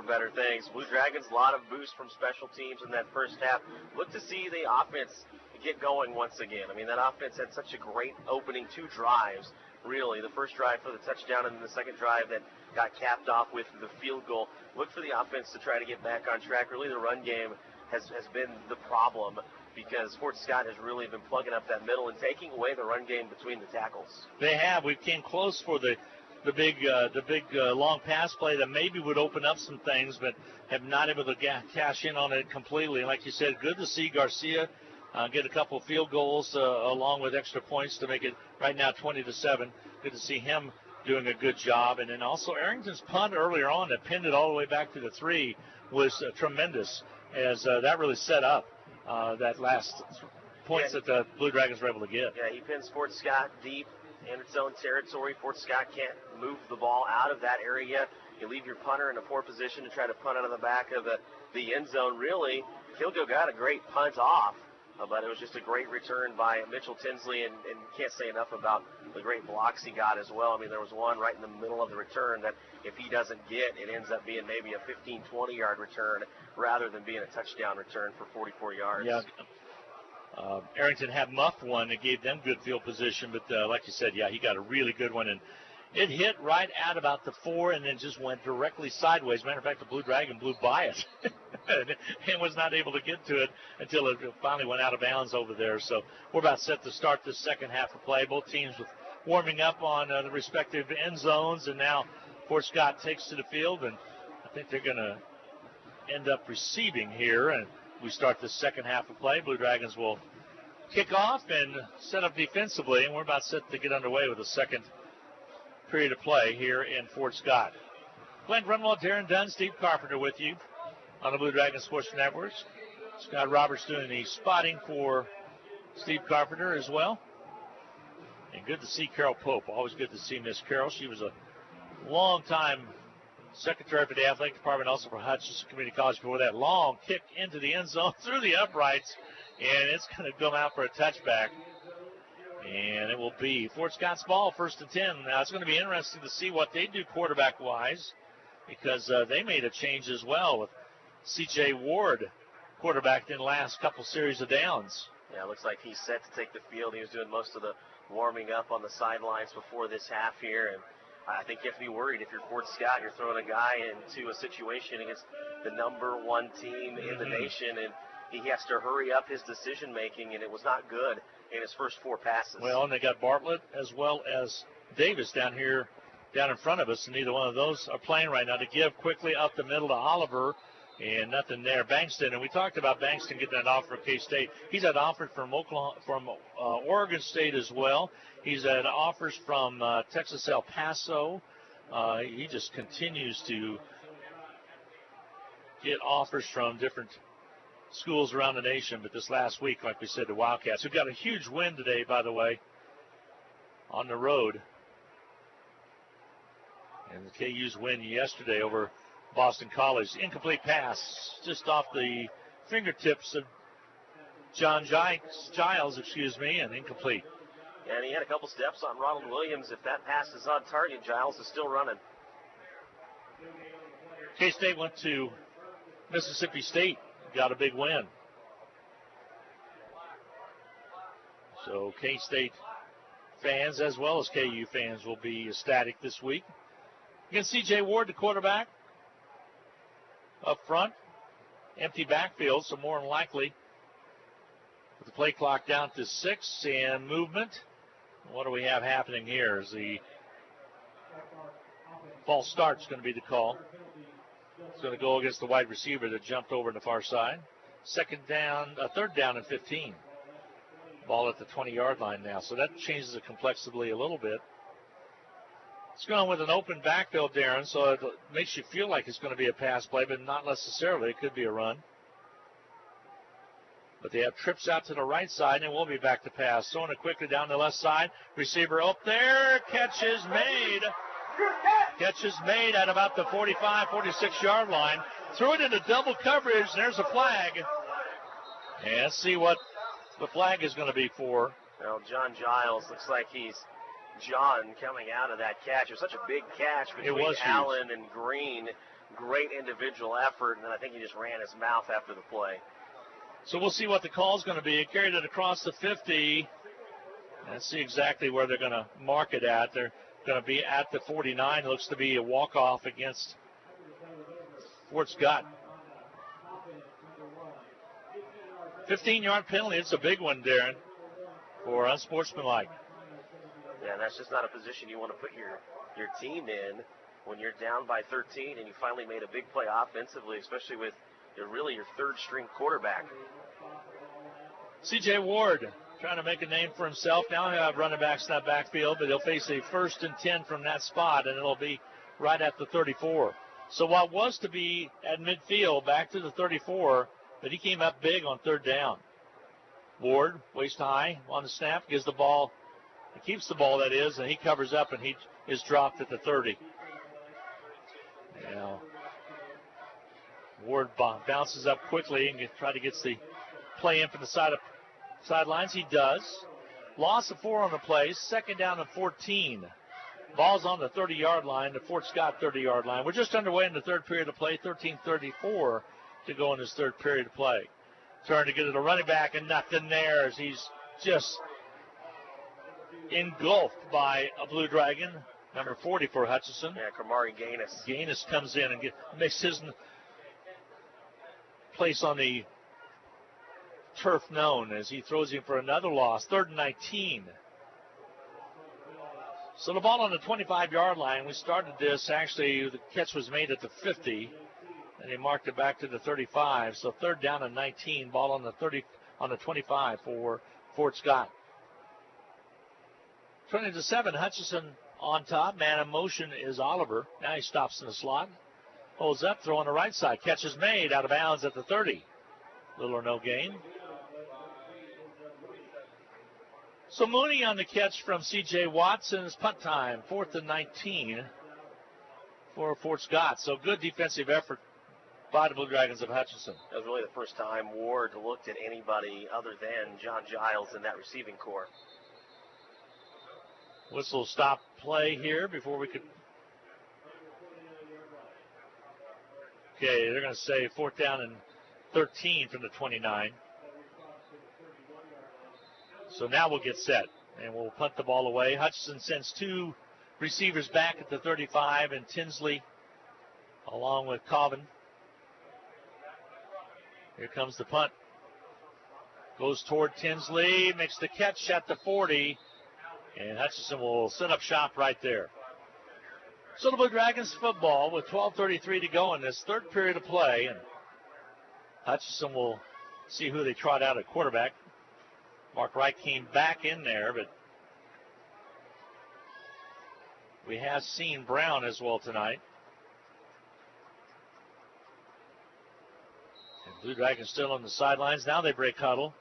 better things. Blue Dragons, a lot of boost from special teams in that first half. Look to see the offense get going once again. I mean, that offense had such a great opening 2 drives, really. The first drive for the touchdown and then the second drive that got capped off with the field goal. Look for the offense to try to get back on track. Really, the run game has been the problem, because Fort Scott has really been plugging up that middle and taking away the run game between the tackles. They have. We came close for the big long pass play that maybe would open up some things, but have not able to cash in on it completely. And like you said, good to see Garcia get a couple of field goals along with extra points to make it right now 20-7. Good to see him doing a good job. And then also Arrington's punt earlier on that pinned it all the way back to the 3 was tremendous, as that really set up that last points that the Blue Dragons were able to get. Yeah, he pins Fort Scott deep in its own territory. Fort Scott can't move the ball out of that area. You leave your punter in a poor position to try to punt out of the back of the end zone. Really, Kilgo got a great punt off, but it was just a great return by Mitchell Tinsley, and can't say enough about the great blocks he got as well. I mean, there was one right in the middle of the return that if he doesn't get, it ends up being maybe a 15, 20-yard return rather than being a touchdown return for 44 yards. Yeah. Arrington had muffed one that gave them good field position, but like you said, yeah, he got a really good one, and it hit right at about the 4 and then just went directly sideways. Matter of fact, the Blue Dragon blew by it and was not able to get to it until it finally went out of bounds over there. So we're about set to start the second half of play. Both teams with warming up on the respective end zones, and now Fort Scott takes to the field, and I think they're going to end up receiving here, and we start the second half of play. Blue Dragons will kick off and set up defensively, and we're about set to get underway with the second period of play here in Fort Scott. Glenn Grunwald, Darren Dunn, Steve Carpenter with you on the Blue Dragon Sports Networks. Scott Roberts doing the spotting for Steve Carpenter as well. And good to see Carol Pope. Always good to see Miss Carol. She was a long-time secretary for the athletic department, also for Hutchinson Community College before that. Long kick into the end zone through the uprights, and it's going to come out for a touchback. And it will be Fort Scott's ball, 1st and 10. Now, it's going to be interesting to see what they do quarterback-wise, because they made a change as well with C.J. Ward quarterbacked in the last couple series of downs. Yeah, it looks like he's set to take the field. He was doing most of the warming up on the sidelines before this half here, and I think you have to be worried if you're Fort Scott. You're throwing a guy into a situation against the number 1 team in the nation, and he has to hurry up his decision-making, and it was not good in his first 4 passes. Well, and they got Bartlett as well as Davis down in front of us, and neither one of those are playing right now. To give quickly up the middle to Oliver, and nothing there. Bankston, and we talked about Bankston getting that offer from K-State. He's had offers from Oregon State as well. He's had offers from Texas El Paso. He just continues to get offers from different schools around the nation. But this last week, like we said, the Wildcats, who got a huge win today, by the way, on the road. And the KU's win yesterday over Boston College. Incomplete pass just off the fingertips of John Giles, and incomplete. And he had a couple steps on Ronald Williams. If that pass is on target, Giles is still running. K-State went to Mississippi State, got a big win. So K-State fans as well as KU fans will be ecstatic this week. Again, C.J. Ward, the quarterback, up front. Empty backfield, so more than likely with the play clock down to 6 and movement. What do we have happening here? Is the false start's going to be the call. It's going to go against the wide receiver that jumped over to the far side. Third down and 15. Ball at the 20-yard line now, so that changes the complexity a little bit. It's going with an open backfield, Darren, so it makes you feel like it's going to be a pass play, but not necessarily. It could be a run. But they have trips out to the right side, and we'll be back to pass. Throwing it quickly down the left side. Receiver up there. Catch is made. Catch is made at about the 45, 46-yard line. Threw it into double coverage. There's a flag. And let's see what the flag is going to be for. Well, John Giles looks like he's John coming out of that catch. It was such a big catch between Allen and Green. Great individual effort, and then I think he just ran his mouth after the play. So we'll see what the call is going to be. He carried it across the 50. Let's see exactly where they're going to mark it at. They're going to be at the 49. It looks to be a walk-off against Fort Scott. 15-yard penalty. It's a big one, Darren, for unsportsmanlike. Yeah, that's just not a position you want to put your team in when you're down by 13 and you finally made a big play offensively, especially with your third-string quarterback. C.J. Ward trying to make a name for himself. Now he'll have running backs in that backfield, but he'll face a 1st and 10 from that spot, and it'll be right at the 34. So what was to be at midfield, back to the 34, but he came up big on 3rd down. Ward, waist high on the snap, gives the ball, he keeps the ball, that is, and he covers up, and he is dropped at the 30. Now, Ward bounces up quickly and try to get the play in from the sidelines. He does. Loss of 4 on the play. 2nd down and 14. Ball's on the 30-yard line, the Fort Scott 30-yard line. We're just underway in the 3rd period of play. 13:34 to go in this 3rd period of play. Trying to get it a running back, and nothing there as he's just engulfed by a Blue Dragon. Number 40 for Hutchinson. Yeah, Kamari Gaines. Gaines comes in and makes his place on the turf known as he throws him for another loss. 3rd and 19. So the ball on the 25-yard line. We started this. Actually, the catch was made at the 50, and he marked it back to the 35. So 3rd down and 19. Ball on the 25 for Fort Scott. 20-7. Hutchinson on top. Man in motion is Oliver. Now he stops in the slot. Holds up, throw on the right side. Catch is made out of bounds at the 30. Little or no gain. So Mooney on the catch from C.J. Watson. It's punt time. 4th and 19 for Fort Scott. So good defensive effort by the Blue Dragons of Hutchinson. That was really the first time Ward looked at anybody other than John Giles in that receiving corps. Whistle stop play here before we could. Okay, they're going to say 4th down and 13 from the 29. So now we'll get set, and we'll punt the ball away. Hutchinson sends 2 receivers back at the 35, and Tinsley along with Cobbin. Here comes the punt. Goes toward Tinsley, makes the catch at the 40, and Hutchinson will set up shop right there. So the Blue Dragons football with 12:33 to go in this 3rd period of play, and Hutchinson will see who they trot out at quarterback. Mark Wright came back in there, but we have seen Brown as well tonight. And Blue Dragons still on the sidelines. Now they break huddle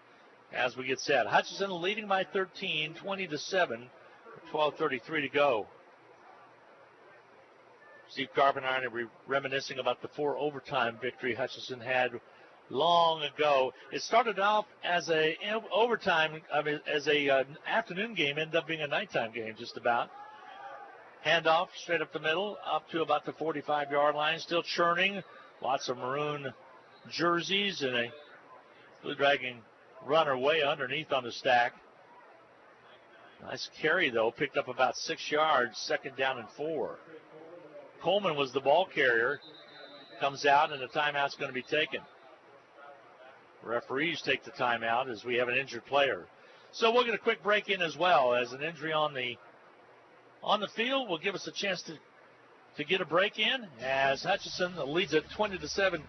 as we get set. Hutchinson leading by 13, 20-7, 12:33 to go. Steve Carbonine reminiscing about the 4 overtime victory Hutchinson had long ago. It started off as a afternoon game, ended up being a nighttime game just about. Handoff straight up the middle, up to about the 45-yard line, still churning. Lots of maroon jerseys and a Blue Dragon runner way underneath on the stack. Nice carry, though, picked up about 6 yards, 2nd down and 4. Coleman was the ball carrier, comes out, and the timeout's going to be taken. Referees take the timeout as we have an injured player. So we'll get a quick break in as well, as an injury on the field will give us a chance to get a break in, as Hutchinson leads at 20-7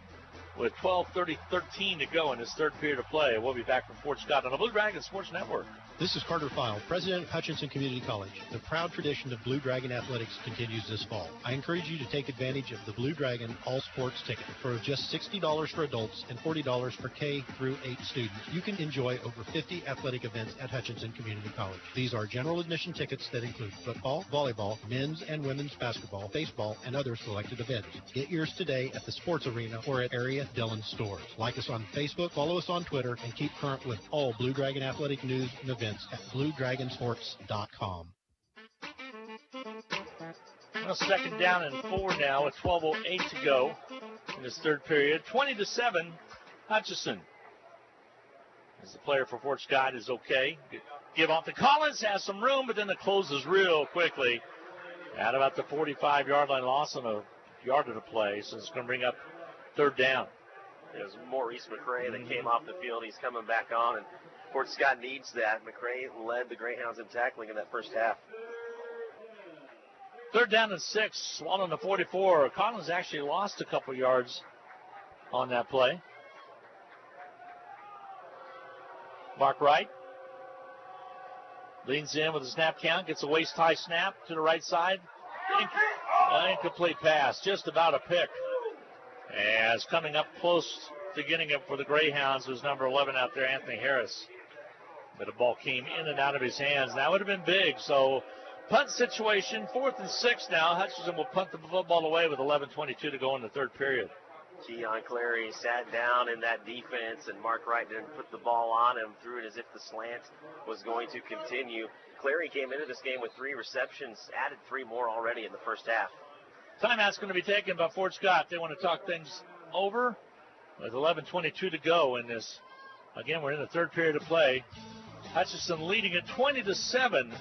with 12:13 to go in this 3rd period of play. We'll be back from Fort Scott on the Blue Dragon Sports Network. This is Carter File, president of Hutchinson Community College. The proud tradition of Blue Dragon athletics continues this fall. I encourage you to take advantage of the Blue Dragon All Sports ticket. For just $60 for adults and $40 for K through 8 students, you can enjoy over 50 athletic events at Hutchinson Community College. These are general admission tickets that include football, volleyball, men's and women's basketball, baseball, and other selected events. Get yours today at the sports arena or at area Dillon stores. Like us on Facebook, follow us on Twitter, and keep current with all Blue Dragon athletic news and events at BlueDragonSports.com. Well, 2nd down and 4 now with 12:08 to go in this 3rd period. 20-7, Hutchinson. As the player for Fort Scott is okay. Give off to Collins, has some room, but then it closes real quickly. At about the 45-yard line, loss on a yard of the play, so it's going to bring up 3rd down. It was Maurice McRae that came off the field. He's coming back on, and Fort Scott needs that. McRae led the Greyhounds in tackling in that first half. 3rd down and 6, Swan on the 44. Collins actually lost a couple yards on that play. Mark Wright leans in with a snap count, gets a waist-high snap to the right side. Incomplete pass, just about a pick. As coming up close to getting it for the Greyhounds was number 11 out there, Anthony Harris. But the ball came in and out of his hands. That would have been big. So punt situation, 4th and 6 now. Hutchinson will punt the football away with 11:22 to go in the third period. Keon Clary sat down in that defense, and Mark Wright didn't put the ball on him, threw it as if the slant was going to continue. Clary came into this game with 3 receptions, added 3 more already in the first half. Timeout's going to be taken by Fort Scott. They want to talk things over with 11:22 to go in this. Again, we're in the third period of play. Hutchinson leading at 20-7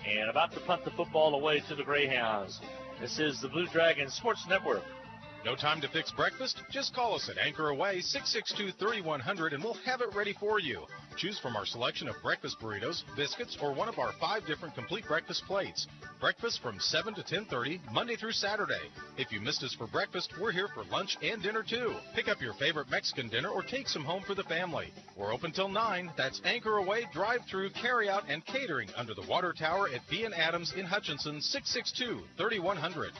and about to punt the football away to the Greyhounds. This is the Blue Dragon Sports Network. No time to fix breakfast? Just call us at Anchor Away 662-3100 and we'll have it ready for you. Choose from our selection of breakfast burritos, biscuits, or one of our 5 different complete breakfast plates. Breakfast from 7 to 10:30, Monday through Saturday. If you missed us for breakfast, we're here for lunch and dinner too. Pick up your favorite Mexican dinner or take some home for the family. We're open till 9. That's Anchor Away, drive-through, carry-out, and catering under the water tower at B & Adams in Hutchinson, 662-3100.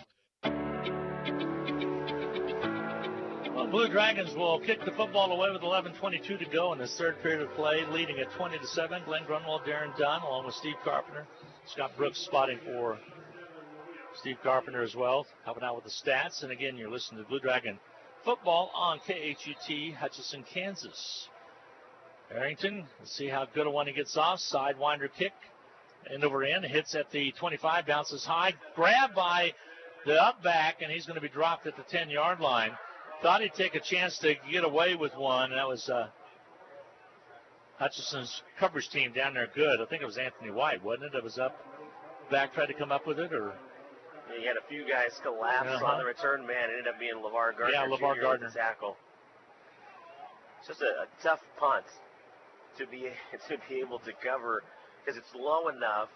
Blue Dragons will kick the football away with 11:22 to go in this third period of play, leading at 20-7. Glenn Grunwald, Darren Dunn, along with Steve Carpenter. Scott Brooks spotting for Steve Carpenter as well, helping out with the stats. And again, you're listening to Blue Dragon football on KHUT, Hutchinson, Kansas. Arrington, let's see how good a one he gets off. Sidewinder kick, end over end, hits at the 25, bounces high, grabbed by the up back, and he's going to be dropped at the 10-yard line. Thought he'd take a chance to get away with one. That was Hutchinson's coverage team down there good. I think it was Anthony White, wasn't it? That was up back, tried to come up with it, or? Yeah, he had a few guys collapse on the return man. It ended up being LeVar Gardner. Yeah, LeVar Gardner. Tackle. It's just a tough punt to be able to cover because it's low enough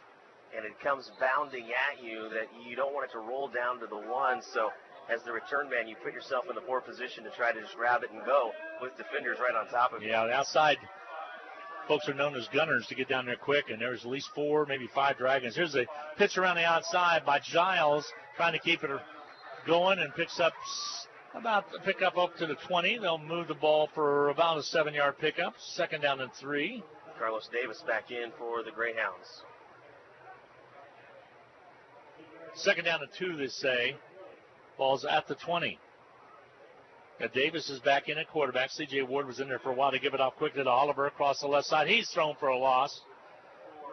and it comes bounding at you that you don't want it to roll down to the 1. So as the return man, you put yourself in the poor position to try to just grab it and go with defenders right on top of you. Yeah, the outside folks are known as gunners to get down there quick, and there's at least 4, maybe 5 Dragons. Here's a pitch around the outside by Giles, trying to keep it going, and picks up up to the 20. They'll move the ball for about a 7-yard pickup. 2nd down and 3. Carlos Davis back in for the Greyhounds. 2nd down and 2, they say. Ball's at the 20. Now Davis is back in at quarterback. C.J. Ward was in there for a while to give it off quickly to Oliver across the left side. He's thrown for a loss.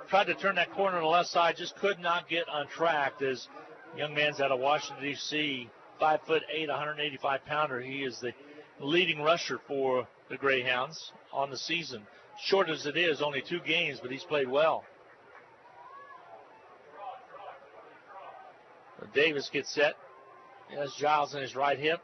Tried to turn that corner to the left side, just could not get on track. This young man's out of Washington, D.C., 5'8", 185-pounder. He is the leading rusher for the Greyhounds on the season. Short as it is, only 2 games, but he's played well. Davis gets set. Has Giles in his right hip.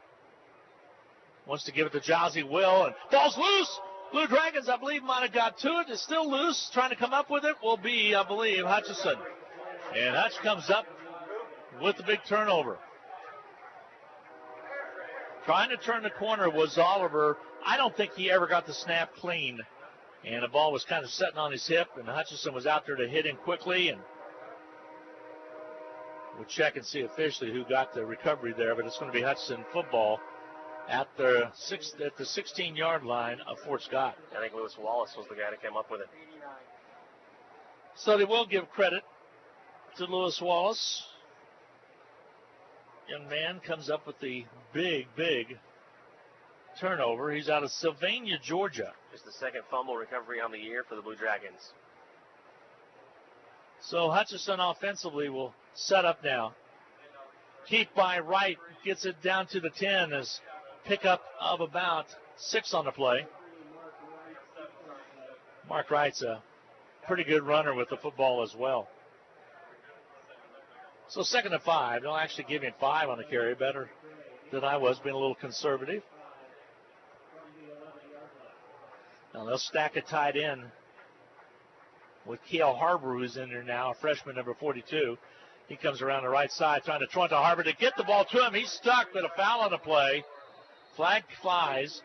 Wants to give it to Giles. He will. And ball's loose. Blue Dragons, I believe, might have got to it. It's still loose. Trying to come up with it will be, I believe, Hutchinson. And Hutch comes up with the big turnover. Trying to turn the corner was Oliver. I don't think he ever got the snap clean. And the ball was kind of sitting on his hip. And Hutchinson was out there to hit him quickly. And we'll check and see officially who got the recovery there, but it's going to be Hutchinson football at the 16-yard line of Fort Scott. I think Lewis Wallace was the guy that came up with it. So they will give credit to Lewis Wallace. Young man comes up with the big turnover. He's out of Sylvania, Georgia. Just the 2nd fumble recovery on the year for the Blue Dragons. So Hutchinson offensively will set up now. Keep by Wright, gets it down to the 10 as pickup of about 6 on the play. Mark Wright's a pretty good runner with the football as well. So 2nd and 5. They'll actually give him 5 on the carry, better than I was, being a little conservative. Now they'll stack a tight end with Kale Harbor, who's in there now, a freshman, number 42. He comes around the right side, trying to throw it to Harbor to get the ball to him. He's stuck with a foul on the play. Flag flies.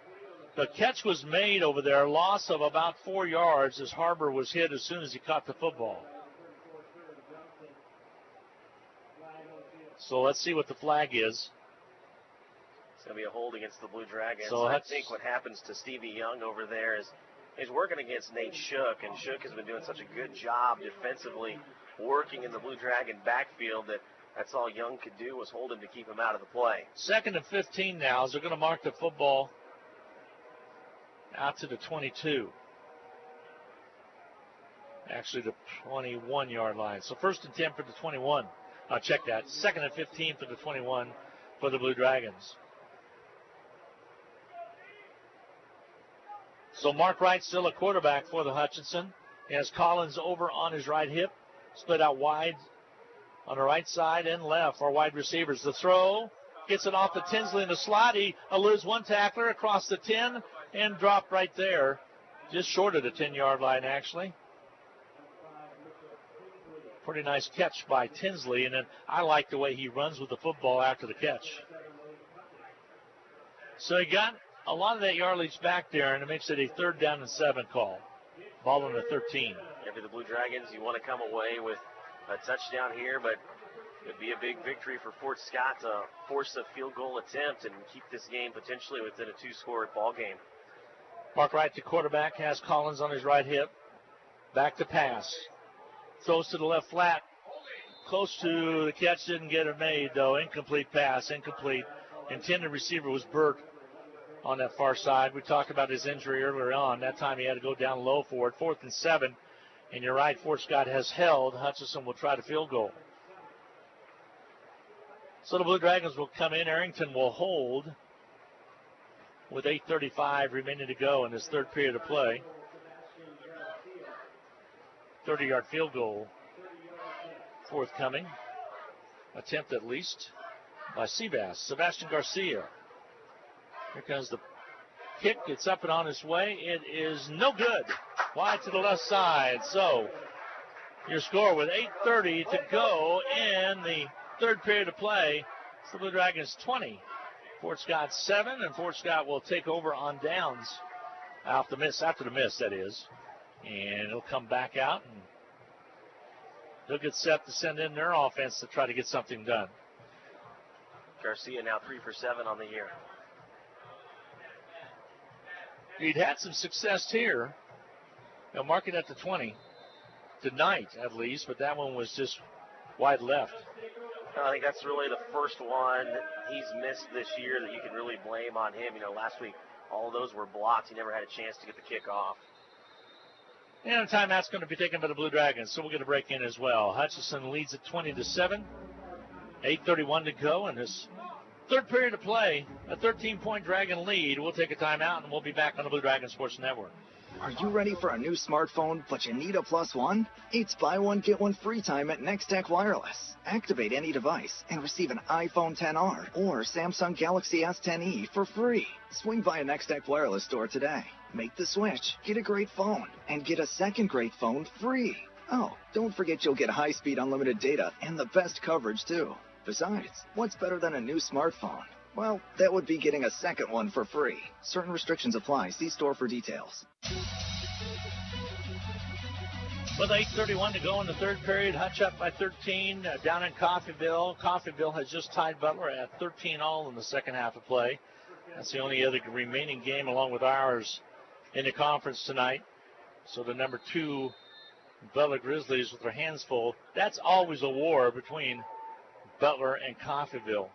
The catch was made over there, loss of about 4 yards as Harbor was hit as soon as he caught the football. So let's see what the flag is. It's going to be a hold against the Blue Dragons. So I think what happens to Stevie Young over there is he's working against Nate Shook, and Shook has been doing such a good job defensively working in the Blue Dragon backfield that's all Young could do was hold him to keep him out of the play. 2nd and 15 now as they're going to mark the football out to the 22. Actually, the 21-yard line. So 1st and 10 for the 21. I'll check that. 2nd and 15 for the 21 for the Blue Dragons. So Mark Wright still a quarterback for the Hutchinson. He has Collins over on his right hip. Split out wide on the right side and left for wide receivers. The throw gets it off to Tinsley in the slot. He eludes one tackler across the 10 and dropped right there. Just short of the 10-yard line, actually. Pretty nice catch by Tinsley, and then I like the way he runs with the football after the catch. So he got a lot of that yardage back there, and it makes it a 3rd down and 7 call. Ball on the 13. For the Blue Dragons, you want to come away with a touchdown here, but it would be a big victory for Fort Scott to force a field goal attempt and keep this game potentially within a 2-score ball game. Mark Wright, the quarterback, has Collins on his right hip. Back to pass. Throws to the left flat. Close to the catch, didn't get it made, though. Incomplete pass, incomplete. Intended receiver was Burt on that far side. We talked about his injury earlier on. That time he had to go down low for it. 4th and 7. And you're right, Fort Scott has held. Hutchinson will try the field goal. So the Blue Dragons will come in. Arrington will hold with 8:35 remaining to go in this 3rd period of play. 30-yard field goal forthcoming. Attempt at least by Seabass. Sebastian Garcia. Here comes the kick. It's up and on its way. It is no good. Wide to the left side. So your score with 8:30 to go in the 3rd period of play. It's the Blue Dragons 20. Fort Scott 7, and Fort Scott will take over on downs after the miss, that is. And it'll come back out, and they'll get set to send in their offense to try to get something done. Garcia now 3 for 7 on the year. He'd had some success here. They'll mark it at the 20 tonight, at least, but that one was just wide left. I think that's really the first one he's missed this year that you can really blame on him. Last week, all of those were blocked. He never had a chance to get the kick off. And the timeout's going to be taken by the Blue Dragons, so we'll get a break in as well. Hutchinson leads at 20-7. 8:31 to go in this 3rd period of play. A 13-point Dragon lead. We'll take a timeout, and we'll be back on the Blue Dragon Sports Network. Are you ready for a new smartphone, but you need a +1? It's buy one, get one free time at Next Tech Wireless. Activate any device and receive an iPhone XR or Samsung Galaxy S10e for free. Swing by a Next Tech Wireless store today. Make the switch, get a great phone, and get a second great phone free. Oh, don't forget you'll get high-speed unlimited data and the best coverage, too. Besides, what's better than a new smartphone? Well, that would be getting a second one for free. Certain restrictions apply. See store for details. With 8:31 to go in the 3rd period, Hutch up by 13 down in Coffeyville. Coffeyville has just tied Butler at 13 all in the second half of play. That's the only other remaining game along with ours in the conference tonight. So the number 2 Butler Grizzlies with their hands full. That's always a war between Butler and Coffeyville.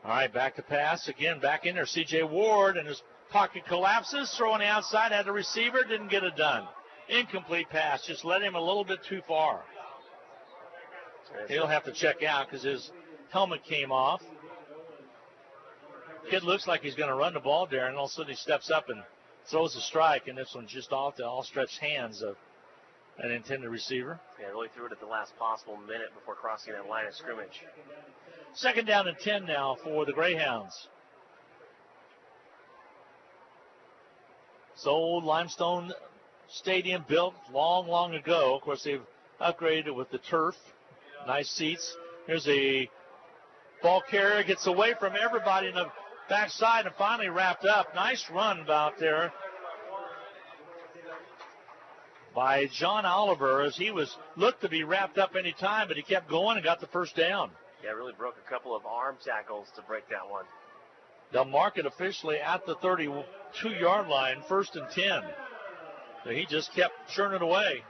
All right, back to pass. Again, back in there. C.J. Ward, and his pocket collapses. Throw on the outside. Had the receiver. Didn't get it done. Incomplete pass. Just led him a little bit too far. He'll have to check out because his helmet came off. Kid looks like he's going to run the ball there, and all of a sudden he steps up and throws a strike, and this one's just off the all-stretched hands of an intended receiver. Yeah, really threw it at the last possible minute before crossing that line of scrimmage. 2nd down and 10 now for the Greyhounds. So old limestone stadium built long, long ago. Of course, they've upgraded it with the turf. Nice seats. Here's a ball carrier. Gets away from everybody, and a backside and finally wrapped up. Nice run out there by John Oliver as he looked to be wrapped up any time, but he kept going and got the first down. Yeah, really broke a couple of arm tackles to break that one. They'll mark it officially at the 32-yard line, 1st and 10. So he just kept churning away.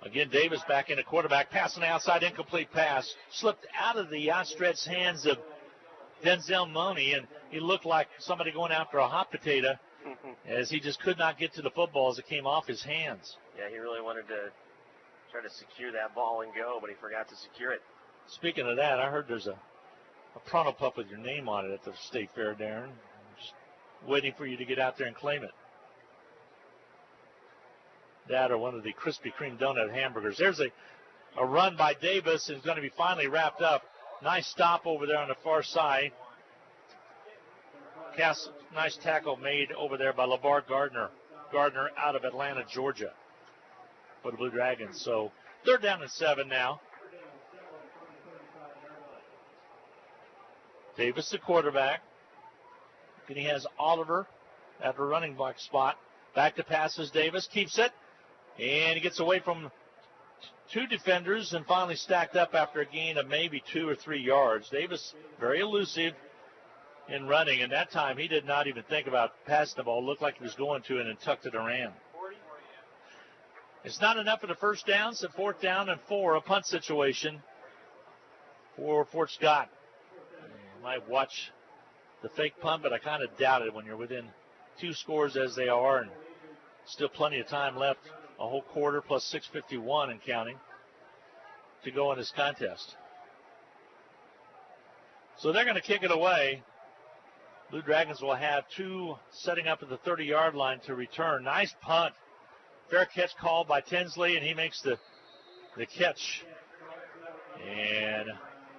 Again, Davis back in a quarterback, passing outside, incomplete pass. Slipped out of the outstretched hands of Denzel Money, and he looked like somebody going after a hot potato as he just could not get to the football as it came off his hands. Yeah, he really wanted to try to secure that ball and go, but he forgot to secure it. Speaking of that, I heard there's a Pronto Pup with your name on it at the State Fair, Darren. Just waiting for you to get out there and claim it. That or one of the Krispy Kreme donut hamburgers. There's a run by Davis, and it's going to be finally wrapped up. Nice stop over there on the far side. Nice tackle made over there by LeVar Gardner. Gardner out of Atlanta, Georgia, for the Blue Dragons. So 3rd down and 7 now. Davis, the quarterback. And he has Oliver at the running back spot. Back to passes. Davis keeps it. And he gets away from 2 defenders and finally stacked up after a gain of maybe 2 or 3 yards. Davis very elusive in running, and that time he did not even think about passing the ball. Looked like he was going to it and tucked it around. It's not enough for the first down, so 4th down and 4, a punt situation for Fort Scott. You might watch the fake punt, but I kind of doubt it when you're within 2 scores as they are, and still plenty of time left, a whole quarter plus 6:51 and counting to go in this contest. So they're going to kick it away. Blue Dragons will have 2 setting up at the 30-yard line to return. Nice punt. Fair catch called by Tinsley, and he makes the catch. And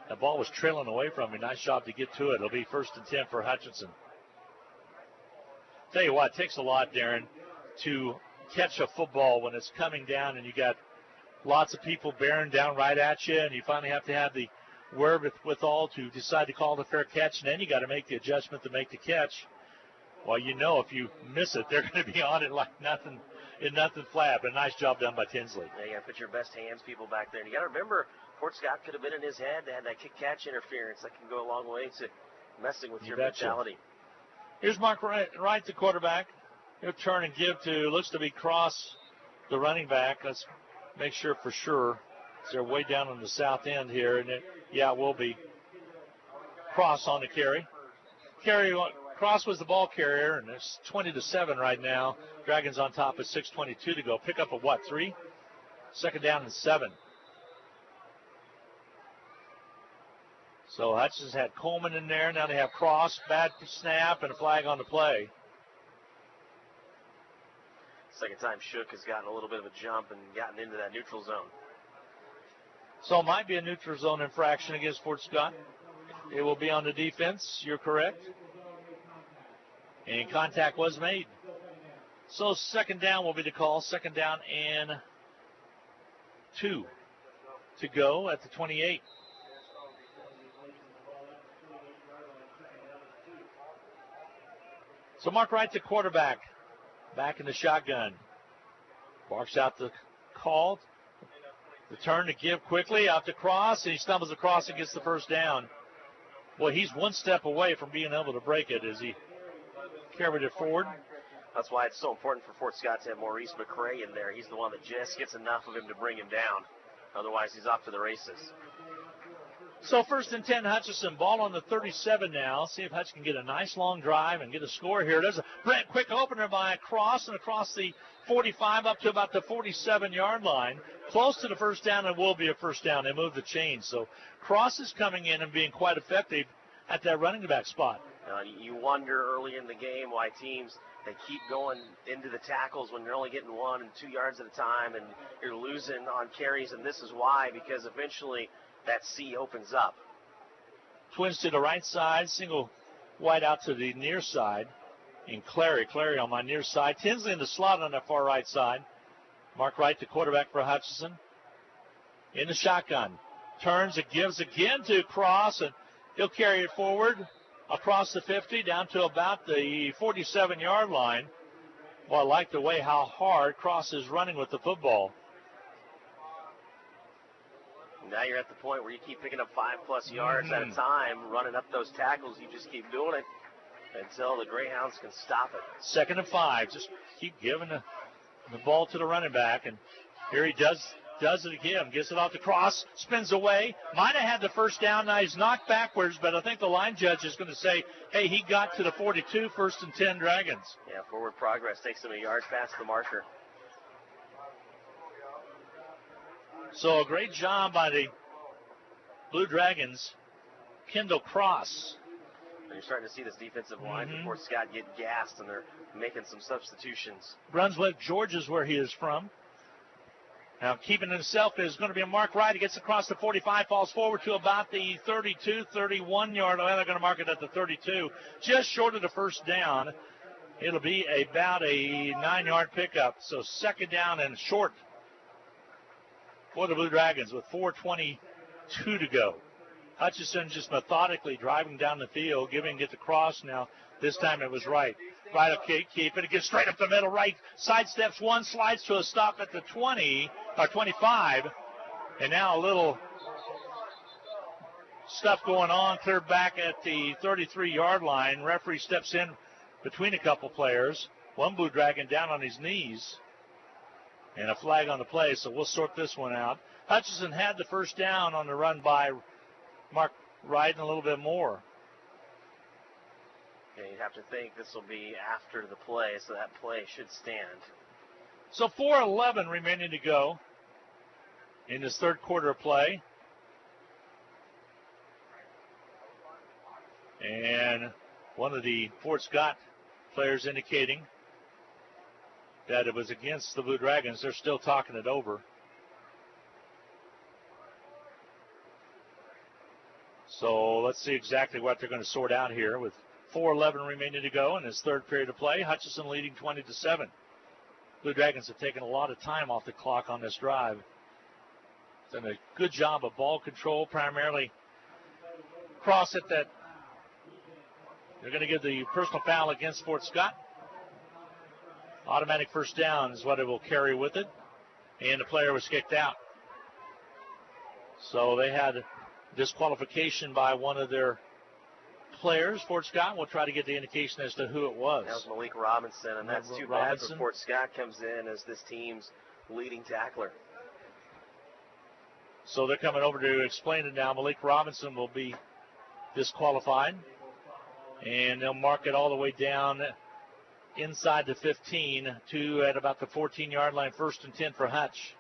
the ball was trailing away from him. Nice job to get to it. It'll be 1st and 10 for Hutchinson. Tell you what, it takes a lot, Darren, to catch a football when it's coming down and you got lots of people bearing down right at you, and you finally have to have the wherewithal to decide to call the fair catch, and then you got to make the adjustment to make the catch. Well, you know if you miss it, they're going to be on it like nothing flat, but a nice job done by Tinsley. Yeah, you got to put your best hands people back there. And you got to remember, Fort Scott could have been in his head. They had that kick-catch interference that can go a long way to messing with your mentality. Here's Mark Wright, the quarterback. He'll turn and give to, looks to be Cross, the running back. Let's make sure for sure. They're way down on the south end here, and it will be Cross on the carry. Cross was the ball carrier, and it's 20-7 right now. Dragons on top with 6:22 to go. Pick up a 3? 2nd down and 7. So Hutchins had Coleman in there. Now they have Cross, bad snap, and a flag on the play. Second time Shook has gotten a little bit of a jump and gotten into that neutral zone. So it might be a neutral zone infraction against Fort Scott. It will be on the defense. You're correct. And contact was made. So 2nd down will be the call. 2nd down and 2 to go at the 28. So Mark Wright, the quarterback, back in the shotgun. Barks out the call. Return to give quickly out to Cross, and he stumbles across and gets the 1st down. Boy, he's 1 step away from being able to break it as he carried it forward. That's why it's so important for Fort Scott to have Maurice McCray in there. He's the one that just gets enough of him to bring him down. Otherwise, he's off to the races. So 1st and 10, Hutchinson. Ball on the 37 now. See if Hutch can get a nice long drive and get a score here. There's a quick opener by Cross and across the 45 up to about the 47-yard line. Close to the 1st down, and will be a 1st down. They move the chain. So Cross is coming in and being quite effective at that running back spot. You wonder early in the game why teams, they keep going into the tackles when they're only getting 1 and 2 yards at a time, and you're losing on carries, and this is why, because eventually that C opens up. Twins to the right side, single wide out to the near side, and Clary on my near side. Tinsley in the slot on the far right side. Mark Wright, the quarterback for Hutchinson. In the shotgun. Turns and gives again to Cross, and he'll carry it forward across the 50 down to about the 47-yard line. Well, I like the way how hard Cross is running with the football. Now you're at the point where you keep picking up 5+ yards at a time, running up those tackles. You just keep doing it until the Greyhounds can stop it. 2nd and 5. Just keep giving the ball to the running back, and here he does it again. Gets it off the Cross, spins away. Might have had the first down. Now he's knocked backwards, but I think the line judge is going to say, hey, he got to the 42, 1st and 10 Dragons. Yeah, forward progress takes him a yard past the marker. So a great job by the Blue Dragons. Kendall Cross. And you're starting to see this defensive line before Scott get gassed, and they're making some substitutions. Brunswick, Georgia is where he is from. Now keeping himself is going to be a Mark Wright. He gets across the 45, falls forward to about the 32, 31-yard line. They're going to mark it at the 32, just short of the first down. It'll be about a 9-yard pickup. So 2nd down and short for the Blue Dragons with 4:22 to go. Hutchinson just methodically driving down the field, giving it to Cross now. This time it was Wright. Wright will keep it. It gets straight up the middle. Wright sidesteps one, slides to a stop at the 20 or 25. And now a little stuff going on. Clear back at the 33-yard line. Referee steps in between a couple players. One Blue Dragon down on his knees. And a flag on the play, so we'll sort this one out. Hutchinson had the first down on the run by Mark Wright and a little bit more. Yeah, you'd have to think this will be after the play, so that play should stand. So 4:11 remaining to go in this third quarter of play. And one of the Fort Scott players indicating that it was against the Blue Dragons. They're still talking it over. So let's see exactly what they're going to sort out here with 4:11 remaining to go in this third period of play. Hutchinson leading 20-7. Blue Dragons have taken a lot of time off the clock on this drive. Done a good job of ball control, primarily Cross it that they're going to give the personal foul against Fort Scott. Automatic first down is what it will carry with it. And the player was kicked out. So they had disqualification by one of their players. Fort Scott will try to get the indication as to who it was. That was Malik Robinson, and that's too bad for Fort Scott. Comes in as this team's leading tackler. So they're coming over to explain it now. Malik Robinson will be disqualified. And they'll mark it all the way down inside the 15 to at about the 14-yard line, 1st and 10 for Hutch.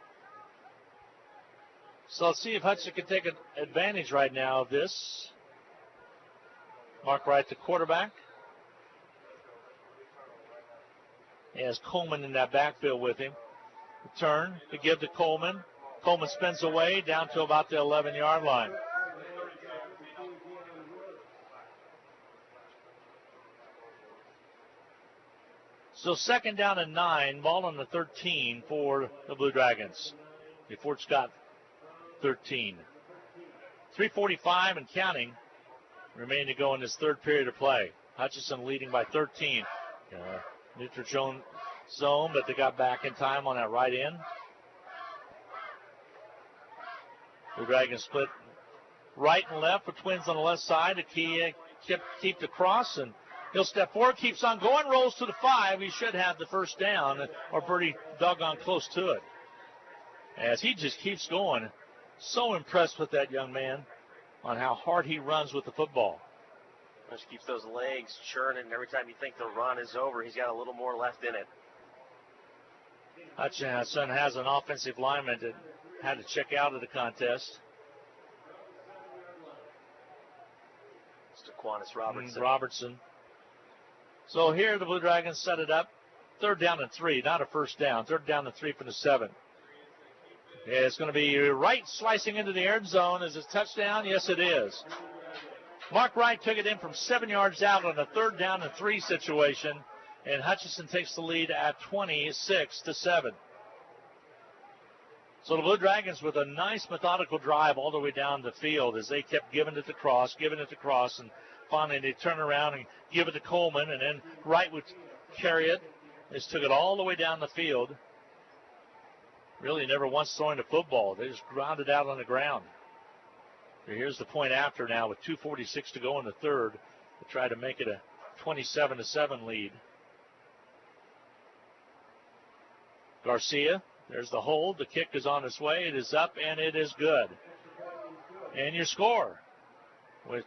So let's see if Hutchinson can take advantage right now of this. Mark Wright, the quarterback. He has Coleman in that backfield with him. Return to give to Coleman. Coleman spins away down to about the 11-yard line. So 2nd down and 9, ball on the 13 for the Blue Dragons. The Fort Scott 13. 3:45 and counting remaining to go in this third period of play. Hutchinson leading by 13. Neutral zone, but they got back in time on that right end. The Dragons split right and left with Twins on the left side to keep the cross, and he'll step forward, keeps on going, rolls to the 5. He should have the first down, or pretty doggone close to it. As he just keeps going. So impressed with that young man on how hard he runs with the football. Just keeps those legs churning, and every time you think the run is over, he's got a little more left in it. Hutchinson has an offensive lineman that had to check out of the contest. It's Taquanis Robertson. So here the Blue Dragons set it up. 3rd down and 3, not a first down. 3rd down and 3 from the 7. Yeah, it's going to be Wright slicing into the end zone. Is it a touchdown? Yes, it is. Mark Wright took it in from 7 yards out on a 3rd down and 3 situation, and Hutchinson takes the lead at 26-7. So the Blue Dragons with a nice methodical drive all the way down the field as they kept giving it to Cross, and finally they turn around and give it to Coleman, and then Wright would carry it. They just took it all the way down the field. Really never once throwing the football. They just grounded out on the ground. Here's the point after now with 2:46 to go in the third to try to make it a 27-7 lead. Garcia, there's the hold. The kick is on its way. It is up, and it is good. And your score with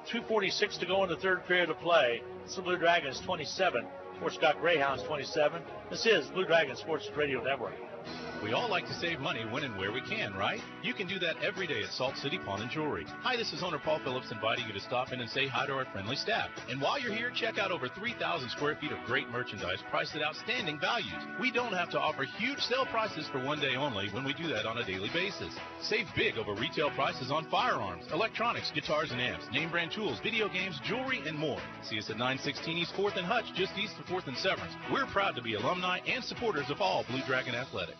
2:46 to go in the third period of play, it's the Blue Dragons 27, Fort Scott Greyhounds 27. This is Blue Dragons Sports Radio Network. We all like to save money when and where we can, right? You can do that every day at Salt City Pawn and Jewelry. Hi, this is owner Paul Phillips inviting you to stop in and say hi to our friendly staff. And while you're here, check out over 3,000 square feet of great merchandise priced at outstanding values. We don't have to offer huge sale prices for one day only when we do that on a daily basis. Save big over retail prices on firearms, electronics, guitars and amps, name brand tools, video games, jewelry, and more. See us at 916 East 4th and Hutch, just east of 4th and Severance. We're proud to be alumni and supporters of all Blue Dragon athletics.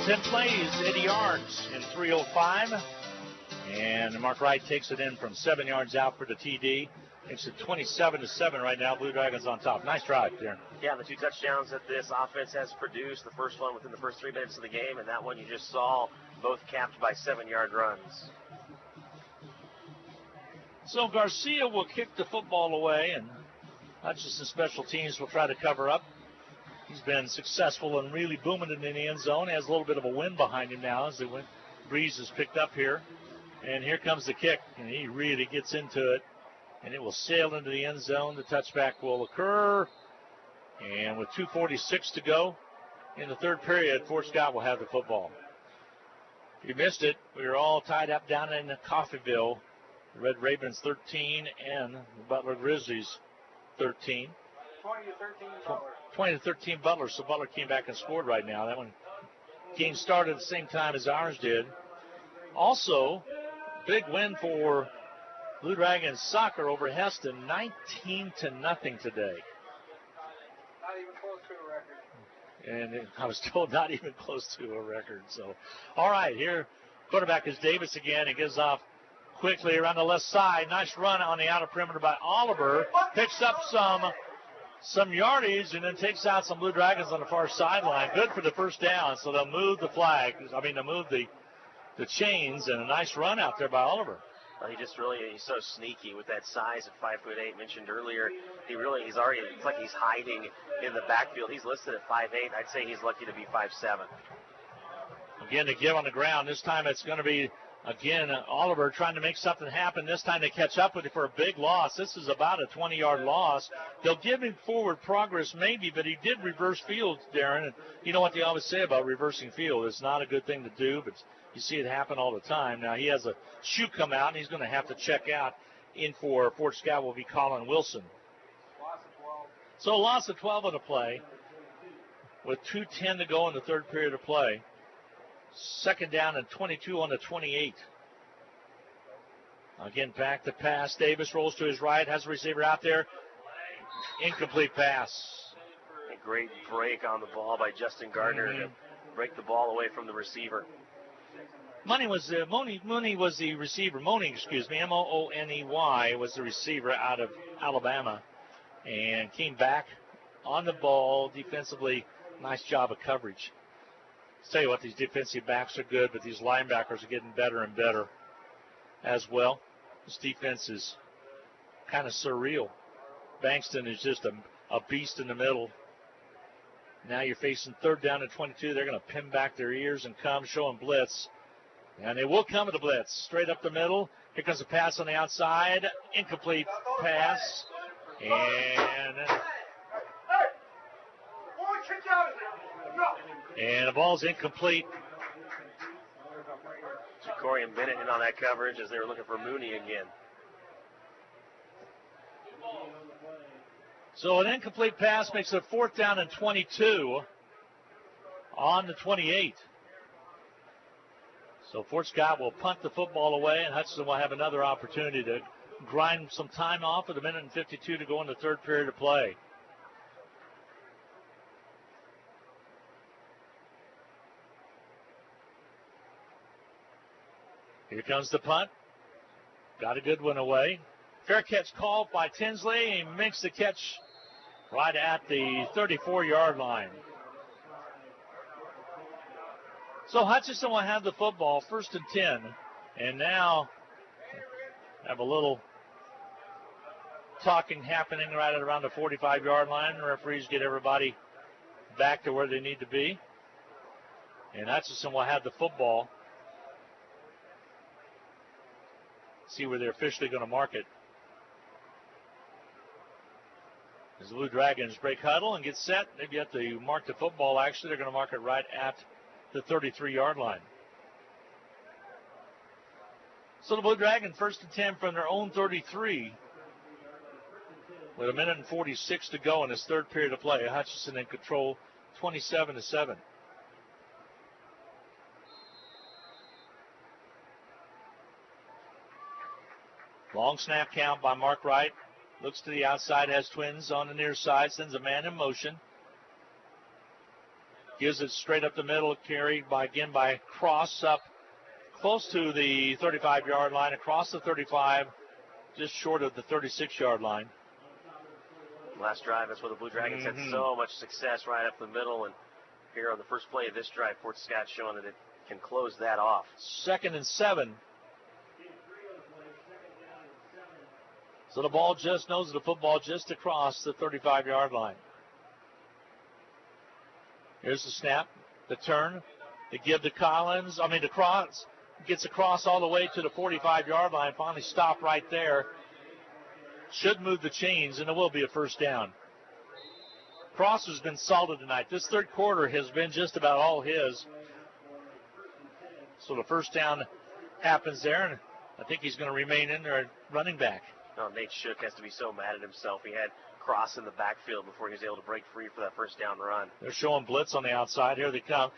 10 plays, 80 yards in 3:05. And Mark Wright takes it in from 7 yards out for the TD. Makes it 27-7 right now. Blue Dragons on top. Nice drive, Darren. Yeah, the two touchdowns that this offense has produced, the first one within the first 3 minutes of the game, and that one you just saw, both capped by 7-yard runs. So Garcia will kick the football away, and Hutchinson Special Teams will try to cover up. He's been successful and really booming it in the end zone. He has a little bit of a wind behind him now as the breeze is picked up here. And here comes the kick, and he really gets into it. And it will sail into the end zone. The touchback will occur. And with 2:46 to go in the third period, Fort Scott will have the football. If you missed it, we were all tied up down in Coffeyville. The Red Ravens 13 and the Butler Grizzlies 13. 20-13 Butler, so Butler came back and scored right now. That one game started at the same time as ours did. Also, big win for Blue Dragons soccer over Heston, 19-0 today. Not even close to a record. And I was told not even close to a record. So, all right, here quarterback is Davis again. He gives off quickly around the left side. Nice run on the outer perimeter by Oliver. Picks up some yardage and then takes out some Blue Dragons on the far sideline. Good for the first down, so they'll move the flag. They'll move the chains, and a nice run out there by Oliver. Well, he's so sneaky with that size at 5'8" mentioned earlier. It's like he's hiding in the backfield. He's listed at 5'8". I'd say he's lucky to be 5'7". Again, to give on the ground. This time it's going to be, again, Oliver trying to make something happen. This time they catch up with it for a big loss. This is about a 20-yard loss. They'll give him forward progress maybe, but he did reverse field, Darren. And you know what they always say about reversing field. It's not a good thing to do, but you see it happen all the time. Now he has a shoe come out, and he's going to have to check out. In for Fort Scott will be Colin Wilson. So loss of 12 on the play with 2:10 to go in the third period of play. Second down and 22 on the 28. Again, back to pass. Davis rolls to his right, has a receiver out there. Incomplete pass. A great break on the ball by Justin Gardner to break the ball away from the receiver. Mooney was the receiver. Mooney, M-O-O-N-E-Y was the receiver out of Alabama, and came back on the ball defensively. Nice job of coverage. I'll tell you what, these defensive backs are good, but these linebackers are getting better and better as well. This defense is kind of surreal. Bankston is just a beast in the middle. Now you're facing third down and 22. They're going to pin back their ears and come, show them blitz. And they will come with the blitz. Straight up the middle. Here comes a pass on the outside. Incomplete pass. And the ball's incomplete. Corey Bennett in on that coverage as they were looking for Mooney again. So an incomplete pass makes it fourth down and 22 on the 28. So Fort Scott will punt the football away, and Hutchinson will have another opportunity to grind some time off with 1 minute and 52 to go in the third period of play. Here comes the punt. Got a good one away. Fair catch called by Tinsley. He makes the catch right at the 34-yard line. So Hutchinson will have the football, 1st and 10. And now have a little talking happening right at around the 45-yard line. The referees get everybody back to where they need to be. And Hutchinson will have the football. See where they're officially going to mark it. As the Blue Dragons break huddle and get set, they've got to mark the football. Actually, they're going to mark it right at the 33-yard line. So the Blue Dragons 1st and 10 from their own 33. With 1:46 to go in this third period of play. Hutchinson in control, 27-7. Long snap count by Mark Wright. Looks to the outside, has Twins on the near side, sends a man in motion. Gives it straight up the middle, carried by Cross up close to the 35-yard line, across the 35, just short of the 36-yard line. Last drive, that's where the Blue Dragons had so much success right up the middle. And here on the first play of this drive, Fort Scott showing that it can close that off. 2nd and 7. So the ball just knows the football just across the 35-yard line. Here's the snap, the turn. They give to Collins. The cross gets across all the way to the 45-yard line. Finally stopped right there. Should move the chains, and it will be a 1st down. Cross has been solid tonight. This third quarter has been just about all his. So the 1st down happens there, and I think he's going to remain in there at running back. Oh, Nate Shook has to be so mad at himself. He had Cross in the backfield before he was able to break free for that 1st down run. They're showing blitz on the outside. Here they come.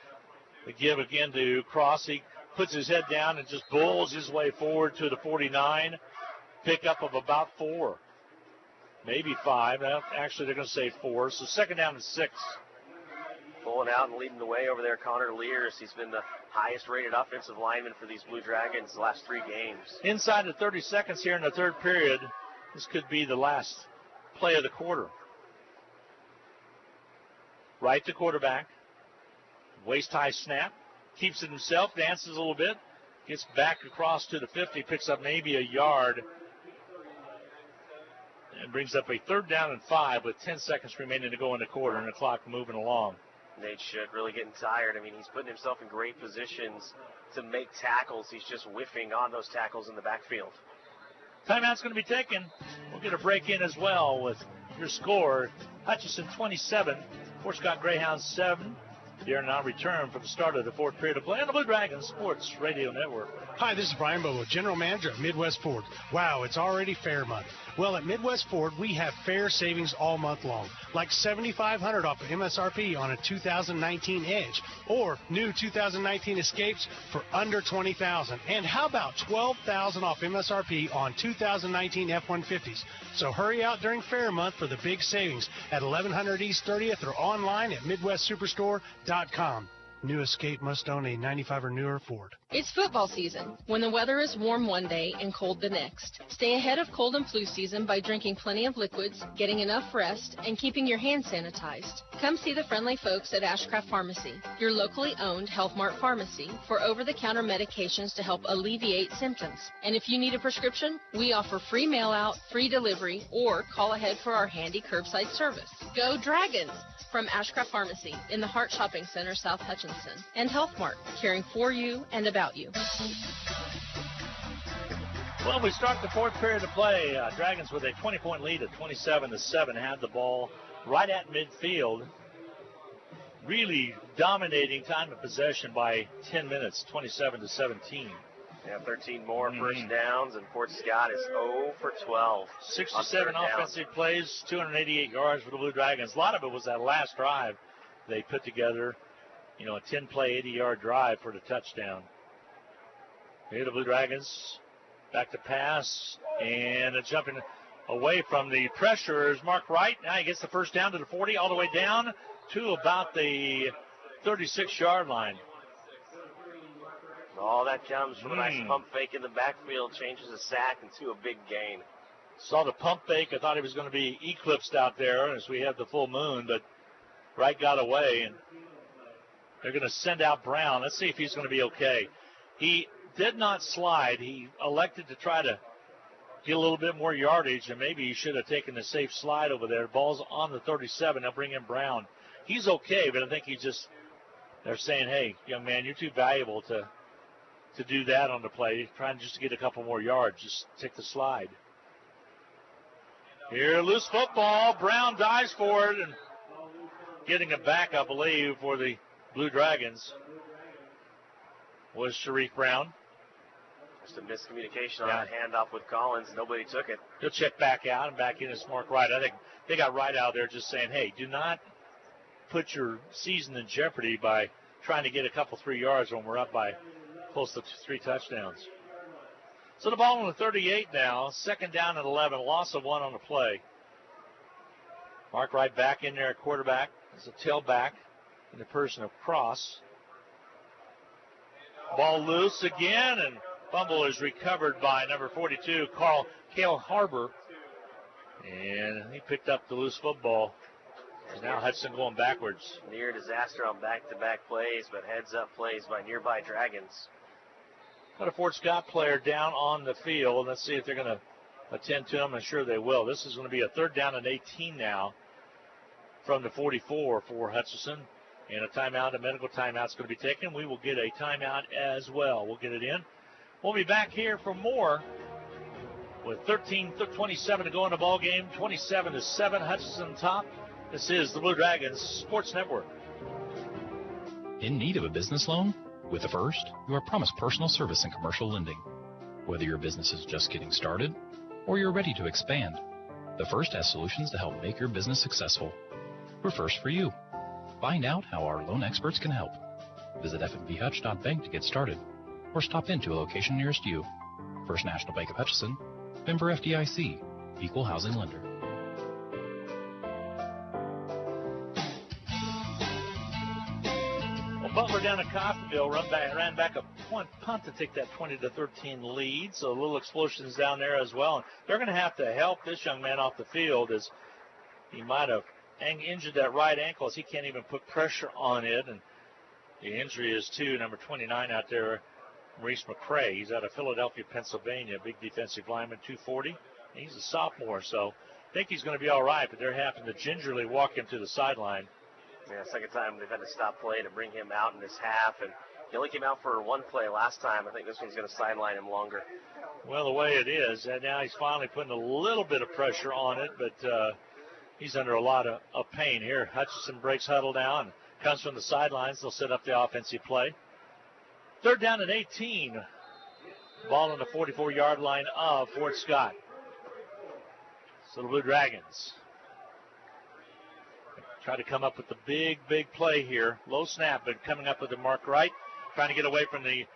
They give again to Cross. He puts his head down and just bulls his way forward to the 49. Pickup of about 4. Maybe 5. Actually, they're going to say 4. So 2nd down and 6. Pulling out and leading the way over there, Connor Lears. He's been the highest-rated offensive lineman for these Blue Dragons the last 3 games. Inside the 30 seconds here in the third period, this could be the last play of the quarter. Right to quarterback. Waist-high snap. Keeps it himself, dances a little bit. Gets back across to the 50, picks up maybe a yard. And brings up a 3rd down and 5 with 10 seconds remaining to go in the quarter and the clock moving along. Nate Shook really getting tired. He's putting himself in great positions to make tackles. He's just whiffing on those tackles in the backfield. Timeout's going to be taken. We'll get a break in as well with your score. Hutchinson 27, Fort Scott Greyhounds 7. They are now return for the start of the fourth period of play on the Blue Dragons Sports Radio Network. Hi, this is Brian Bobo, General Manager at Midwest Ford. Wow, it's already fair month. Well, at Midwest Ford, we have fair savings all month long, like $7,500 off of MSRP on a 2019 Edge, or new 2019 Escapes for under $20,000. And how about $12,000 off MSRP on 2019 F-150s? So hurry out during fair month for the big savings at 1100 East 30th or online at MidwestSuperstore.com. New Escape must own a 95 or newer Ford. It's football season, when the weather is warm one day and cold the next. Stay ahead of cold and flu season by drinking plenty of liquids, getting enough rest, and keeping your hands sanitized. Come see the friendly folks at Ashcraft Pharmacy, your locally owned Health Mart pharmacy, for over-the-counter medications to help alleviate symptoms. And if you need a prescription, we offer free mail-out, free delivery, or call ahead for our handy curbside service. Go Dragons! From Ashcraft Pharmacy in the Hart Shopping Center, South Hutchinson, and Health Mart, caring for you and about you. Well, we start the fourth period of play. Dragons with a 20-point lead at 27-7 had the ball right at midfield. Really dominating time of possession by 10 minutes, 27-17. Yeah, 13 more first downs, and Fort Scott is 0 for 12. 67 offensive plays, 288 yards for the Blue Dragons. A lot of it was that last drive they put together, a 10-play, 80-yard drive for the touchdown. Here the Blue Dragons back to pass, and jumping away from the pressure is Mark Wright. Now he gets the first down to the 40, all the way down to about the 36-yard line. All that comes from a nice pump fake in the backfield, changes a sack into a big gain. Saw the pump fake. I thought he was going to be eclipsed out there as we had the full moon, but Wright got away, and they're going to send out Brown. Let's see if he's going to be okay. He did not slide. He elected to try to get a little bit more yardage, and maybe he should have taken the safe slide over there. Ball's on the 37. They'll bring in Brown. He's okay, but I think they're saying, hey, young man, you're too valuable to do that on the play. Trying just to get a couple more yards. Just take the slide. Here, loose football. Brown dives for it and getting it back, I believe, for the Blue Dragons was Sharif Brown. Just a miscommunication on that handoff with Collins. Nobody took it. He'll check back out and back in as Mark Wright. I think they got Wright out there just saying, hey, do not put your season in jeopardy by trying to get a couple, 3 yards when we're up by close to 3 touchdowns. So the ball on the 38 now. 2nd down and 11. Loss of 1 on the play. Mark Wright back in there at quarterback. As a tailback in the person of Cross. Ball loose again, and fumble is recovered by number 42, Cale Harbor. And he picked up the loose football. And now Hudson going backwards. Near disaster on back-to-back plays, but heads-up plays by nearby Dragons. Got a Fort Scott player down on the field. Let's see if they're going to attend to him. I'm sure they will. This is going to be a 3rd down and 18 now from the 44 for Hutchinson. And a timeout, a medical timeout is going to be taken. We will get a timeout as well. We'll get it in. We'll be back here for more with 13:27 to go in the ball game. 27-7, Hutchinson top. This is the Blue Dragons Sports Network. In need of a business loan? With the First, you are promised personal service and commercial lending. Whether your business is just getting started or you're ready to expand, the First has solutions to help make your business successful. We're first for you. Find out how our loan experts can help. Visit fnbhutch.bank to get started or stop into a location nearest you. First National Bank of Hutchinson, member FDIC, equal housing lender. Butler down at Coffeyville ran back a punt to take that 20-13 lead. So a little explosions down there as well. And they're going to have to help this young man off the field as he might have injured that right ankle as he can't even put pressure on it. And the injury is to number 29 out there, Maurice McCray. He's out of Philadelphia, Pennsylvania, big defensive lineman, 240. He's a sophomore, so I think he's going to be all right, but they're having to gingerly walk him to the sideline. Yeah, 2nd time they've had to stop play to bring him out in this half, and he only came out for 1 play last time. I think this one's going to sideline him longer. Well, the way it is, and now he's finally putting a little bit of pressure on it, but he's under a lot of pain here. Hutchinson breaks huddle down, and comes from the sidelines. They'll set up the offensive play. 3rd down and 18. Ball on the 44-yard line of Fort Scott. So the Blue Dragons try to come up with the big play here. Low snap, but coming up with the Mark Wright. Trying to get away from the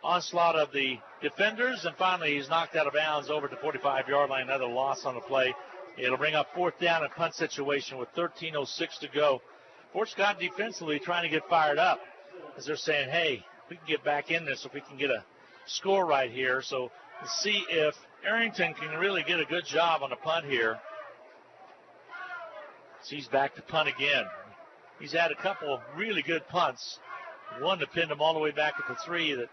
onslaught of the defenders. And finally, he's knocked out of bounds over the 45-yard line. Another loss on the play. It'll bring up 4th down and punt situation with 13:06 to go. Fort Scott defensively trying to get fired up as they're saying, hey, we can get back in this if we can get a score right here. So let's see if Arrington can really get a good job on the punt here. So he's back to punt again. He's had a couple of really good punts. One that pinned him all the way back at the 3 that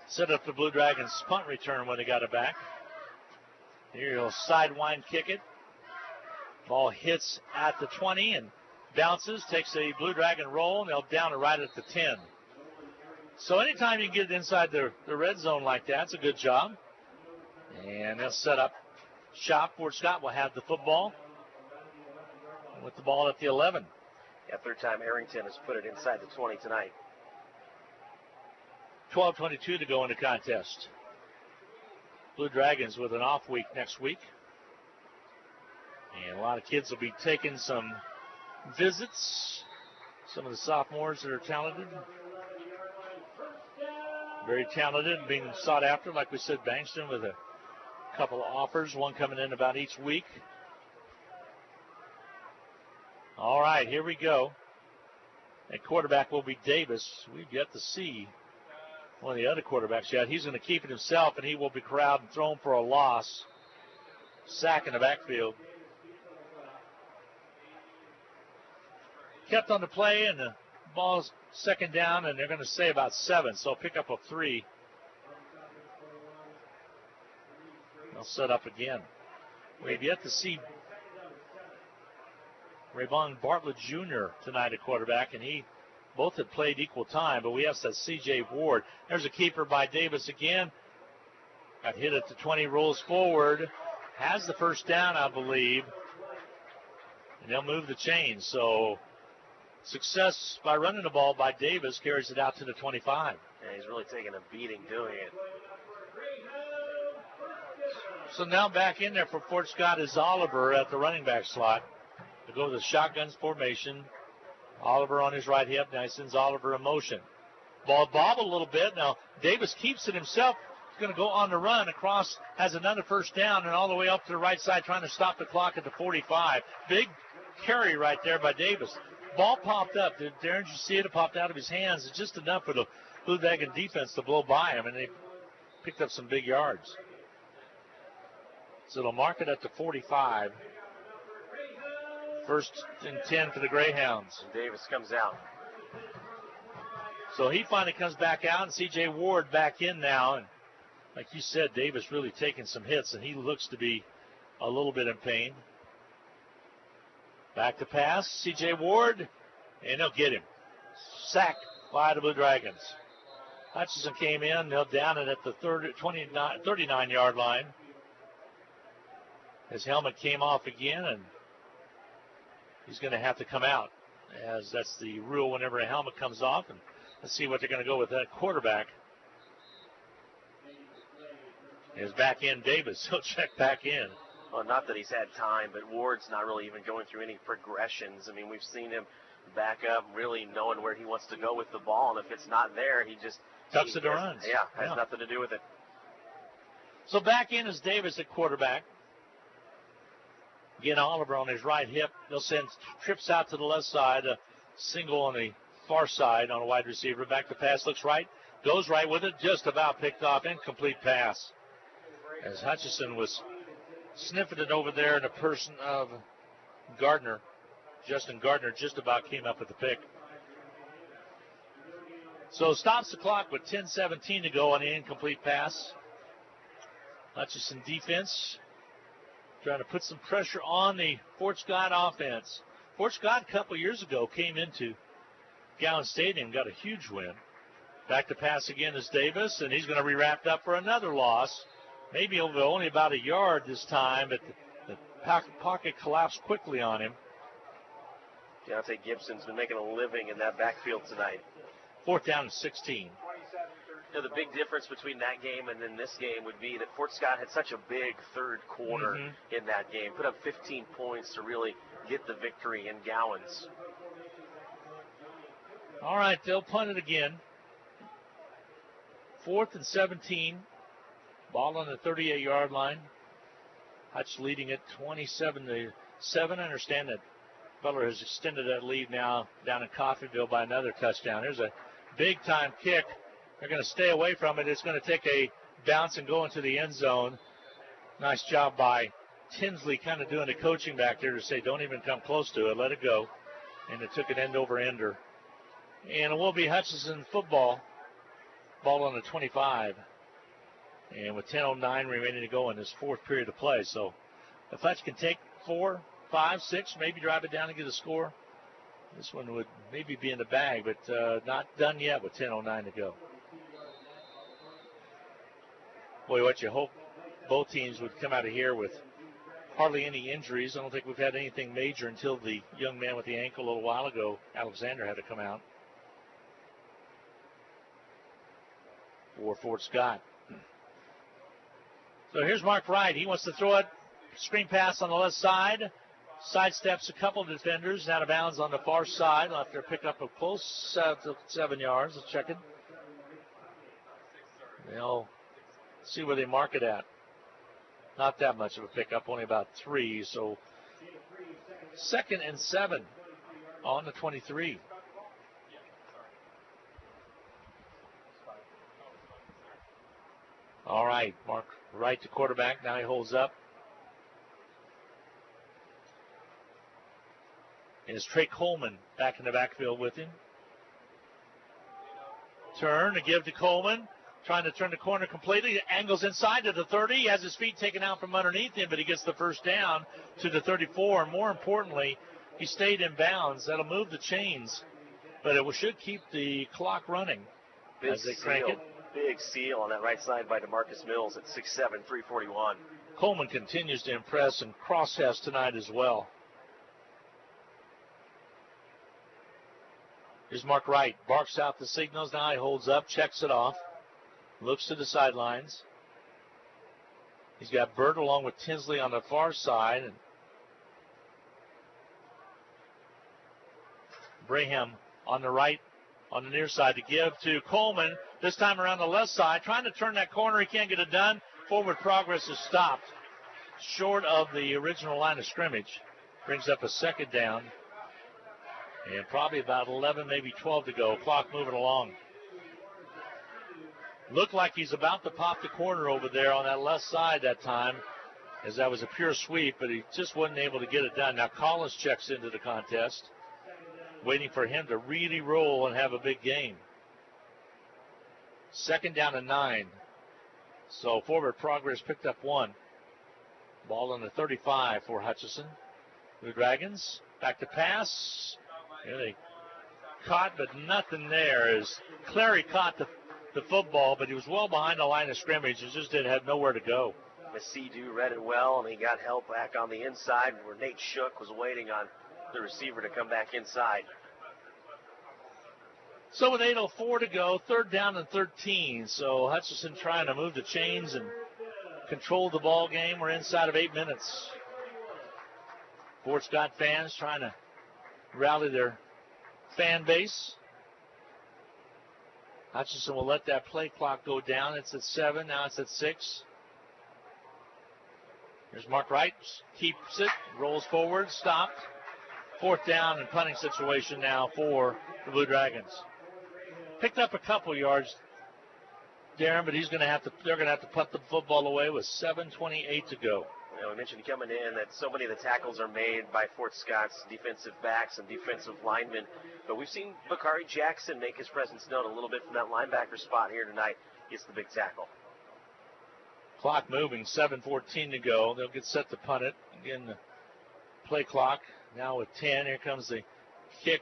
set up the Blue Dragons punt return when they got it back. Here he'll sidewind kick it. Ball hits at the 20 and bounces, takes a Blue Dragon roll, and they'll down it right at the 10. So anytime you get it inside the red zone like that, it's a good job. And they'll set up shop. Fort Scott will have the football with the ball at the 11. Yeah, 3rd time Arrington has put it inside the 20 tonight. 12:22 to go in the contest. Blue Dragons with an off week next week. And a lot of kids will be taking some visits. Some of the sophomores that are talented. Very talented and being sought after. Like we said, Bankston with a couple of offers. One coming in about each week. All right, here we go. And quarterback will be Davis. We've yet to see one of the other quarterbacks yet. He's going to keep it himself, and he will be corralled and thrown for a loss. Sack in the backfield. Kept on the play, and the ball's second down, and they're going to say about 7, so pick up a 3. They'll set up again. We've yet to see Rayvon Bartlett Jr. tonight at quarterback, and both had played equal time, but we have that C.J. Ward. There's a keeper by Davis again. Got hit at the 20, rolls forward, has the first down, I believe, and they'll move the chains. So success by running the ball by Davis carries it out to the 25. Yeah, he's really taking a beating doing it. So now back in there for Fort Scott is Oliver at the running back slot. To go with the shotguns formation. Oliver on his right hip. Now he sends Oliver in motion. Ball bobbled a little bit. Now Davis keeps it himself. He's going to go on the run across, has another first down, and all the way up to the right side trying to stop the clock at the 45. Big carry right there by Davis. Ball popped up. Darren, did you see it? It popped out of his hands. It's just enough for the Blue Dragon defense to blow by him, and they picked up some big yards. So they'll mark it at the 45. First and 10 for the Greyhounds. Davis comes out. So he finally comes back out, and C.J. Ward back in now. And like you said, Davis really taking some hits, and he looks to be a little bit in pain. Back to pass, C.J. Ward, and they'll get him. Sacked by the Blue Dragons. Hutchinson came in, they'll down it at the 39-yard line. His helmet came off again, and he's going to have to come out, as that's the rule whenever a helmet comes off. And let's see what they're going to go with that quarterback. Is back in Davis. He'll check back in. Well, not that he's had time, but Ward's not really even going through any progressions. I mean, we've seen him back up, really knowing where he wants to go with the ball, and if it's not there, he just tucks it and runs. Yeah, has nothing to do with it. So back in is Davis at quarterback. Again, Oliver on his right hip. They'll send trips out to the left side, a single on the far side on a wide receiver. Back to pass, looks right, goes right with it, just about picked off, incomplete pass. As Hutchinson was sniffing it over there in the person of Gardner. Justin Gardner just about came up with the pick. So stops the clock with 10:17 to go on the incomplete pass. Hutchinson defense trying to put some pressure on the Fort Scott offense. Fort Scott a couple years ago came into Gowan Stadium, got a huge win. Back to pass again is Davis, and he's going to be wrapped up for another loss. Maybe over only about a yard this time, but the pocket collapsed quickly on him. Deontay Gibson's been making a living in that backfield tonight. 4th down and 16. You know, the big difference between that game and then this game would be that Fort Scott had such a big third quarter in that game. Put up 15 points to really get the victory in Gowans. All right, they'll punt it again. 4th and 17. Ball on the 38-yard line. Hutch leading it 27-7. I understand that Butler has extended that lead now down in Coffeyville by another touchdown. Here's a big-time kick. They're going to stay away from it. It's going to take a bounce and go into the end zone. Nice job by Tinsley kind of doing the coaching back there to say don't even come close to it. Let it go. And it took an end-over-ender. And it will be Hutchinson football. Ball on the 25. And with 10:09 remaining to go in this fourth period of play. So if Hutch can take 4, 5, 6, maybe drive it down and get a score, this one would maybe be in the bag, but not done yet with 10:09 to go. Boy, what you hope both teams would come out of here with hardly any injuries. I don't think we've had anything major until the young man with the ankle a little while ago, Alexander, had to come out for Fort Scott. So here's Mark Wright. He wants to throw it. Screen pass on the left side. Sidesteps a couple of defenders. Out of bounds on the far side. After a pickup of close to 7 yards. Let's check it. They'll see where they mark it at. Not that much of a pickup. Only about 3. So 2nd and 7 on the 23. Wright. Mark Wright, the quarterback. Now he holds up. And it's Trey Coleman back in the backfield with him. Turn to give to Coleman. Trying to turn the corner completely. Angles inside to the 30. He has his feet taken out from underneath him, but he gets the first down to the 34. And more importantly, he stayed in bounds. That'll move the chains, but it should keep the clock running as they crank it. Big seal on that right side by DeMarcus Mills at 6'7", 341. Coleman continues to impress, and Cross has tonight as well. Here's Mark Wright. Barks out the signals. Now he holds up, checks it off, looks to the sidelines. He's got Bird along with Tinsley on the far side. And Braham on the right, on the near side to give to Coleman. This time around the left side, trying to turn that corner. He can't get it done. Forward progress is stopped short of the original line of scrimmage. Brings up a second down. And probably about 11, maybe 12 to go. Clock moving along. Looked like he's about to pop the corner over there on that left side that time, as that was a pure sweep, but he just wasn't able to get it done. Now Collins checks into the contest, waiting for him to really roll and have a big game. Second down and 9. So forward progress picked up 1. Ball on the 35 for Hutchinson. Blue Dragons back to pass. Yeah, they caught, but nothing there. As Clary caught the football, but he was well behind the line of scrimmage. He just had nowhere to go. Macedo read it well, and he got help back on the inside where Nate Shook was waiting on the receiver to come back inside. So with 8:04 to go, third down and 13. So Hutchinson trying to move the chains and control the ball game. We're inside of 8 minutes. Fort Scott fans trying to rally their fan base. Hutchinson will let that play clock go down. It's at 7. Now it's at 6. Here's Mark Wright. Keeps it. Rolls forward. Stopped. Fourth down and punting situation now for the Blue Dragons. Picked up a couple yards, Darren, but they're going to have to punt the football away with 7:28 to go. We mentioned coming in that so many of the tackles are made by Fort Scott's defensive backs and defensive linemen. But we've seen Bakari Jackson make his presence known a little bit from that linebacker spot here tonight. Gets the big tackle. Clock moving, 7:14 to go. They'll get set to punt it. Again, the play clock now with 10. Here comes the kick.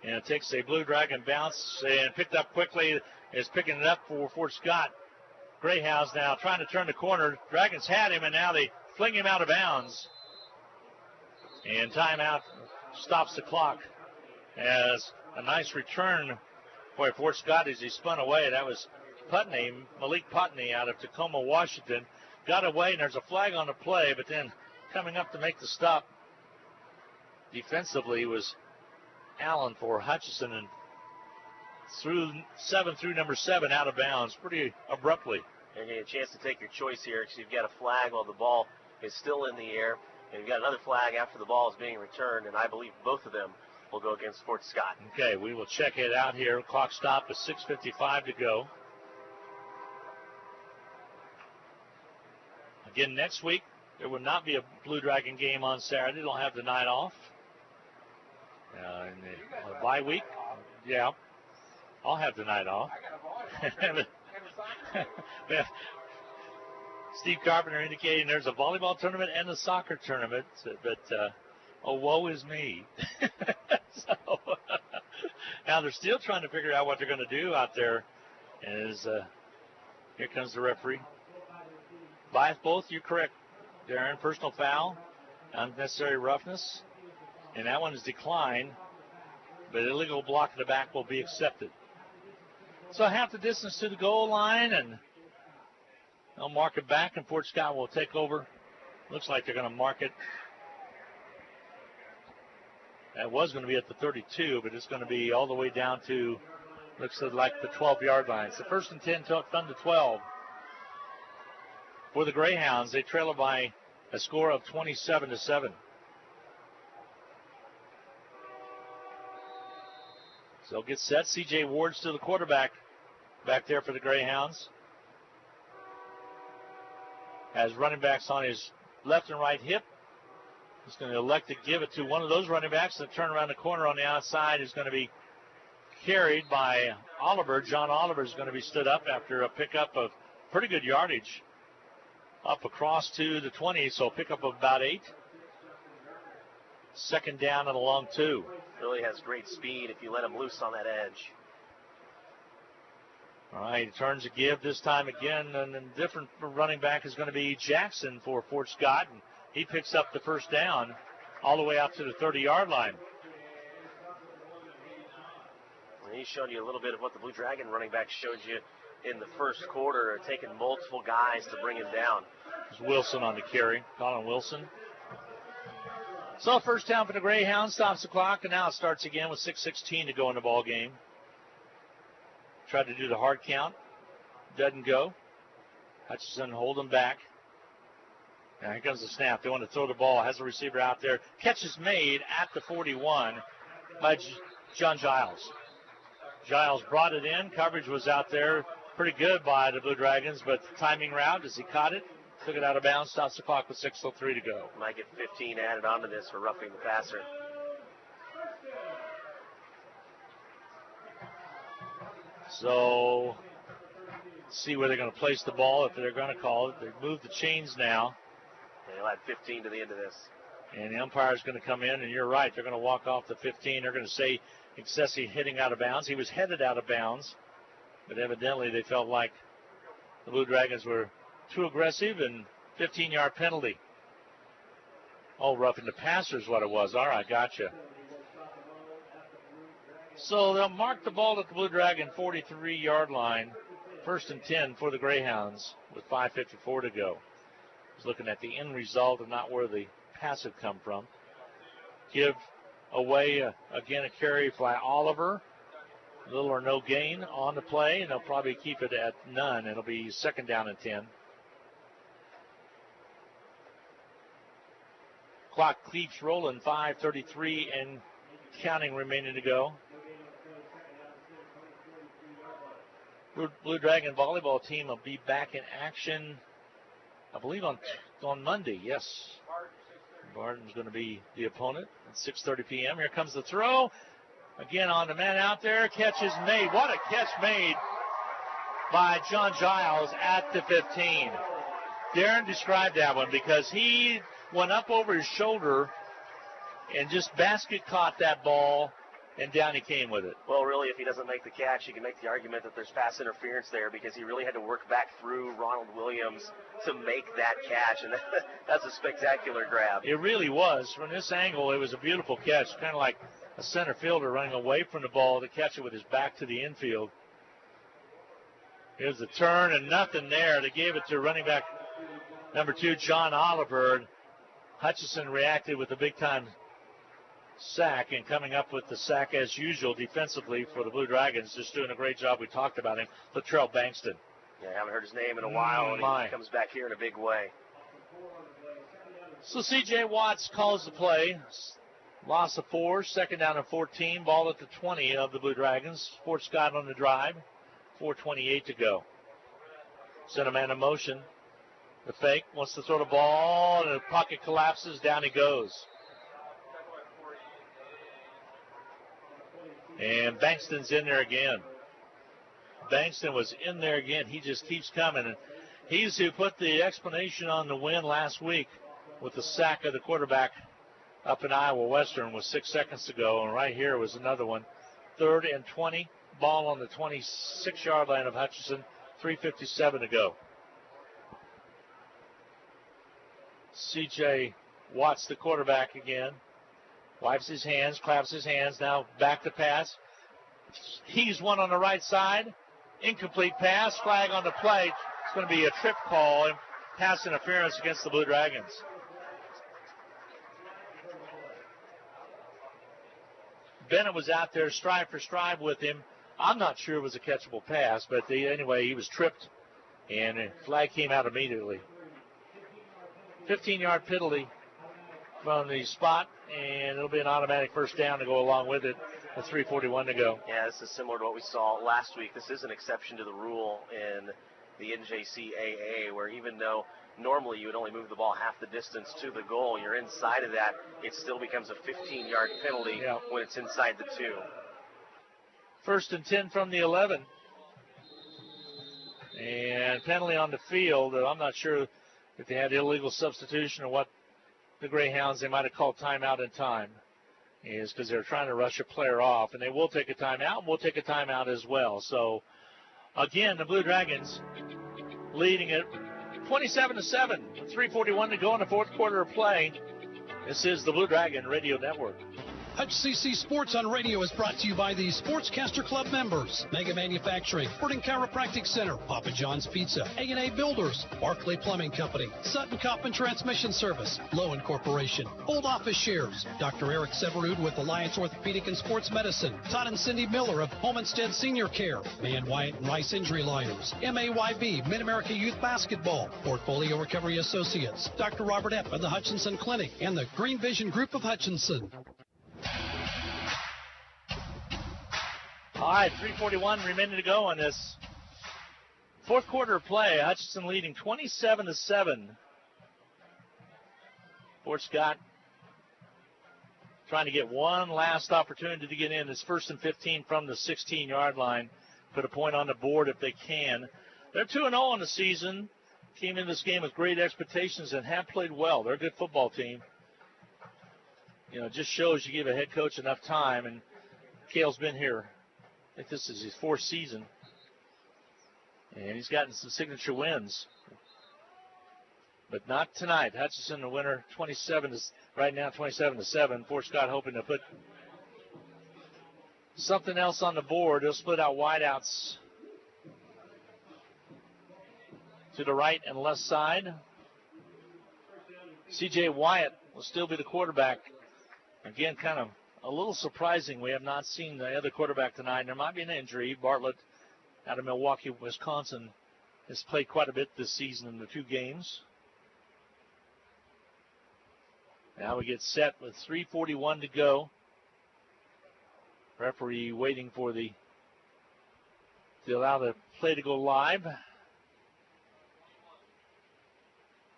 And it takes a Blue Dragon bounce and picked up quickly. Is picking it up for Fort Scott. Greyhounds now trying to turn the corner. Dragons had him, and now they fling him out of bounds. And timeout stops the clock as a nice return for Fort Scott as he spun away. That was Putney, Malik Putney out of Tacoma, Washington. Got away, and there's a flag on the play, but then coming up to make the stop defensively was Allen for Hutchinson, and through number 7 out of bounds pretty abruptly. And you get a chance to take your choice here because you've got a flag while the ball is still in the air, and you've got another flag after the ball is being returned, and I believe both of them will go against Fort Scott. Okay, we will check it out here. Clock stop is 6:55 to go. Again, next week, there will not be a Blue Dragon game on Saturday. They'll have the night off. In the bye week, yeah, I'll have the night off. Steve Carpenter indicating there's a volleyball tournament and a soccer tournament, but woe is me. So now they're still trying to figure out what they're going to do out there. As here comes the referee. By both, you're correct, Darren. Personal foul, unnecessary roughness, and that one is declined, but illegal block in the back will be accepted. So half the distance to the goal line, and they'll mark it back, and Fort Scott will take over. Looks like they're going to mark it. That was going to be at the 32, but it's going to be all the way down to, looks like the 12-yard line. So first and 10, done to 12. For the Greyhounds, they trail it by a score of 27-7. So get set. C.J. Ward still the quarterback back there for the Greyhounds. has running backs on his left and right hip. He's going to elect to give it to one of those running backs and turn around the corner on the outside is going to be carried by Oliver. John Oliver is going to be stood up after a pickup of pretty good yardage up across to the 20, so a pickup of about 8. Second down and a long 2. Really has great speed if you let him loose on that edge. All right, he turns a give this time again, and a different running back is going to be Jackson for Fort Scott, and he picks up the first down all the way out to the 30-yard line. And he's showing you a little bit of what the Blue Dragon running back showed you in the first quarter, taking multiple guys to bring him down. There's Wilson on the carry, Colin Wilson. So first down for the Greyhounds, stops the clock, and now it starts again with 6:16 to go in the ball game. Tried to do the hard count, doesn't go. Hutchinson hold him back. Now here comes the snap. They want to throw the ball. Has a receiver out there. Catch is made at the 41 by John Giles. Giles brought it in. Coverage was out there pretty good by the Blue Dragons, but timing route as he caught it, took it out of bounds, stops the clock with 6:03 to go. Might get 15 added onto this for roughing the passer. So, see where they're going to place the ball, if they're going to call it. They've moved the chains now. They'll add 15 to the end of this. And the umpire's going to come in, and you're right. They're going to walk off the 15. They're going to say excessive hitting out of bounds. He was headed out of bounds, but evidently they felt like the Blue Dragons were too aggressive, and 15-yard penalty. Oh, roughing the passer is what it was. All right, gotcha. So they'll mark the ball at the Blue Dragon 43-yard line. 1st and 10 for the Greyhounds with 5:54 to go. He's looking at the end result and not where the pass had come from. Give away, again, a carry by Oliver. Little or no gain on the play, and they'll probably keep it at none. It'll be 2nd down and 10. Clock keeps rolling, 5:33 and counting remaining to go. Blue Dragon volleyball team will be back in action, I believe, on Monday. Yes. Barton's going to be the opponent at 6:30 p.m. Here comes the throw. Again on the man out there. Catch is made. What a catch made by John Giles at the 15. Darren described that one because he went up over his shoulder and just basket caught that ball, and down he came with it. Well, really, if he doesn't make the catch, you can make the argument that there's pass interference there because he really had to work back through Ronald Williams to make that catch, and that's a spectacular grab. It really was. From this angle, it was a beautiful catch, kind of like a center fielder running away from the ball to catch it with his back to the infield. Here's the turn, and nothing there. They gave it to running back number 2, John Oliver. Hutchinson reacted with a big-time sack, and coming up with the sack as usual defensively for the Blue Dragons, just doing a great job. We talked about him, Latrell Bankston. Yeah, I haven't heard his name in a while, and he comes back here in a big way. So C.J. Watts calls the play. Loss of 4, 2nd down and 14. Ball at the 20 of the Blue Dragons. Fort Scott on the drive. 4:28 to go. Sent a man in motion. The fake wants to throw the ball, and the pocket collapses. Down he goes. And Bankston's in there again. Bankston was in there again. He just keeps coming. And he's who put the explanation on the win last week with the sack of the quarterback up in Iowa Western with 6 seconds to go. And right here was another one. 3rd and 20. Ball on the 26-yard line of Hutchinson. 3:57 to go. C.J. Watts, the quarterback again. Wipes his hands, claps his hands. Now back to pass. He's one on the right side. Incomplete pass. Flag on the play. It's going to be a trip call and pass interference against the Blue Dragons. Bennett was out there stride for stride with him. I'm not sure it was a catchable pass, but anyway, he was tripped, and a flag came out immediately. 15-yard penalty from the spot, and it'll be an automatic first down to go along with it with 3:41 to go. Yeah, this is similar to what we saw last week. This is an exception to the rule in the NJCAA, where even though normally you would only move the ball half the distance to the goal, you're inside of that, it still becomes a 15-yard penalty when it's inside the 2. 1st and 10 from the 11. And penalty on the field. I'm not sure if they had illegal substitution or what the Greyhounds, they might have called timeout in time, is because they're trying to rush a player off. And they will take a timeout, and we'll take a timeout as well. So, again, the Blue Dragons leading it 27-7 with 3:41 to go in the fourth quarter of play. This is the Blue Dragon Radio Network. HCC Sports on Radio is brought to you by the Sportscaster Club members, Mega Manufacturing, Sporting Chiropractic Center, Papa John's Pizza, A&A Builders, Barclay Plumbing Company, Sutton Coffin Transmission Service, Lowen Corporation, Old Office Shares, Dr. Eric Severud with Alliance Orthopedic and Sports Medicine, Todd and Cindy Miller of Homestead Senior Care, Man Wyatt and Rice Injury Lawyers, MAYB, Mid-America Youth Basketball, Portfolio Recovery Associates, Dr. Robert Epp of the Hutchinson Clinic, and the Green Vision Group of Hutchinson. All right, 3:41 remaining to go on this fourth quarter of play. Hutchinson leading 27-7. Fort Scott trying to get one last opportunity to get in. It's 1st and 15 from the 16-yard line. Put a point on the board if they can. They're 2-0 in the season. Came in this game with great expectations and have played well. They're a good football team. You know, it just shows you give a head coach enough time, and Cale's been here. I think this is his 4th season. And he's gotten some signature wins. But not tonight. Hutchinson the winner, 27-7. Fort Scott hoping to put something else on the board. They'll split out wideouts to the right and left side. C.J. Wyatt will still be the quarterback. Again, kind of a little surprising. We have not seen the other quarterback tonight. There might be an injury. Bartlett out of Milwaukee, Wisconsin, has played quite a bit this season in the 2 games. Now we get set with 3:41 to go. Referee waiting for to allow the play to go live.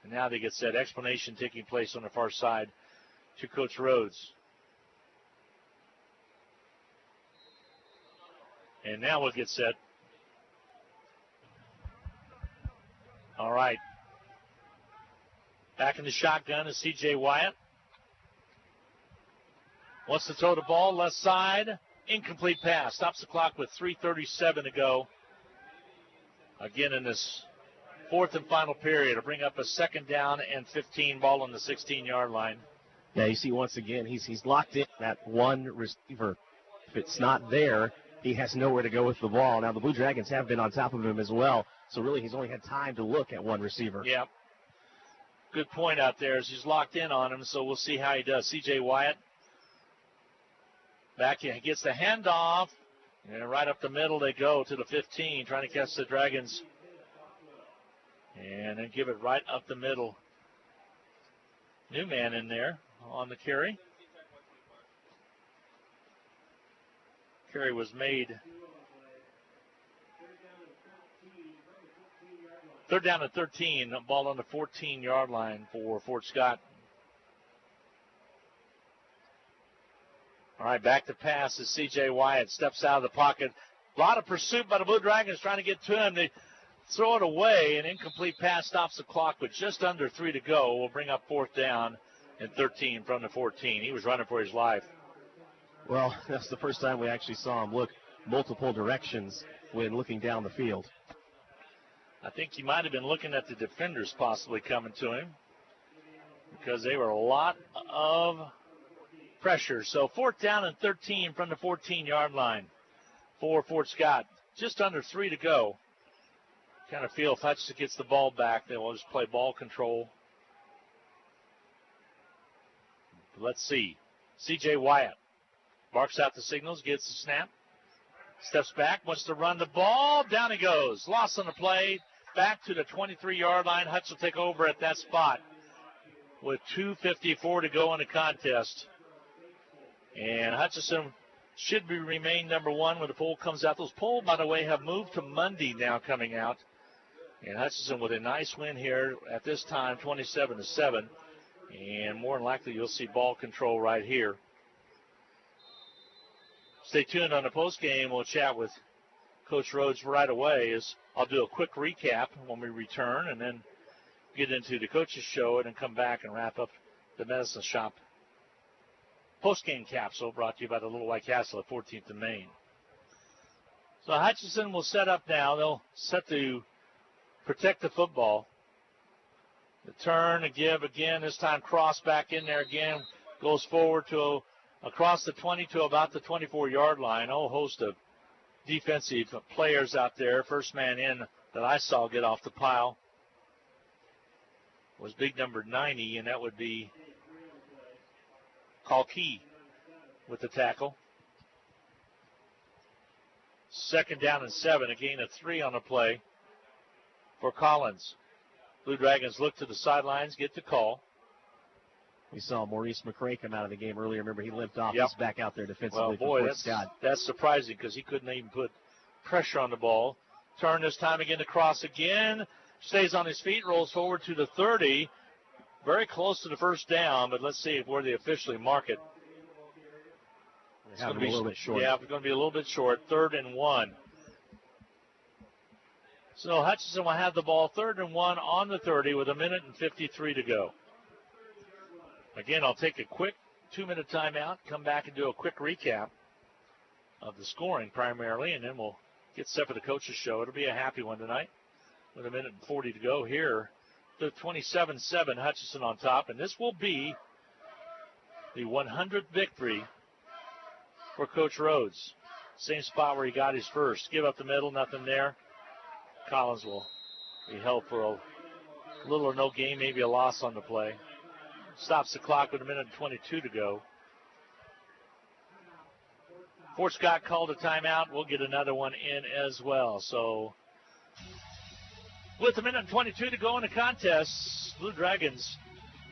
And now they get set. Explanation taking place on the far side to Coach Rhodes. And now we'll get set. All right. Back in the shotgun is C.J. Wyatt. Wants to throw the ball left side. Incomplete pass. Stops the clock with 3:37 to go. Again in this 4th and final period to bring up a 2nd down and 15, ball on the 16-yard line. Yeah, you see once again, he's locked in that one receiver. If it's not there, he has nowhere to go with the ball. Now, the Blue Dragons have been on top of him as well, so really he's only had time to look at one receiver. Yeah. Good point out there as he's locked in on him, so we'll see how he does. C.J. Wyatt back in, gets the handoff, and right up the middle they go to the 15, trying to catch the Dragons. And then give it right up the middle. New man in there on the carry. Carry was made. 3rd down and 13. Ball on the 14-yard line for Fort Scott. All right, back to pass as C.J. Wyatt steps out of the pocket. A lot of pursuit by the Blue Dragons trying to get to him. They throw it away. An incomplete pass stops the clock with just under 3 to go. We'll bring up 4th down and 13 from the 14. He was running for his life. Well, that's the first time we actually saw him look multiple directions when looking down the field. I think he might have been looking at the defenders possibly coming to him because they were a lot of pressure. So 4th down and 13 from the 14-yard line for Fort Scott. Just under 3 to go. Kind of feel if Hutchinson gets the ball back, they will just play ball control. Let's see. C.J. Wyatt barks out the signals, gets the snap, steps back, wants to run the ball. Down he goes. Lost on the play. Back to the 23-yard line. Hutch will take over at that spot with 2:54 to go in the contest. And Hutchinson should remain number 1 when the poll comes out. Those polls, by the way, have moved to Monday now coming out. And Hutchinson with a nice win here at this time, 27-7. And more than likely you'll see ball control right here. Stay tuned on the post game. We'll chat with Coach Rhodes right away. I'll do a quick recap when we return and then get into the coaches show and then come back and wrap up the Medicine Shop post-game capsule brought to you by the Little White Castle at 14th and Main. So Hutchinson will set up now. They'll set to protect the football. The turn, a give again, this time cross back in there again, goes forward to across the 20 to about the 24-yard line. A whole host of defensive players out there. First man in that I saw get off the pile was big number 90, and that would be Kalki with the tackle. 2nd down and 7, a gain of 3 on the play for Collins. Blue Dragons look to the sidelines, get the call. We saw Maurice McRae come out of the game earlier. Remember, he limped off. He's back out there defensively. Well, boy, that's surprising because he couldn't even put pressure on the ball. Turn this time again to cross again. Stays on his feet, rolls forward to the 30. Very close to the first down, but let's see where they officially mark it. It's going to be a little bit short. Yeah, it's going to be a little bit short. 3rd and 1. So Hutchinson will have the ball 3rd and 1 on the 30 with 1:53 to go. Again, I'll take a quick 2-minute timeout, come back and do a quick recap of the scoring primarily, and then we'll get set for the coaches show. It'll be a happy one tonight with 1:40 to go here. The 27-7 Hutchinson on top, and this will be the 100th victory for Coach Rhodes. Same spot where he got his first. Give up the middle, nothing there. Collins will be held for a little or no gain, maybe a loss on the play. Stops the clock with 1:22 to go. Fort Scott called a timeout. We'll get another one in as well. So with 1:22 to go in the contest, Blue Dragons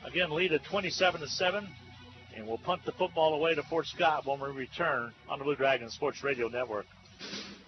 again lead at 27-7. And we'll punt the football away to Fort Scott when we return on the Blue Dragons Sports Radio Network.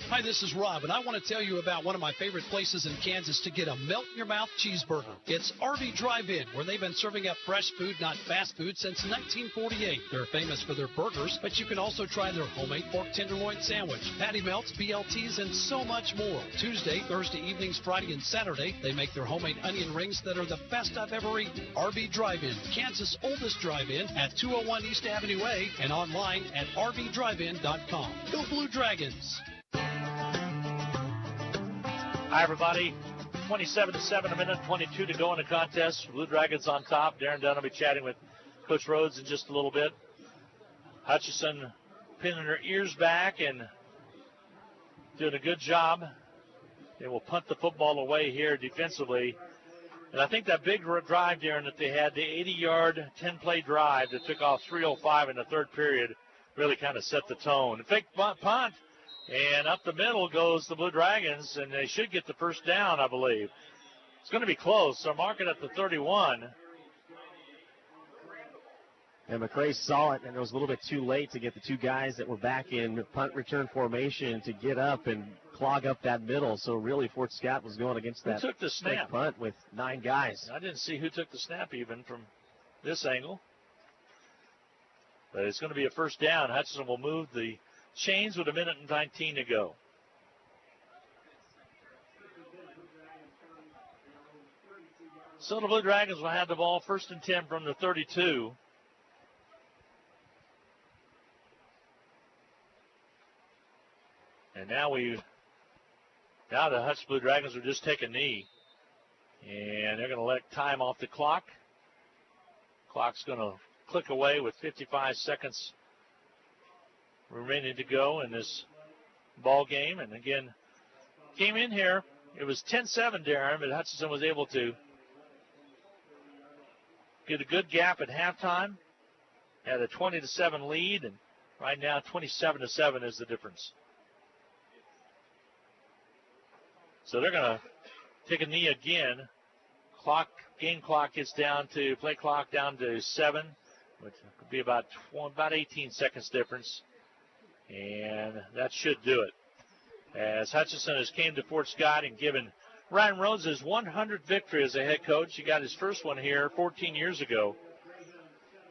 Hi, this is Rob, and I want to tell you about one of my favorite places in Kansas to get a melt-in-your-mouth cheeseburger. It's RV Drive-In, where they've been serving up fresh food, not fast food, since 1948. They're famous for their burgers, but you can also try their homemade pork tenderloin sandwich, patty melts, BLTs, and so much more. Tuesday, Thursday evenings, Friday, and Saturday, they make their homemade onion rings that are the best I've ever eaten. RV Drive-In, Kansas' oldest drive-in at 201 East Avenue A and online at rvdrivein.com. Go Blue Dragons! Hi, everybody. 27-7, 1:22 to go in the contest. Blue Dragons on top. Darren Dunn will be chatting with Coach Rhodes in just a little bit. Hutchinson pinning their ears back and doing a good job. They will punt the football away here defensively. And I think that big drive, Darren, that they had, the 80-yard, 10-play drive that took off 3:05 in the third period, really kind of set the tone. Fake punt. And up the middle goes the Blue Dragons, and they should get the first down, I believe. It's going to be close, so mark it at the 31. And McRae saw it, and it was a little bit too late to get the two guys that were back in punt return formation to get up and clog up that middle. So really, Fort Scott was going against that took the snap? Punt with 9 guys. I didn't see who took the snap even from this angle. But it's going to be a first down. Hutchinson will move the chains with 1:19 to go. So the Blue Dragons will have the ball 1st and 10 from the 32. And now the Hutch Blue Dragons will just take a knee. And they're going to let time off the clock. Clock's going to click away with 55 seconds remaining to go in this ball game. And again, came in here. It was 10-7, Darren, but Hutchinson was able to get a good gap at halftime. Had a 20-7 lead, and right now 27-7 is the difference. So they're going to take a knee again. Game clock gets down to, play clock down to 7, which could be about 18 seconds difference. And that should do it. As Hutchinson has came to Fort Scott and given Ryan Rhodes' 100th victory as a head coach. He got his first one here 14 years ago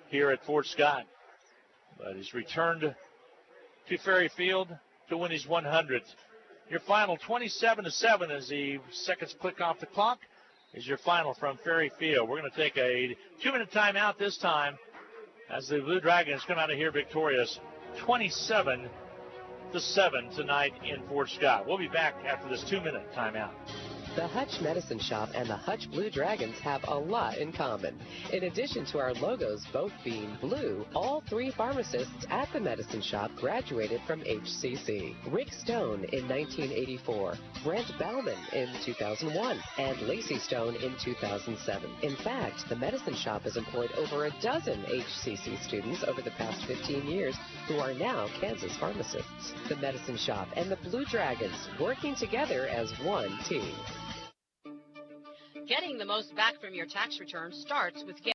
here at Fort Scott. But he's returned to Frary Field to win his 100th. Your final 27-7 as the seconds click off the clock is your final from Frary Field. We're going to take a 2-minute timeout this time as the Blue Dragons come out of here victorious 27-7 tonight in Fort Scott. We'll be back after this 2-minute timeout. The Hutch Medicine Shop and the Hutch Blue Dragons have a lot in common. In addition to our logos both being blue, all three pharmacists at the Medicine Shop graduated from HCC. Rick Stone in 1984, Brent Bauman in 2001, and Lacey Stone in 2007. In fact, the Medicine Shop has employed over a dozen HCC students over the past 15 years who are now Kansas pharmacists. The Medicine Shop and the Blue Dragons working together as one team. Getting the most back from your tax return starts with